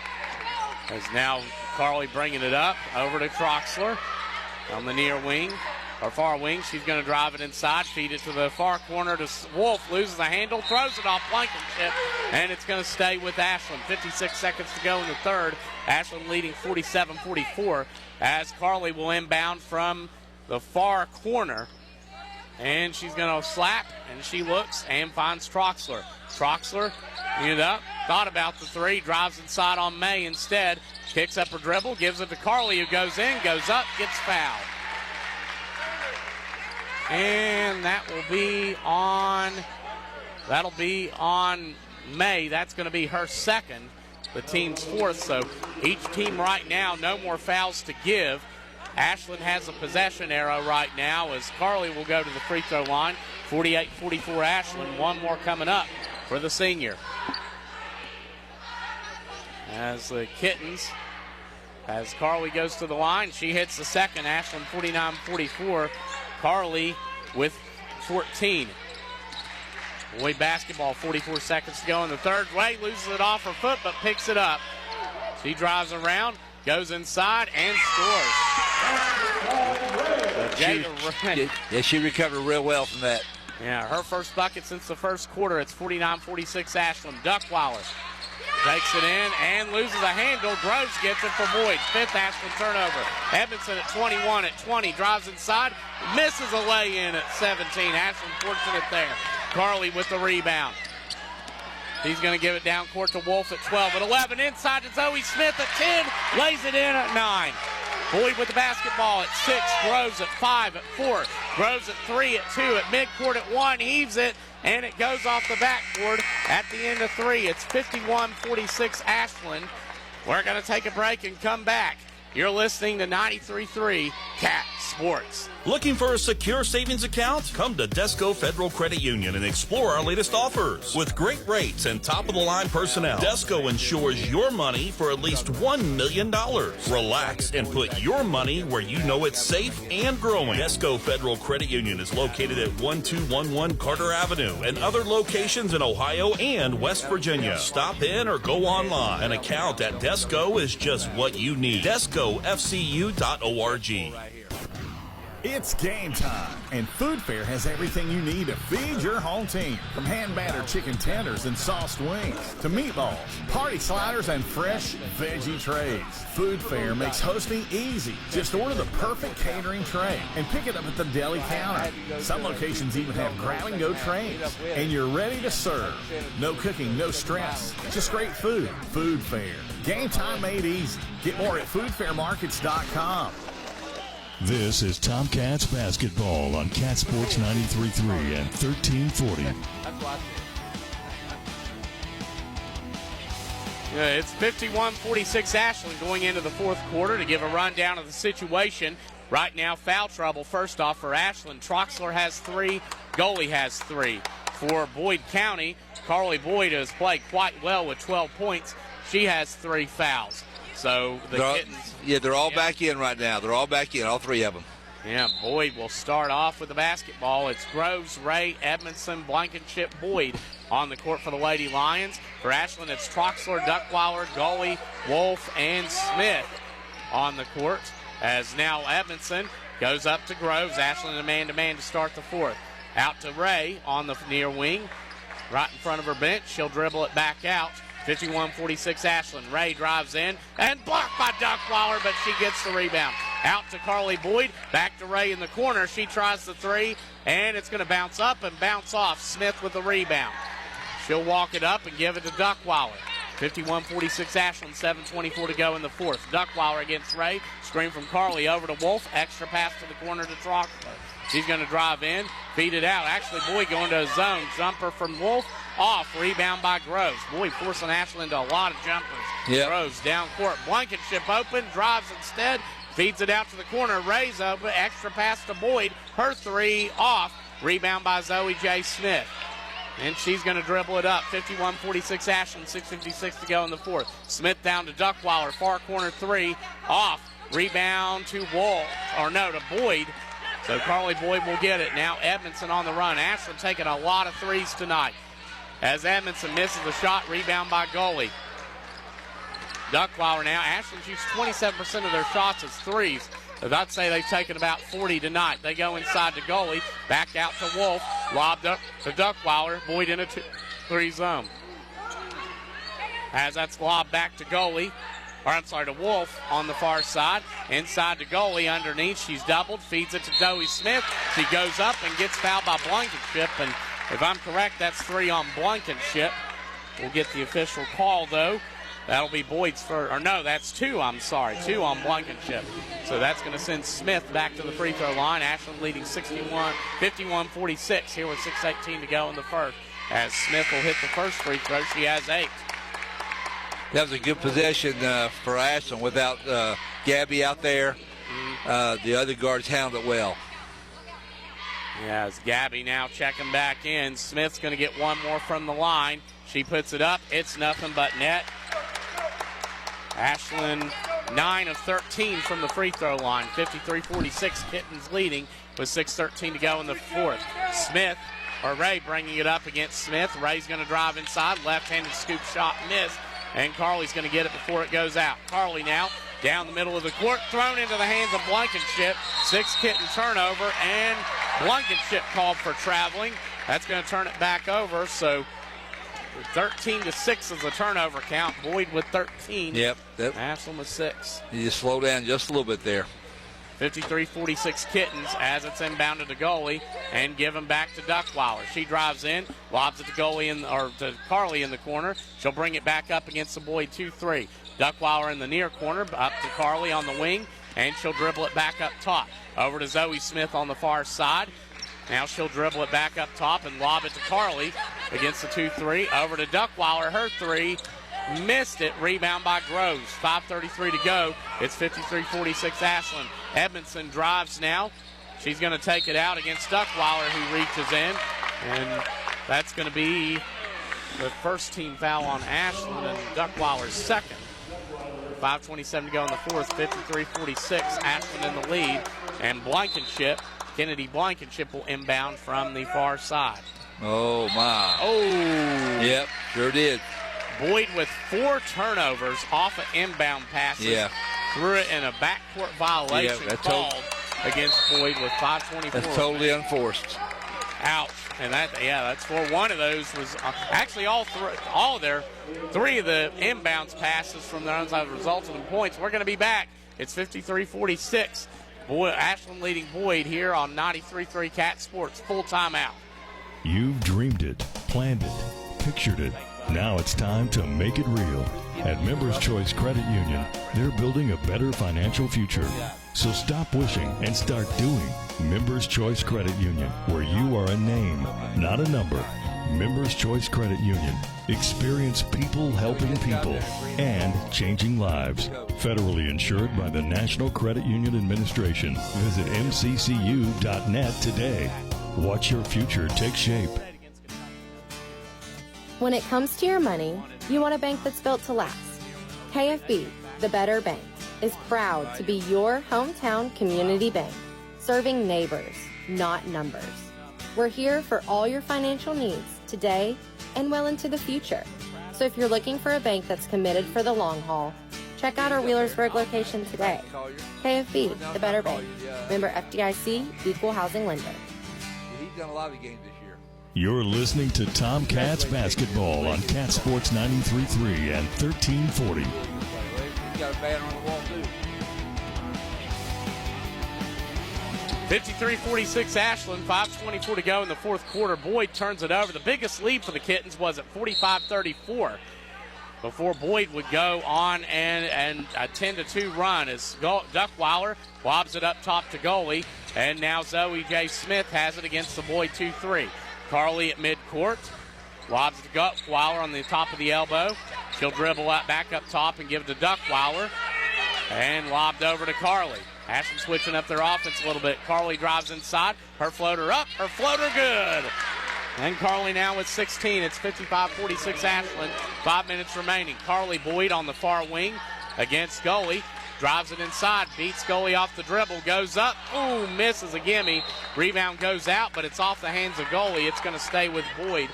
As now Carly bringing it up over to Troxler on the near wing. Or far wing, she's going to drive it inside, feed it to the far corner to Wolf, loses the handle, throws it off Blankenship, and it's going to stay with Ashland. 56 seconds to go in the third. Ashland leading 47-44 as Carly will inbound from the far corner. And she's going to slap, and she looks and finds Troxler. Troxler, it up, thought about the three, drives inside on May instead, kicks up her dribble, gives it to Carly, who goes in, goes up, gets fouled. And that'll be on May. That's going to be her second, the team's fourth. So each team right now, no more fouls to give. Ashland has a possession arrow right now as Carly will go to the free throw line. 48-44 Ashland. One more coming up for the senior. As the Kittens, as Carly goes to the line, she hits the second. Ashland 49-44. Carly with 14. Boyd basketball, 44 seconds to go in the third. Ray loses it off her foot but picks it up. She drives around, goes inside, and scores. She recovered real well from that. Yeah, her first bucket since the first quarter. It's 49-46 Ashland. Duckweiler takes it in and loses a handle. Groves gets it for Boyd. Fifth Ashland turnover. Edmondson at 21 at 20. Drives inside. Misses a lay-in at 17. Ashland fortunate there. Carly with the rebound. He's going to give it down court to Wolf at 12. At 11 inside to Zoe Smith at 10. Lays it in at 9. Boyd with the basketball at 6. Groves at 5 at 4. Groves at 3 at 2. At midcourt at 1. Heaves it. And it goes off the backboard at the end of 3. It's 51-46 Ashland. We're going to take a break and come back. You're listening to 93.3 Cat Sports. Looking for a secure savings account? Come to Desco Federal Credit Union and explore our latest offers. With great rates and top-of-the-line personnel, Desco insures your money for at least $1 million. Relax and put your money where you know it's safe and growing. Desco Federal Credit Union is located at 1211 Carter Avenue and other locations in Ohio and West Virginia. Stop in or go online. An account at Desco is just what you need. DescoFCU.org. It's game time, and Food Fair has everything you need to feed your home team. From hand-battered chicken tenders and sauced wings to meatballs, party sliders, and fresh veggie trays. Food Fair makes hosting easy. Just order the perfect catering tray and pick it up at the deli counter. Some locations even have grab-and-go trays, and you're ready to serve. No cooking, no stress, just great food. Food Fair. Game time made easy. Get more at foodfairmarkets.com. This is Tomcats basketball on Cat Sports 93.3 and 1340. It's 51-46 Ashland going into the fourth quarter. To give a rundown of the situation, right now foul trouble first off for Ashland. Troxler has 3, Goalie has 3. For Boyd County, Carly Boyd has played quite well with 12 points. She has 3 fouls. So the Kittens. They're all back in right now. They're all back in, all 3 of them. Yeah, Boyd will start off with the basketball. It's Groves, Ray, Edmondson, Blankenship, Boyd on the court for the Lady Lions. For Ashland, it's Troxler, Duckweiler, Gully, Wolf, and Smith on the court. As now Edmondson goes up to Groves. Ashland a man-to-man to start the fourth. Out to Ray on the near wing. Right in front of her bench. She'll dribble it back out. 51-46 Ashland. Ray drives in and blocked by Duckweiler, but she gets the rebound. Out to Carly Boyd. Back to Ray in the corner. She tries the three, and it's going to bounce up and bounce off. Smith with the rebound. She'll walk it up and give it to Duckweiler. 51-46 Ashland, 7:24 to go in the fourth. Duckweiler against Ray. Screen from Carly over to Wolf. Extra pass to the corner to Troxler. She's going to drive in, feed it out. Actually, Boyd going to a zone. Jumper from Wolf. Off. Rebound by Groves. Boyd forcing Ashland into a lot of jumpers. Yep. Groves down court. Blankenship open. Drives instead. Feeds it out to the corner. Ray's open. Extra pass to Boyd. Her three off. Rebound by Zoe J. Smith. And she's going to dribble it up. 51-46 Ashland. 6:56 to go in the fourth. Smith down to Duckweiler. Far corner three. Off. Rebound to Wolf. Or no, to Boyd. So Carly Boyd will get it. Now Edmondson on the run. Ashland taking a lot of threes tonight. As Edmondson misses the shot, rebound by Gully. Duckweiler now. Ashland shoots 27% of their shots as threes. As I'd say they've taken about 40 tonight. They go inside to Gully. Back out to Wolf. Lobbed up to Duckweiler. Boyd in a 2-3 zone. As that's lobbed back to Gully. Or I'm sorry, to Wolf on the far side. Inside to Gully underneath. She's doubled. Feeds it to Zoe Smith. She goes up and gets fouled by Blankenship. And if I'm correct, that's 3 on Blankenship. We'll get the official call, though. That'll be Boyd's first. Or no, that's 2, I'm sorry. 2 on Blankenship. So that's going to send Smith back to the free throw line. Ashland leading 51-46 here with 6:18 to go in the first. As Smith will hit the first free throw, she has 8. That was a good possession for Ashland without Gabby out there. The other guards handled it well. Yeah, as Gabby now checking back in. Smith's going to get one more from the line. She puts it up. It's nothing but net. Ashland 9 of 13 from the free throw line. 53-46, Kittens leading with 6:13 to go in the fourth. Smith, or Ray bringing it up against Smith. Ray's going to drive inside. Left-handed scoop shot missed. And Carly's going to get it before it goes out. Carly now down the middle of the court, thrown into the hands of Blankenship. 6 Kitten turnover, and Blankenship called for traveling. That's going to turn it back over, so 13-6 is the turnover count. Boyd with 13. Yep. Ashland with 6. You just slow down just a little bit there. 53-46 Kittens as it's inbounded to Gully and given back to Duckweiler. She drives in, lobs it to Gully to Carly in the corner. She'll bring it back up against the Boyd 2-3. Duckweiler in the near corner, up to Carly on the wing, and she'll dribble it back up top. Over to Zoe Smith on the far side. Now she'll dribble it back up top and lob it to Carly against the 2-3. Over to Duckweiler, her 3. Missed it. Rebound by Groves. 5:33 to go. It's 53-46 Ashland. Edmondson drives now. She's going to take it out against Duckweiler, who reaches in. And that's going to be the first team foul on Ashland and Duckweiler's second. 5:27 to go in the fourth. 53-46. Ashland in the lead. And Blankenship, Kennedy Blankenship, will inbound from the far side. Oh, my. Oh. Yep, sure did. Boyd with 4 turnovers off of inbound passes. Yeah. Threw it in a backcourt violation called against Boyd with 5:24. That's totally unforced. Ouch. And that's for one of those was actually all of their 3 of the inbounds passes from their own side resulted in points. We're going to be back. It's 53-46. Ashland leading Boyd here on 93.3 Cat Sports. Full timeout. You've dreamed it, planned it, pictured it. Now it's time to make it real. At Members Choice Credit Union, they're building a better financial future. So stop wishing and start doing. Members Choice Credit Union, where you are a name, not a number. Members Choice Credit Union. Experience people helping people and changing lives. Federally insured by the National Credit Union Administration. Visit mccu.net today. Watch your future take shape. When it comes to your money, you want a bank that's built to last. KFB, the Better Bank, is proud to be your hometown community bank, serving neighbors, not numbers. We're here for all your financial needs today and well into the future. So if you're looking for a bank that's committed for the long haul, check out our Wheelersburg location today. KFB, the better bank. Member FDIC, equal housing lender. He's done a lot of games this year. You're listening to Tomcats basketball on Cat Sports 93.3 and 1340. He's got a banner on the wall, too. 53-46 Ashland, 5:24 to go in the fourth quarter. Boyd turns it over. The biggest lead for the Kittens was at 45-34 before Boyd would go on and a 10-2 run as Duckweiler lobs it up top to goalie, and now Zoe J. Smith has it against the Boyd 2-3. Carly at midcourt lobs to Duckweiler on the top of the elbow. She'll dribble back up top and give it to Duckweiler, and lobbed over to Carly. Ashland switching up their offense a little bit. Carly drives inside. Her floater up. Her floater good. And Carly now with 16. It's 55-46 Ashland. 5 minutes remaining. Carly Boyd on the far wing against Gully. Drives it inside. Beats Gully off the dribble. Goes up. Ooh, misses a gimme. Rebound goes out, but it's off the hands of Gully. It's going to stay with Boyd.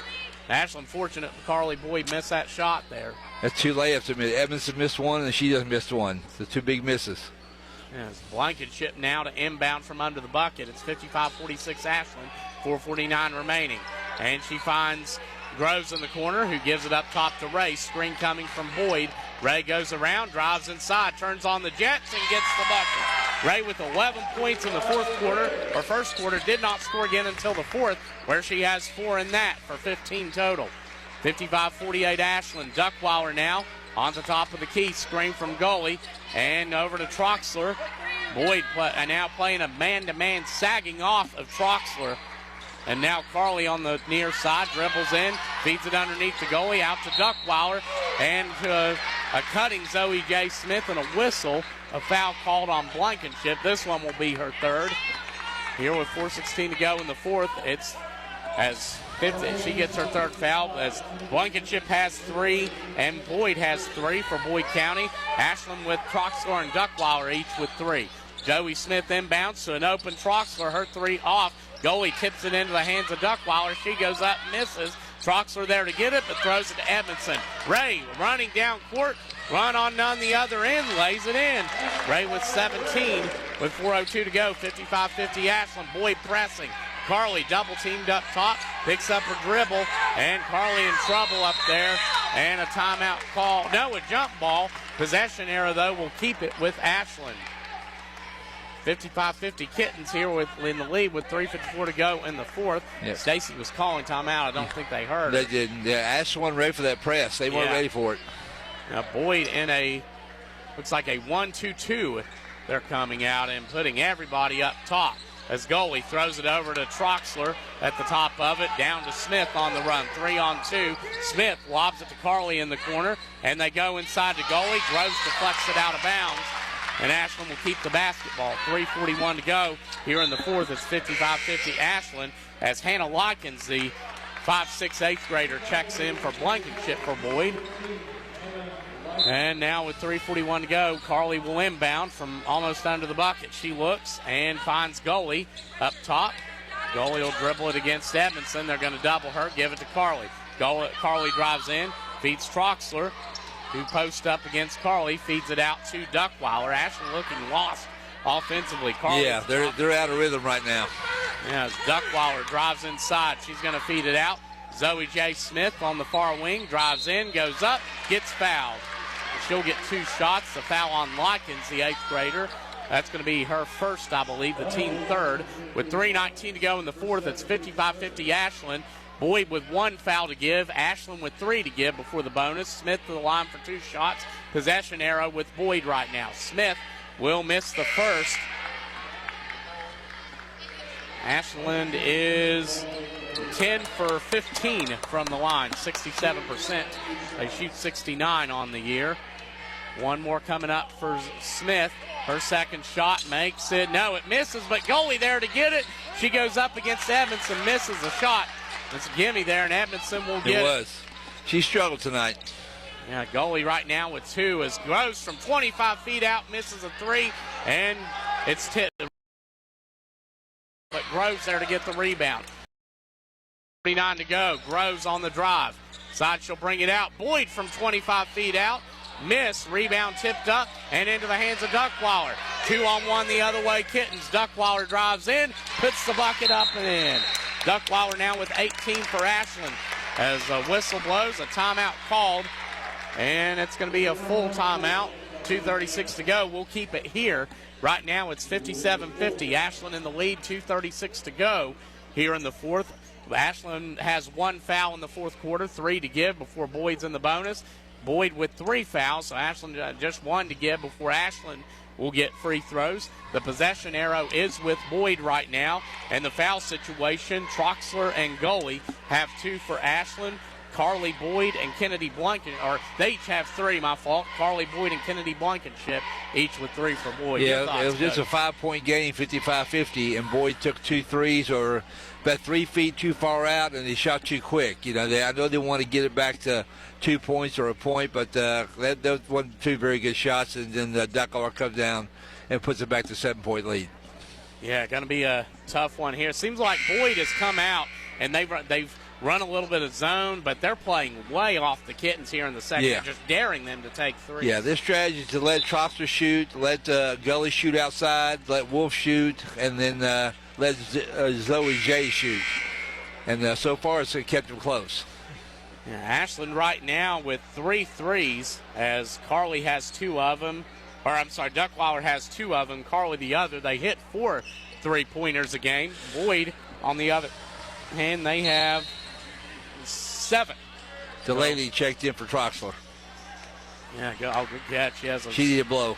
Ashland fortunate Carly Boyd missed that shot there. That's 2 layups. Edmondson missed one, and she doesn't miss one. So 2 big misses. Yes, Blankenship now to inbound from under the bucket. It's 55-46 Ashland, 4:49 remaining. And she finds Groves in the corner, who gives it up top to Ray. Screen coming from Boyd. Ray goes around, drives inside, turns on the Jets, and gets the bucket. Ray with 11 points in the fourth quarter, or first quarter, did not score again until the fourth, where she has 4 in that for 15 total. 55-48 Ashland. Duckweiler now on the top of the key, screen from goalie, and over to Troxler. Boyd now playing a man-to-man, sagging off of Troxler. And now Carly on the near side, dribbles in, feeds it underneath the goalie, out to Duckweiler, and to a cutting Zoe J. Smith, and a whistle, a foul called on Blankenship. This one will be her third. Here with 4:16 to go in the fourth, it's as she gets her third foul, as Blankenship has 3 and Boyd has 3 for Boyd County. Ashland with Troxler and Duckweiler each with 3. Joey Smith inbounds to an open Troxler, her 3 off. Goalie tips it into the hands of Duckweiler. She goes up, misses. Troxler there to get it, but throws it to Edmondson. Ray running down court, run on none the other end, lays it in. Ray with 17 with 4:02 to go, 55-50 Ashland. Boyd pressing. Carly double teamed up top, picks up her dribble, and Carly in trouble up there, and a timeout call. No, a jump ball. Possession error, though, will keep it with Ashland. 55-50 Kittens here in the lead with 3:54 to go in the fourth. Yep. Stacy was calling timeout. I don't think they heard. They didn't. Yeah, Ashland wasn't ready for that press. They weren't ready for it. Now Boyd in looks like a 1-2-2. They're coming out and putting everybody up top. As goalie throws it over to Troxler at the top of it, down to Smith on the run. 3-on-2. Smith lobs it to Carly in the corner, and they go inside to goalie. Groves deflects it out of bounds, and Ashland will keep the basketball. 3:41 to go here in the fourth. It's 55-50 Ashland, as Hannah Likens, the 5'6", 8th grader, checks in for Blankenship for Boyd. And now with 3:41 to go, Carly will inbound from almost under the bucket. She looks and finds goalie up top. Goalie will dribble it against Edmondson. They're going to double her, give it to Carly. Carly drives in, feeds Troxler, who posts up against Carly, feeds it out to Duckweiler. Ashland looking lost offensively. Carly, yeah, they're out of rhythm right now. Yeah, as Duckweiler drives inside, she's going to feed it out. Zoe J. Smith on the far wing, drives in, goes up, gets fouled. She'll get 2 shots. The foul on Likens, the 8th grader. That's going to be her first, I believe, the team third. With 3:19 to go in the fourth, it's 55-50 Ashland. Boyd with 1 foul to give. Ashland with 3 to give before the bonus. Smith to the line for 2 shots. Possession arrow with Boyd right now. Smith will miss the first. Ashland is 10 for 15 from the line, 67%. They shoot 69 on the year. 1 more coming up for Smith. Her second shot makes it. No, it misses, but goalie there to get it. She goes up against Edmondson, misses a shot. It's a gimme there, and Edmondson will get it. It was. She struggled tonight. Yeah, goalie right now with 2 as Groves from 25 feet out misses a 3, and it's tipped. Groves there to get the rebound. 39 to go. Groves on the drive. Side, she'll bring it out. Boyd from 25 feet out. Miss. Rebound tipped up and into the hands of Duckwaller. 2-on-1 the other way. Kittens. Duckwaller drives in, puts the bucket up and in. Duckwaller now with 18 for Ashland. As a whistle blows, a timeout called, and it's going to be a full timeout. 2:36 to go. We'll keep it here. Right now it's 57-50. Ashland in the lead, 2:36 to go here in the fourth. Ashland has one foul in the fourth quarter, 3 to give before Boyd's in the bonus. Boyd with 3 fouls, so Ashland just 1 to give before Ashland will get free throws. The possession arrow is with Boyd right now, and the foul situation, Troxler and Gully have 2 for Ashland. Carly Boyd and Kennedy Blankenship, or they each have 3, my fault. Carly Boyd and Kennedy Blankenship, each with 3 for Boyd. Yeah, it was just a 5-point game, 55-50, and Boyd took 2 threes, or about 3 feet too far out, and they shot too quick. You know, I know they want to get it back to 2 points or a point, but that wasn't 2 very good shots, and then Duckwaller comes down and puts it back to 7-point lead. Yeah, going to be a tough one here. Seems like Boyd has come out, and they've run a little bit of zone, but they're playing way off the Kittens here in the second, just daring them to take 3. Yeah, this strategy is to let Troxler shoot, let Gully shoot outside, let Wolf shoot, and then let Zoe J shoot. And so far it's kept them close. Yeah, Ashland right now with 3 threes, as Carly has 2 of them. Or I'm sorry, Duckwaller has 2 of them, Carly the other. They hit 4 3-pointers a game. Boyd on the other hand, they have 7. Delaney checked in for Troxler. Yeah, good catch. She needed a blow.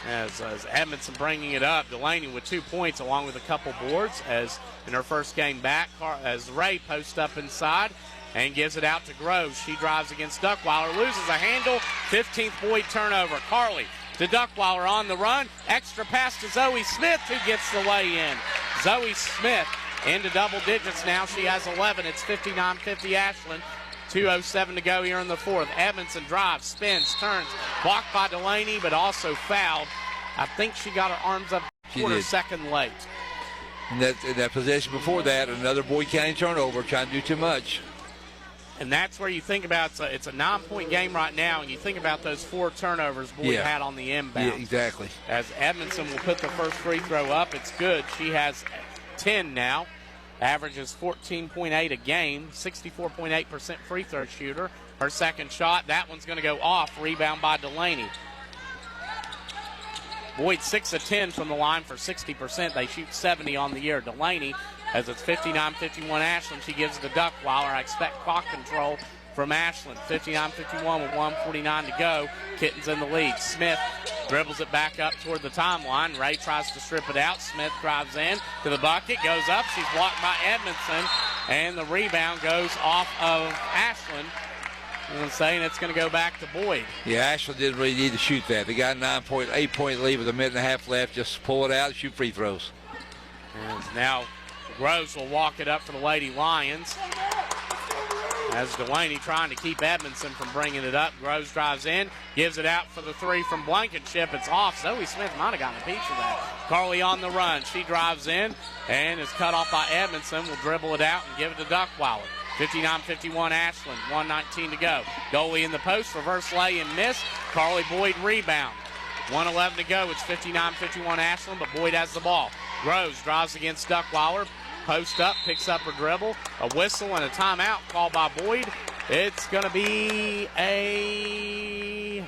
As Edmondson bringing it up, Delaney with 2 points along with a couple boards as in her first game back, as Ray posts up inside and gives it out to Groves. She drives against Duckwaller, loses a handle, 15th Boyd turnover. Carly to Duckwaller on the run, extra pass to Zoe Smith, who gets the way in. Zoe Smith into double digits now. She has 11. It's 59-50 Ashland. 2:07 to go here in the fourth. Edmondson drives, spins, turns, blocked by Delaney, but also fouled. I think she got her arms up quarter second late. In that possession before that, another Boyd County turnover, trying to do too much. And that's where you think about it's a 9-point game right now, and you think about those 4 turnovers Boyd had on the inbound. Yeah, exactly. As Edmondson will put the first free throw up, it's good. She has 10 now. Averages 14.8 a game, 64.8% free throw shooter. Her second shot, that one's going to go off. Rebound by Delaney. Boyd 6 of 10 from the line for 60%. They shoot 70 on the year. Delaney, as it's 59-51 Ashland, she gives it to Duckwaller. I expect clock control from Ashland. 59-51 with 1:49 to go. Kittens in the lead. Smith dribbles it back up toward the timeline. Ray tries to strip it out. Smith drives in to the bucket, goes up. She's blocked by Edmondson, and the rebound goes off of Ashland. I'm saying it's going to go back to Boyd. Yeah, Ashland didn't really need to shoot that. They got a 8-point lead with a minute and a half left. Just pull it out and shoot free throws. And now Groves will walk it up for the Lady Lions. As Delaney trying to keep Edmondson from bringing it up. Groves drives in, gives it out for the 3 from Blankenship. It's off. Zoe Smith might have gotten a piece of that. Carly on the run. She drives in and is cut off by Edmondson. Will dribble it out and give it to Duckwaller. 59-51 Ashland, 1:19 to go. Goalie in the post, reverse lay and miss. Carly Boyd rebound. 1:11 to go. It's 59-51 Ashland, but Boyd has the ball. Groves drives against Duckwaller. Post up, picks up her dribble. A whistle and a timeout called by Boyd. It's going to be a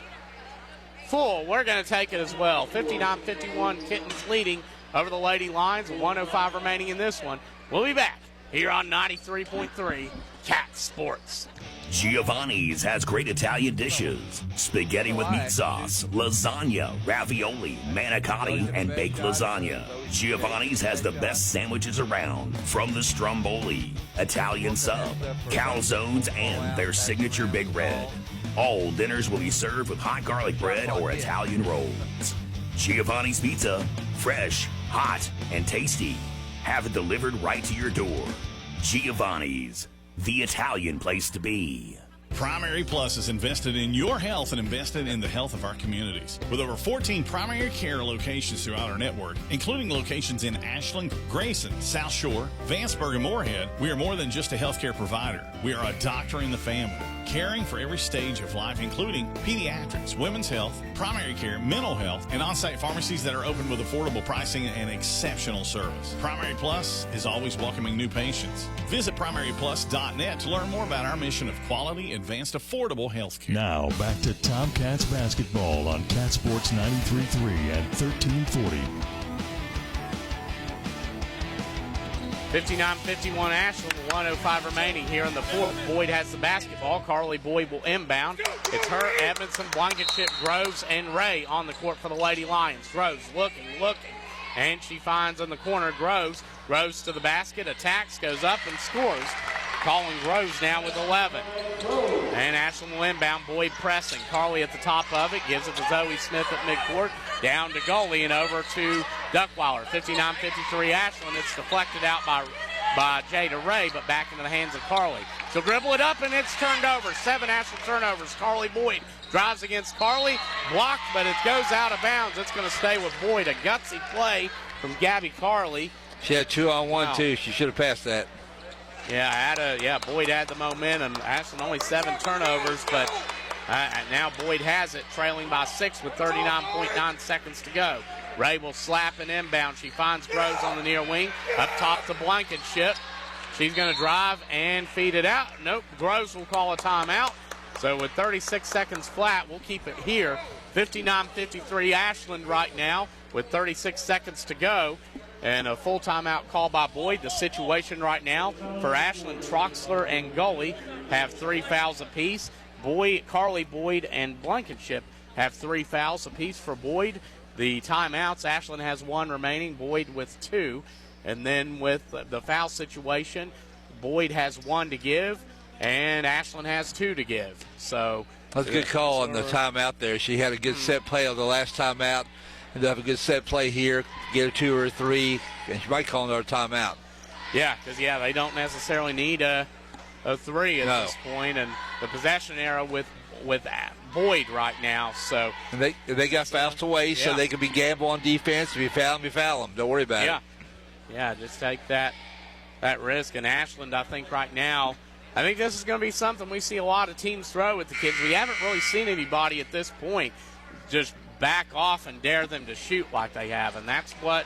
full. We're going to take it as well. 59-51 Kittens leading over the Lady Lions. 1:05 remaining in this one. We'll be back here on 93.3 Cat Sports. Giovanni's has great Italian dishes. Spaghetti with meat sauce, lasagna, ravioli, manicotti, and baked lasagna. Giovanni's has the best sandwiches around, from the stromboli, Italian sub, calzones, and their signature Big Red. All dinners will be served with hot garlic bread or Italian rolls. Giovanni's Pizza, fresh, hot, and tasty. Have it delivered right to your door. Giovanni's, the Italian place to be. Primary Plus is invested in your health and invested in the health of our communities. With over 14 primary care locations throughout our network, including locations in Ashland, Grayson, South Shore, Vanceburg, and Moorhead, we are more than just a healthcare provider. We are a doctor in the family, caring for every stage of life, including pediatrics, women's health, primary care, mental health, and on-site pharmacies that are open with affordable pricing and exceptional service. Primary Plus is always welcoming new patients. Visit primaryplus.net to learn more about our mission of quality, advanced, affordable health care. Now, back to Tomcats basketball on Cat Sports 93.3 and 1340. 59-51 Ashland, 1:05 remaining here in the fourth. Boyd has the basketball. Carly Boyd will inbound. It's her, Edmondson, Blankenship, Groves, and Ray on the court for the Lady Lions. Groves looking, and she finds in the corner Groves. Groves to the basket, attacks, goes up, and scores. Calling Groves now with 11. And Ashland will inbound. Boyd pressing. Carly at the top of it. Gives it to Zoe Smith at midcourt. Down to goalie and over to Duckweiler. 59-53 Ashland. It's deflected out by Jada Ray, but back into the hands of Carly. She'll dribble it up, and it's turned over. 7 Ashland turnovers. Carly Boyd drives against Carly. Blocked, but it goes out of bounds. It's going to stay with Boyd. A gutsy play from Gabby Carly. She had 2-on-1, too. She should have passed that. Boyd had the momentum. Ashland only 7 turnovers, but now Boyd has it, trailing by 6 with 39.9 seconds to go. Ray will slap an inbound. She finds Groves on the near wing. Up top to Blankenship. She's going to drive and feed it out. Nope, Groves will call a timeout. So with 36 seconds flat, we'll keep it here. 59-53 Ashland right now with 36 seconds to go. And a full timeout call by Boyd. The situation right now for Ashland, Troxler and goalie have 3 fouls apiece. Carly Boyd and Blankenship have 3 fouls apiece for Boyd. The timeouts, Ashland has 1 remaining, Boyd with 2. And then with the foul situation, Boyd has 1 to give, and Ashland has 2 to give. So that's a good call on the timeout there. She had a good set play on the last timeout. And they'll have a good set play here, get a 2 or a 3, and she might call another timeout. Yeah, because, they don't necessarily need a 3 at this point. And the possession era with Boyd right now. So and they got fouls to waste, so they can be gamble on defense. If you foul them, you foul them. Don't worry about it. Yeah, just take that risk. And Ashland, I think right now, I think this is going to be something we see a lot of teams throw at the kids. We haven't really seen anybody at this point just back off and dare them to shoot like they have, and that's what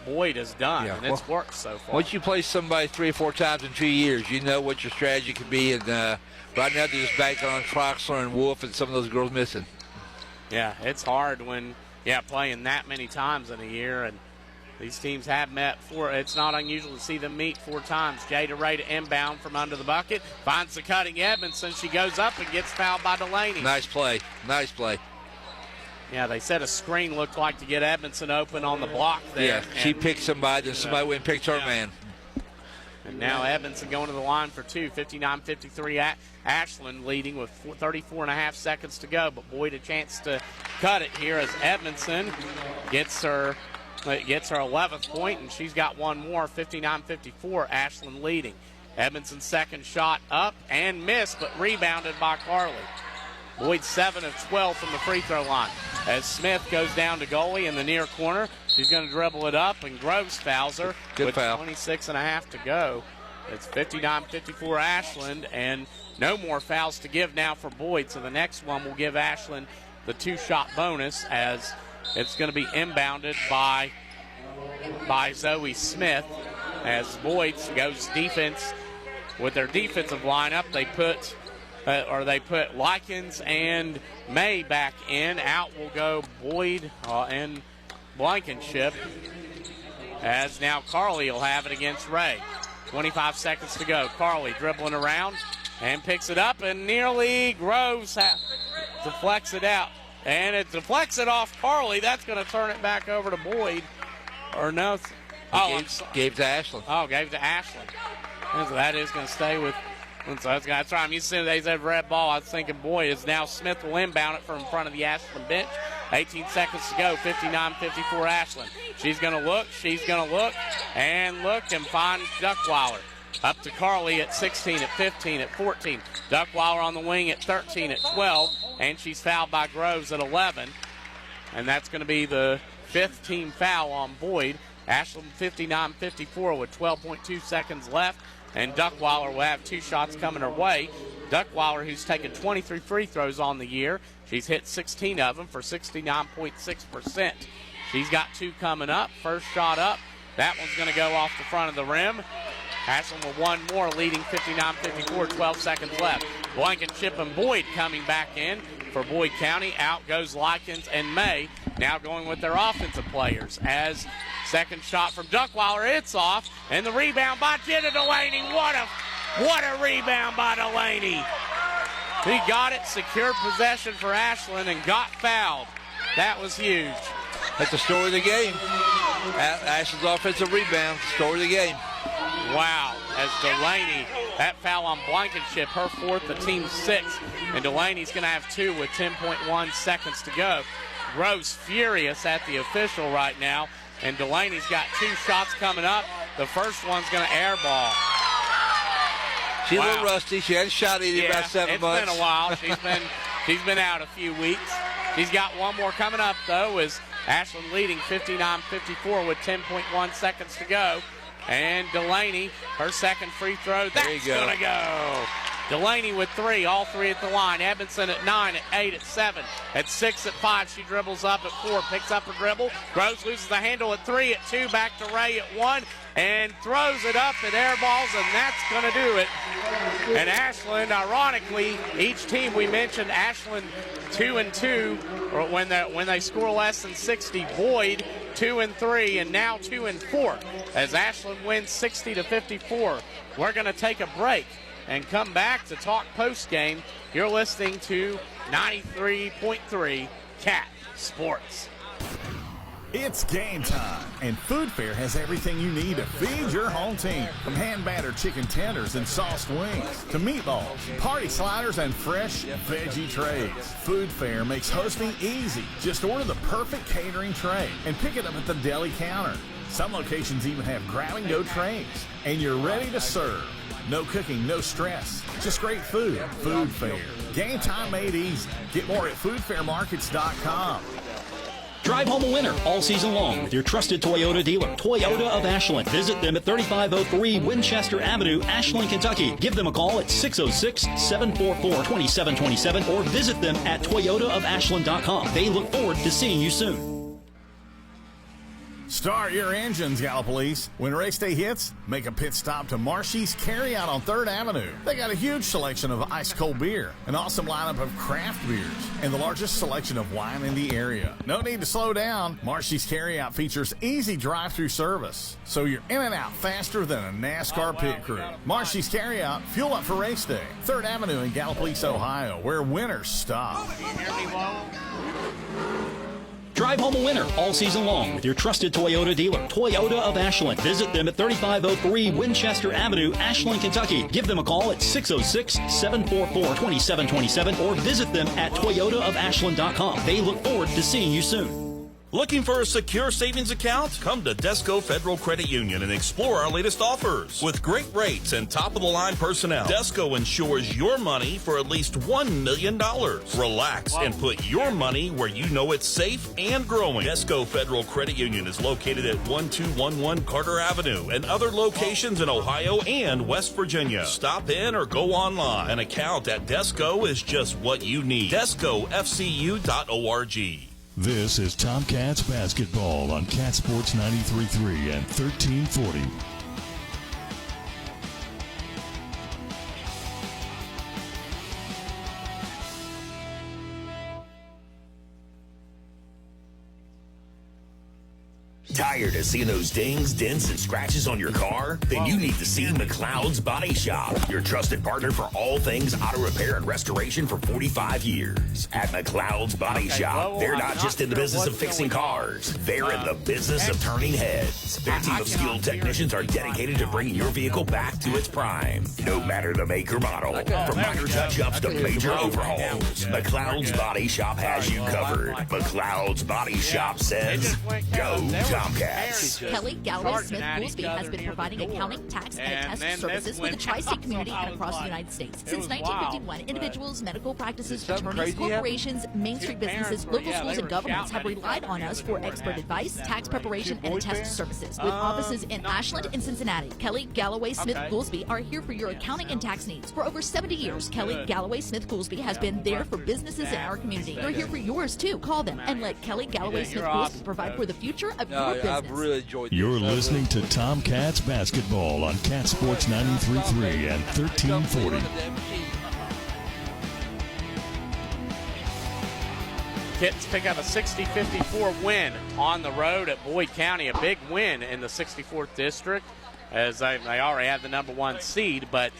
Boyd has done, and it's worked so far. Once you play somebody 3 or 4 times in 2 years, you know what your strategy can be, and right now they're just banking on Troxler and Wolf and some of those girls missing. Yeah, it's hard when playing that many times in a year, and these teams have met 4. It's not unusual to see them meet 4 times. Jada Ray to inbound from under the bucket. Finds the cutting Edmondson. She goes up and gets fouled by Delaney. Nice play. Yeah, they said a screen looked like to get Edmondson open on the block there. Yeah, she picked somebody, then somebody went and picked her man. And now Edmondson going to the line for 2. 59-53 Ashland leading with 34.5 seconds to go. But Boyd a chance to cut it here as Edmondson gets her 11th point, and she's got 1 more. 59-54 Ashland leading. Edmondson's second shot up and missed, but rebounded by Carly. Boyd 7 of 12 from the free throw line. As Smith goes down to goalie in the near corner, she's going to dribble it up, and Groves fouls her with 26.5 to go. It's 59-54 Ashland, and no more fouls to give now for Boyd. So the next one will give Ashland the 2-shot bonus, as it's going to be inbounded by Zoe Smith. As Boyd goes defense with their defensive lineup, they put Likens and May back in. Out will go Boyd and Blankenship, as now Carly will have it against Ray. 25 seconds to go. Carly dribbling around and picks it up, and nearly Groves deflects it out. And it deflects it off Carly. That's going to turn it back over to Boyd. Or no. Gave to Ashland. Gave to Ashland. So that is going to stay with. So that's right. I'm used to they said red ball. I was thinking, boy, is now Smith will inbound it from in front of the Ashland bench. 18 seconds to go. 59-54 Ashland. She's going to look. And find Duckweiler. Up to Carly at 16, at 15, at 14. Duckweiler on the wing at 13, at 12. And she's fouled by Groves at 11. And that's going to be the 5th team foul on Boyd. Ashland 59-54 with 12.2 seconds left. And Duckweiler will have 2 shots coming her way. Duckweiler, who's taken 23 free throws on the year. She's hit 16 of them for 69.6%. She's got 2 coming up. First shot up. That one's going to go off the front of the rim. Ashland with 1 more, leading 59-54, 12 seconds left. Blankenship and Boyd coming back in for Boyd County. Out goes Likens and May, now going with their offensive players. As second shot from Duckweiler, it's off, and the rebound by Jenna Delaney. What a rebound by Delaney. He got it, secured possession for Ashland, and got fouled. That was huge. That's the story of the game. Ashland's offensive rebound, story of the game. Wow, as Delaney, that foul on Blankenship, her 4th, the team's 6th. And Delaney's going to have 2 with 10.1 seconds to go. Groves furious at the official right now. And Delaney's got 2 shots coming up. The first one's going to airball. She's a little rusty. She hadn't shot either about 7 months. It's been a while. She's been out a few weeks. She's got 1 more coming up, though, as Ashland leading 59-54 with 10.1 seconds to go. And Delaney, her second free throw, that's going to go. Delaney with 3, all 3 at the line. Edmondson at 9, at 8, at 7, at 6, at 5. She dribbles up at 4, picks up her dribble. Groves loses the handle at 3, at 2, back to Ray at 1, and throws it up and airballs, and that's going to do it. And Ashland, ironically, each team we mentioned, Ashland 2-2, or when they score less than 60. Boyd 2-3, and now 2-4 as Ashland wins 60-54. We're going to take a break and come back to talk post-game. You're listening to 93.3 Cat Sports. It's game time, and Food Fair has everything you need to feed your home team. From hand-battered chicken tenders and sauced wings to meatballs, party sliders, and fresh veggie trays. Food Fair makes hosting easy. Just order the perfect catering tray and pick it up at the deli counter. Some locations even have grab-and-go trays, and you're ready to serve. No cooking, no stress, just great food. Food Fair. Game time made easy. Get more at foodfairmarkets.com. Drive home a winner all season long with your trusted Toyota dealer, Toyota of Ashland. Visit them at 3503 Winchester Avenue, Ashland, Kentucky. Give them a call at 606-744-2727 or visit them at toyotaofashland.com. They look forward to seeing you soon. Start your engines, Gallipolis. When race day hits, make a pit stop to Marshy's Carryout on 3rd Avenue. They got a huge selection of ice-cold beer, an awesome lineup of craft beers, and the largest selection of wine in the area. No need to slow down. Marshy's Carryout features easy drive-through service, so you're in and out faster than a NASCAR pit crew. Marshy's Carryout, fuel up for race day. 3rd Avenue in Gallipolis, Ohio, where winners stop. Drive home a winner all season long with your trusted Toyota dealer, Toyota of Ashland. Visit them at 3503 Winchester Avenue, Ashland, Kentucky. Give them a call at 606-744-2727 or visit them at toyotaofashland.com. They look forward to seeing you soon. Looking for a secure savings account? Come to Desco Federal Credit Union and explore our latest offers. With great rates and top-of-the-line personnel, Desco insures your money for at least $1 million. Relax and put your money where you know it's safe and growing. Desco Federal Credit Union is located at 1211 Carter Avenue and other locations in Ohio and West Virginia. Stop in or go online. An account at Desco is just what you need. DescoFCU.org. This is Tomcats basketball on Cat Sports 93.3 and 1340. Tired of seeing those dings, dents, and scratches on your car? Then you need to see McLeod's Body Shop, your trusted partner for all things auto repair and restoration for 45 years. At McLeod's Body Shop, they're not just in the business of fixing cars, they're in the business of turning heads. Their team of skilled technicians are dedicated to bringing your vehicle back to its prime, no matter the make or model. From minor touch-ups to major overhauls, McLeod's Body Shop has you covered. McLeod's Body Shop says, go Tom. Tomcats. Kelly Galloway charging Smith at each Goolsby other has been near the providing door. accounting, tax, And and then attest services this for the went tri-state out, community so I and was across the like, United States. it Since was 1951, wild, individuals, medical practices, Did something attorneys, crazy happen? corporations, Main Street businesses, parents were- local yeah, schools, they and were governments shouting have at each relied other on near us the for door. expert advice, tax preparation, and boys attest fans? services. With offices in not Ashland sure. and Cincinnati, Kelly Galloway Smith Okay. Goolsby are here for your accounting and tax needs. For over 70 years, Kelly good. Galloway Smith Goolsby has been there for businesses in our community. They're here for yours too. Call them and let Kelly Galloway Smith Goolsby provide for the future of your No, business. I've really enjoyed this. You're I've listening to Tomcats basketball on Cat Sports 93.3 and 1340. Kittens pick up a 60-54 win on the road at Boyd County, a big win in the 64th district, as they already have the number 1 seed, but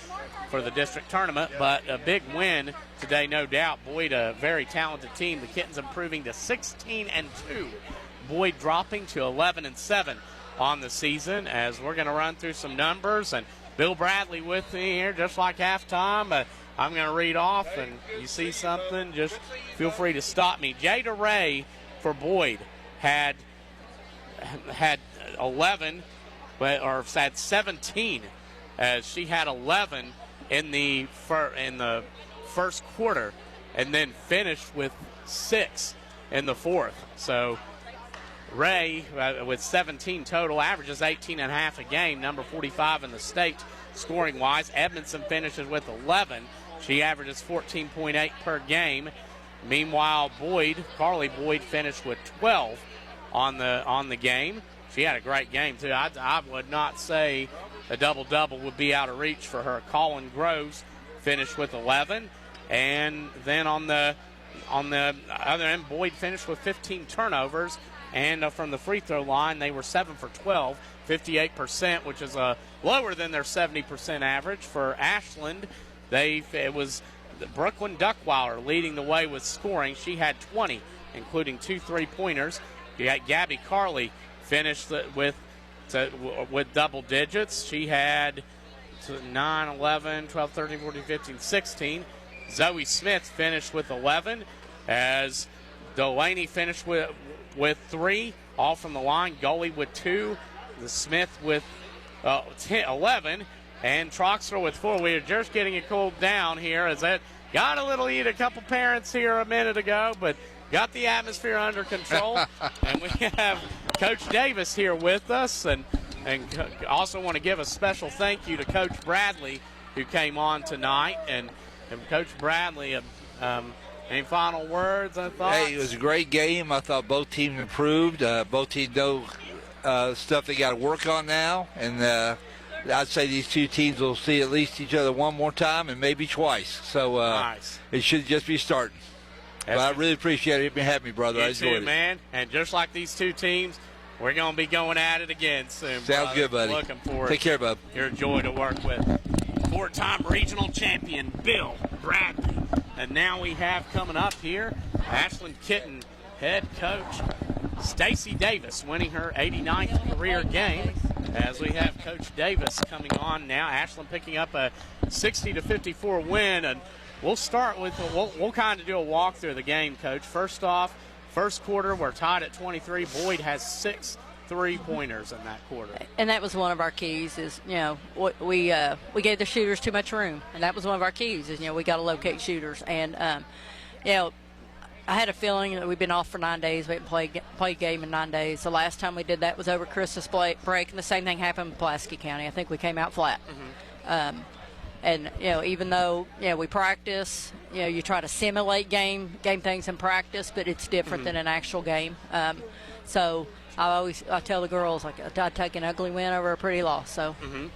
for the district tournament. But a big win today, no doubt. Boyd, a very talented team. The Kittens improving to 16-2. Boyd dropping to 11-7 on the season. As we're going to run through some numbers, and Bill Bradley with me here, just like halftime. I'm going to read off, and you see something, just feel free to stop me. Jada Ray for Boyd had 11, or had 17, as she had 11 in the first quarter, and then finished with 6 in the fourth. So Ray, with 17 total, averages 18.5 a game, number 45 in the state scoring-wise. Edmondson finishes with 11. She averages 14.8 per game. Meanwhile, Carly Boyd finished with 12 on the game. She had a great game, too. I would not say a double-double would be out of reach for her. Colin Groves finished with 11. And then on the other end, Boyd finished with 15 turnovers. And from the free throw line, they were 7 for 12, 58%, which is lower than their 70% average. For Ashland, it was Brooklyn Duckweiler leading the way with scoring. She had 20, including 2 3-pointers. You got Gabby Carley finished with double digits. She had 9, 11, 12, 13, 14, 15, 16. Zoe Smith finished with 11, as Delaney finished with 3, all from the line. Gully with 2. The Smith with 11. And Troxler with 4. We are just getting it cooled down here, as that got a little heat. A couple parents here a minute ago, but got the atmosphere under control. And we have Coach Davis here with us, and also want to give a special thank you to Coach Bradley, who came on tonight. And Coach Bradley, any final words and thoughts? Hey, it was a great game. I thought both teams improved. Both teams know stuff they got to work on now, and I'd say these two teams will see at least each other one more time and maybe twice. So nice. It should just be starting. But I really appreciate it. You having me, brother. I enjoyed it, man. And just like these two teams, we're going to be going at it again soon. Sounds good, buddy. Looking forward. Take care, bub. You're a joy to work with. 4-time regional champion Bill Bradley. And now we have coming up here Ashland Kitten head coach Stacy Davis winning her 89th career game. As we have Coach Davis coming on now. Ashland picking up a 60-54 win. And we'll start with, we'll kind of do a walk through the game, Coach. First off, first quarter, we're tied at 23. Boyd has 6 3-pointers in that quarter. And that was one of our keys is, we gave the shooters too much room. And that was one of our keys is, we got to locate shooters. And, I had a feeling that we've been off for 9 days. We hadn't played a game in 9 days. The last time we did that was over Christmas break, and the same thing happened in Pulaski County. I think we came out flat. Mm-hmm. And, even though, we practice, you try to simulate game things in practice, but it's different than an actual game. So I tell the girls, I'd take an ugly win over a pretty loss. So. Mm-hmm.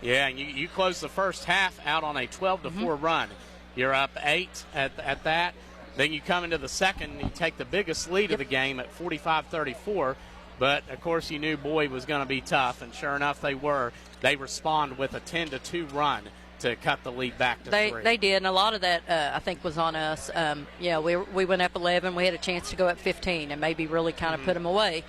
Yeah, and you close the first half out on a 12-4 run. You're up 8 at that. Then you come into the second and you take the biggest lead of the game at 45-34. But, of course, you knew Boyd was going to be tough, and sure enough they were. They respond with a 10-2 run to cut the lead back to 3. They did, and a lot of that, I think, was on us. We went up 11. We had a chance to go up 15 and maybe really kind of put them away.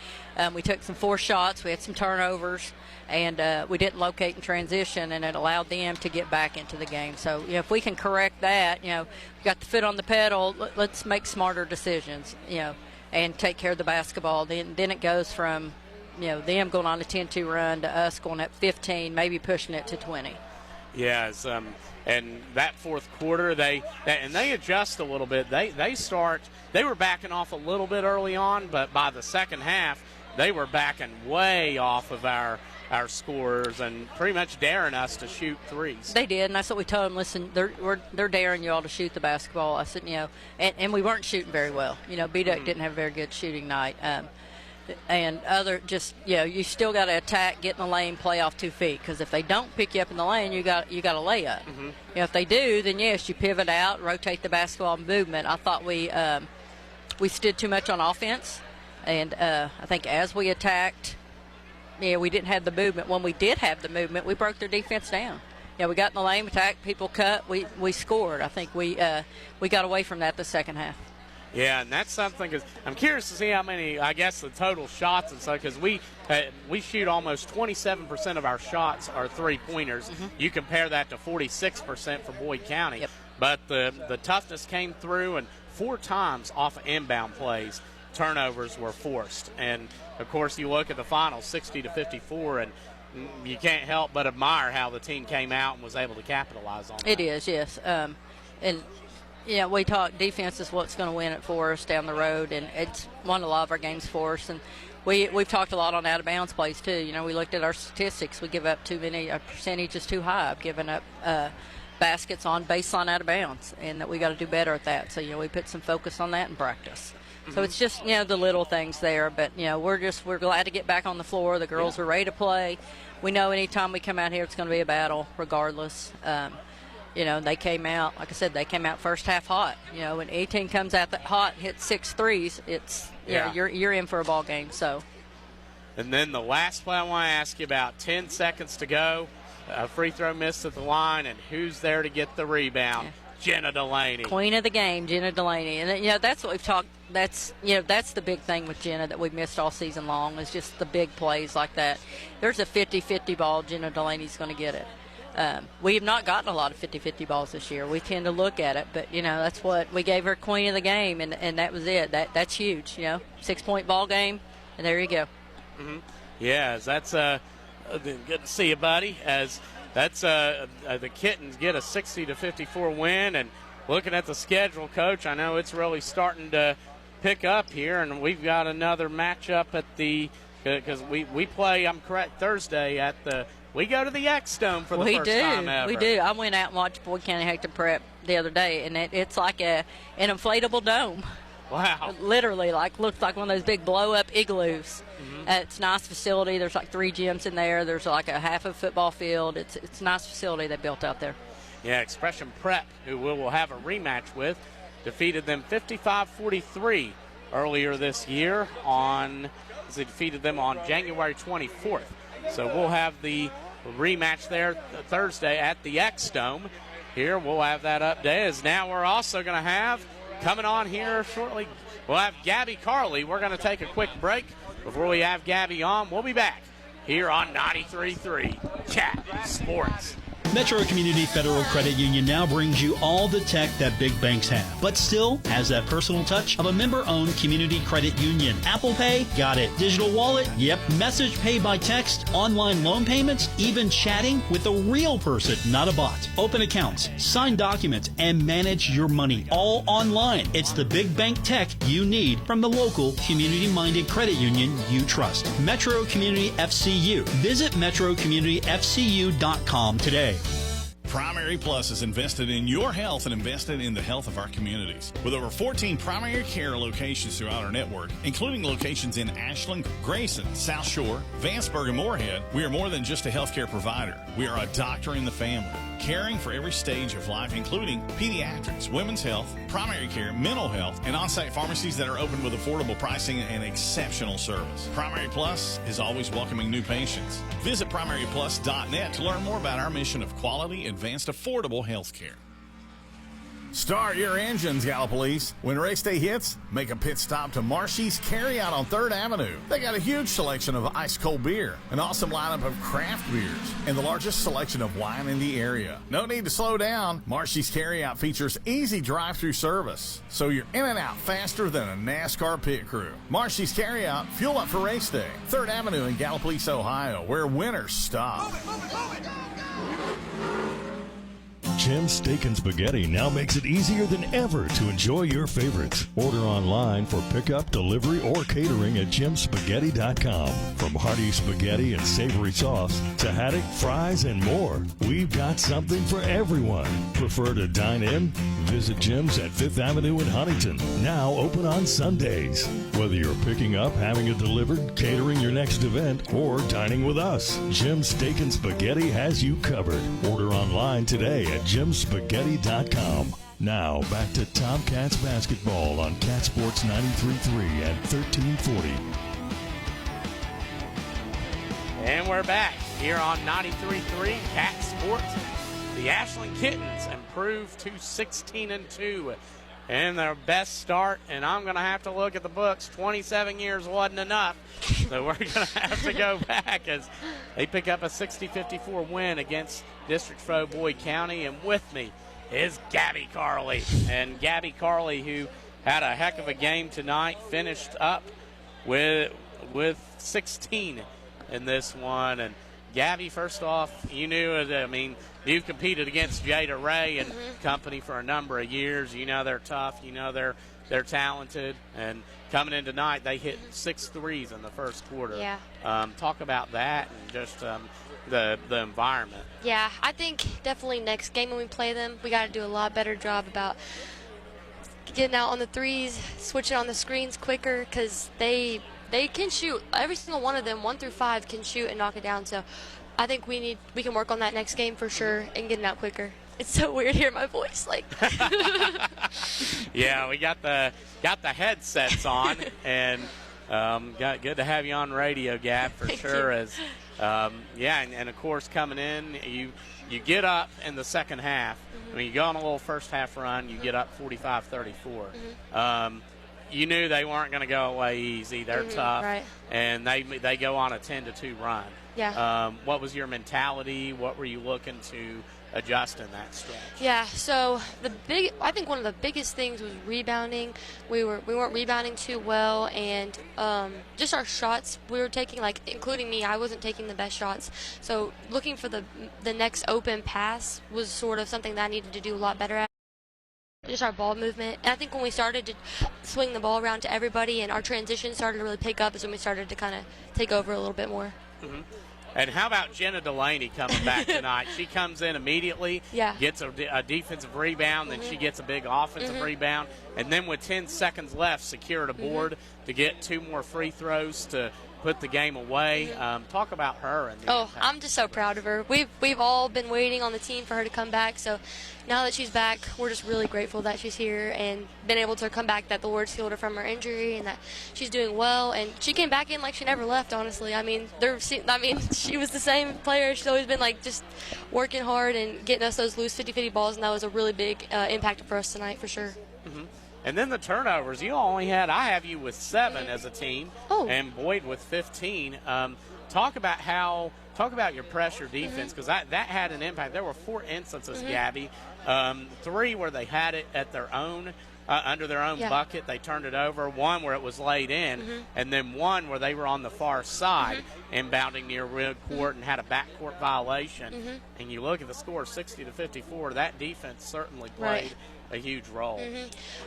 We took some forced shots. We had some turnovers, and we didn't locate in transition, and it allowed them to get back into the game. So, if we can correct that, we got the foot on the pedal, let's make smarter decisions, and take care of the basketball. Then it goes from them going on a 10-2 run to us going up 15, maybe pushing it to 20. Yes, and that fourth quarter, they adjust a little bit. They were backing off a little bit early on, but by the second half, they were backing way off of our scores and pretty much daring us to shoot threes. They did, and that's what we told them. Listen, they're daring you all to shoot the basketball. I said, and we weren't shooting very well. B-Duck didn't have a very good shooting night. And you still got to attack, get in the lane, play off 2 feet. Because if they don't pick you up in the lane, you got a layup. Mm-hmm. If they do, then yes, you pivot out, rotate the basketball movement. I thought we stood too much on offense, and I think as we attacked, we didn't have the movement. When we did have the movement, we broke their defense down. We got in the lane, attacked, people cut, we scored. I think we got away from that the second half. Yeah, and that's something, because I'm curious to see how many, I guess, the total shots and stuff, because we shoot almost 27% of our shots are three-pointers. Mm-hmm. You compare that to 46% for Boyd County. Yep. But the toughness came through, and 4 times off of inbound plays, turnovers were forced. And, of course, you look at the final, 60-54, and you can't help but admire how the team came out and was able to capitalize on that. It is, yes. We talk defense is what's going to win it for us down the road, and it's won a lot of our games for us. And we've talked a lot on out-of-bounds plays, too. We looked at our statistics. We give up too many. Our percentage is too high of giving up baskets on baseline out-of-bounds, and that we got to do better at that. So, we put some focus on that in practice. Mm-hmm. So it's just, the little things there. But, we're glad to get back on the floor. The girls are ready to play. We know anytime we come out here, it's going to be a battle regardless. They came out, like I said, first half hot. When 18 comes out that hot and hits 6 threes, it's you're in for a ball game. So. And then the last play I want to ask you about, 10 seconds to go, a free throw missed at the line, and who's there to get the rebound? Yeah. Jenna Delaney. Queen of the game, Jenna Delaney. And, that's what we've talked. That's the big thing with Jenna that we've missed all season long is just the big plays like that. There's a 50-50 ball, Jenna Delaney's going to get it. We have not gotten a lot of 50-50 balls this year. We tend to look at it, but, that's what we gave her queen of the game, and that was it. That's huge, 6-point ball game, and there you go. Mm-hmm. Yeah, that's good to see you, buddy. As that's the Kittens get a 60-54 win, and looking at the schedule, Coach, I know it's really starting to pick up here, and we've got another matchup at because we play, I'm correct, Thursday at the – we go to the X-Dome for the first time ever. We do. I went out and watched Boyd County Hector Prep the other day, and it's like an inflatable dome. Wow. Literally, looks like one of those big blow-up igloos. Mm-hmm. It's a nice facility. There's 3 gyms in there. There's a half a football field. It's a nice facility they built out there. Yeah, Expression Prep, who we will have a rematch with, defeated them 55-43 earlier this year they defeated them on January 24th. So we'll have the rematch there Thursday at the X-Dome. Here we'll have that update. As now we're also going to have, coming on here shortly, we'll have Gabby Carley. We're going to take a quick break. Before we have Gabby on, we'll be back here on 93.3 Chat Sports. Metro Community Federal Credit Union now brings you all the tech that big banks have, but still has that personal touch of a member-owned community credit union. Apple Pay? Got it. Digital wallet? Yep. Message pay by text, online loan payments, even chatting with a real person, not a bot. Open accounts, sign documents, and manage your money all online. It's the big bank tech you need from the local community-minded credit union you trust. Metro Community FCU. Visit metrocommunityfcu.com today. Primary Plus is invested in your health and invested in the health of our communities. With over 14 primary care locations throughout our network, including locations in Ashland, Grayson, South Shore, Vanceburg, and Moorhead, we are more than just a healthcare provider. We are a doctor in the family, caring for every stage of life, including pediatrics, women's health, primary care, mental health, and on-site pharmacies that are open with affordable pricing and exceptional service. Primary Plus is always welcoming new patients. Visit primaryplus.net to learn more about our mission of quality, advanced, affordable health care. Start your engines, Gallipolis. When race day hits, make a pit stop to Marshy's Carryout on 3rd Avenue. They got a huge selection of ice-cold beer, an awesome lineup of craft beers, and the largest selection of wine in the area. No need to slow down. Marshy's Carryout features easy drive-through service, so you're in and out faster than a NASCAR pit crew. Marshy's Carryout, fuel up for race day. 3rd Avenue in Gallipolis, Ohio, where winners stop. Jim's Steak and Spaghetti now makes it easier than ever to enjoy your favorites. Order online for pickup, delivery, or catering at jimspaghetti.com. From hearty spaghetti and savory sauce to haddock, fries, and more, we've got something for everyone. Prefer to dine in? Visit Jim's at 5th Avenue in Huntington, now open on Sundays. Whether you're picking up, having it delivered, catering your next event, or dining with us, Jim's Steak and Spaghetti has you covered. Order online today at jimspaghetti.com. Now, back to Tomcats basketball on Cat Sports 93.3 and 1340. And we're back here on 93.3 Cat Sports. The Ashland Kittens improved to 16-2 in their best start, and I'm going to have to look at the books. 27 years wasn't enough, so we're going to have to go back as they pick up a 60-54 win against District 4 Boyd County. And with me is Gabby Carley. And Gabby Carley, who had a heck of a game tonight, finished up with 16 in this one. And Gabby, first off, you've competed against Jada Ray and company for a number of years. You know they're tough. You know they're talented. And coming in tonight, they hit 6 threes in the first quarter. Yeah. Talk about that and just the environment. Yeah, I think definitely next game when we play them, we got to do a lot better job about getting out on the threes, switching on the screens quicker, because they can shoot. Every single one of them, 1 through 5, can shoot and knock it down. So I think we can work on that next game for sure and getting out quicker. It's so weird hearing my voice like. Yeah, we got the headsets on, and good to have you on radio, Gab, for Thank sure. you. As and of course coming in, you get up in the second half. I mean, you go on a little first half run, you get up 45-34. You knew they weren't going to go away easy. They're tough, right. And they go on a 10-2 run. Yeah. What was your mentality? What were you looking to adjust in that stretch? Yeah, so I think one of the biggest things was rebounding. We weren't rebounding too well, and just our shots we were taking, like including me, I wasn't taking the best shots. So looking for the next open pass was sort of something that I needed to do a lot better at. Just our ball movement. And I think when we started to swing the ball around to everybody and our transition started to really pick up is when we started to kind of take over a little bit more. Mm-hmm. And how about Jenna Delaney coming back tonight? She comes in immediately, gets a defensive rebound, then she gets a big offensive rebound, and then with 10 seconds left, secured a board to get 2 more free throws to put the game away. Talk about her. And impact. I'm just so proud of her. We've all been waiting on the team for her to come back, so now that she's back, we're just really grateful that she's here and been able to come back, that the Lord's healed her from her injury and that she's doing well. And she came back in like she never left, honestly. I mean, she was the same player. She's always been like just working hard and getting us those loose 50-50 balls, and that was a really big impact for us tonight for sure. And then the turnovers, I have you with 7 as a team, and Boyd with 15. Talk about your pressure defense, because that had an impact. There were 4 instances, Gabby, 3 where they had it at their own, under their own bucket. They turned it over. 1 where it was laid in, and then 1 where they were on the far side, inbounding near midcourt and had a backcourt violation. And you look at the score, 60-54. That defense certainly played a huge role.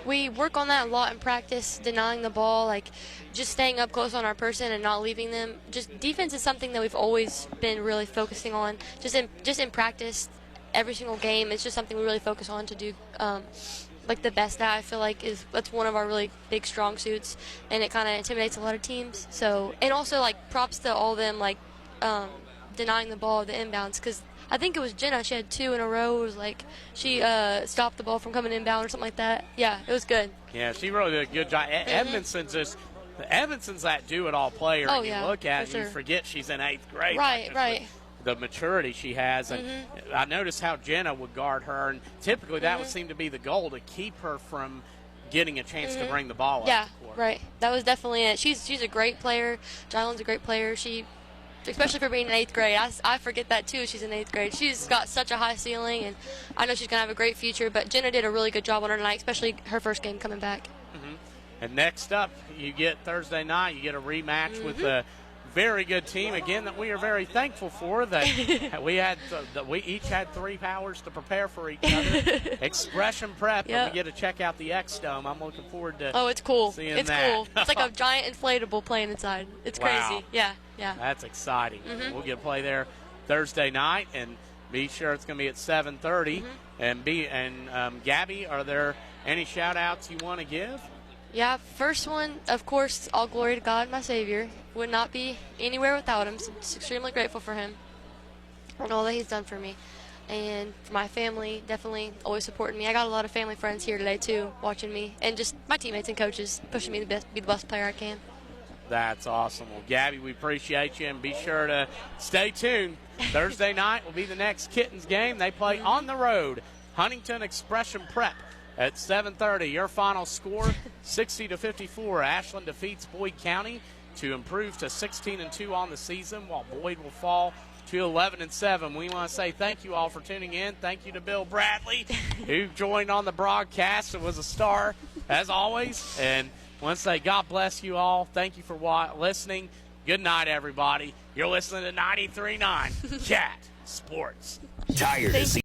We work on that a lot in practice, denying the ball, like just staying up close on our person and not leaving them. Just defense is something that we've always been really focusing on. Just in practice, every single game, it's just something we really focus on to do. Like the best at, I feel like that's one of our really big strong suits, and it kind of intimidates a lot of teams. So, and also like props to all of them, like denying the ball, the inbounds, because I think it was Jenna. She had 2 in a row. It was like she stopped the ball from coming inbound or something like that. Yeah, it was good. Yeah, she really did a good job. Edmondson's that do-it-all player. Oh, and you look at it and you forget she's in 8th grade. Right. the maturity she has. And I noticed how Jenna would guard her, and typically that would seem to be the goal, to keep her from getting a chance to bring the ball up the court. Right. That was definitely it. She's a great player. Jylan's a great player. She, especially for being in 8th grade, I forget that too. She's in 8th grade. She's got such a high ceiling, and I know she's going to have a great future. But Jenna did a really good job on her tonight, especially her first game coming back. And next up, you get Thursday night, you get a rematch with a very good team, again, that we are very thankful for. That we each had 3 hours to prepare for each other. Expression Prep, and we get to check out the X Dome. I'm looking forward to it's cool. seeing it's that. Cool. It's like a giant inflatable plane inside. It's crazy. Yeah. That's exciting. We'll get to play there Thursday night, and be sure it's going to be at 7:30. And Gabby, are there any shout-outs you want to give? Yeah, first one, of course, all glory to God, my Savior. Would not be anywhere without him. So extremely grateful for him and all that he's done for me. And for my family, definitely always supporting me. I got a lot of family friends here today, too, watching me. And just my teammates and coaches pushing me to be the best player I can. That's awesome. Well, Gabby, we appreciate you, and be sure to stay tuned. Thursday night will be the next Kittens game. They play on the road, Huntington Expression Prep. At 7:30, your final score, 60-54. Ashland defeats Boyd County to improve to 16-2 on the season, while Boyd will fall to 11-7. We want to say thank you all for tuning in. Thank you to Bill Bradley, who joined on the broadcast and was a star, as always. And want to say God bless you all. Thank you for listening. Good night, everybody. You're listening to 93.9 Cat Sports. Tired of seeing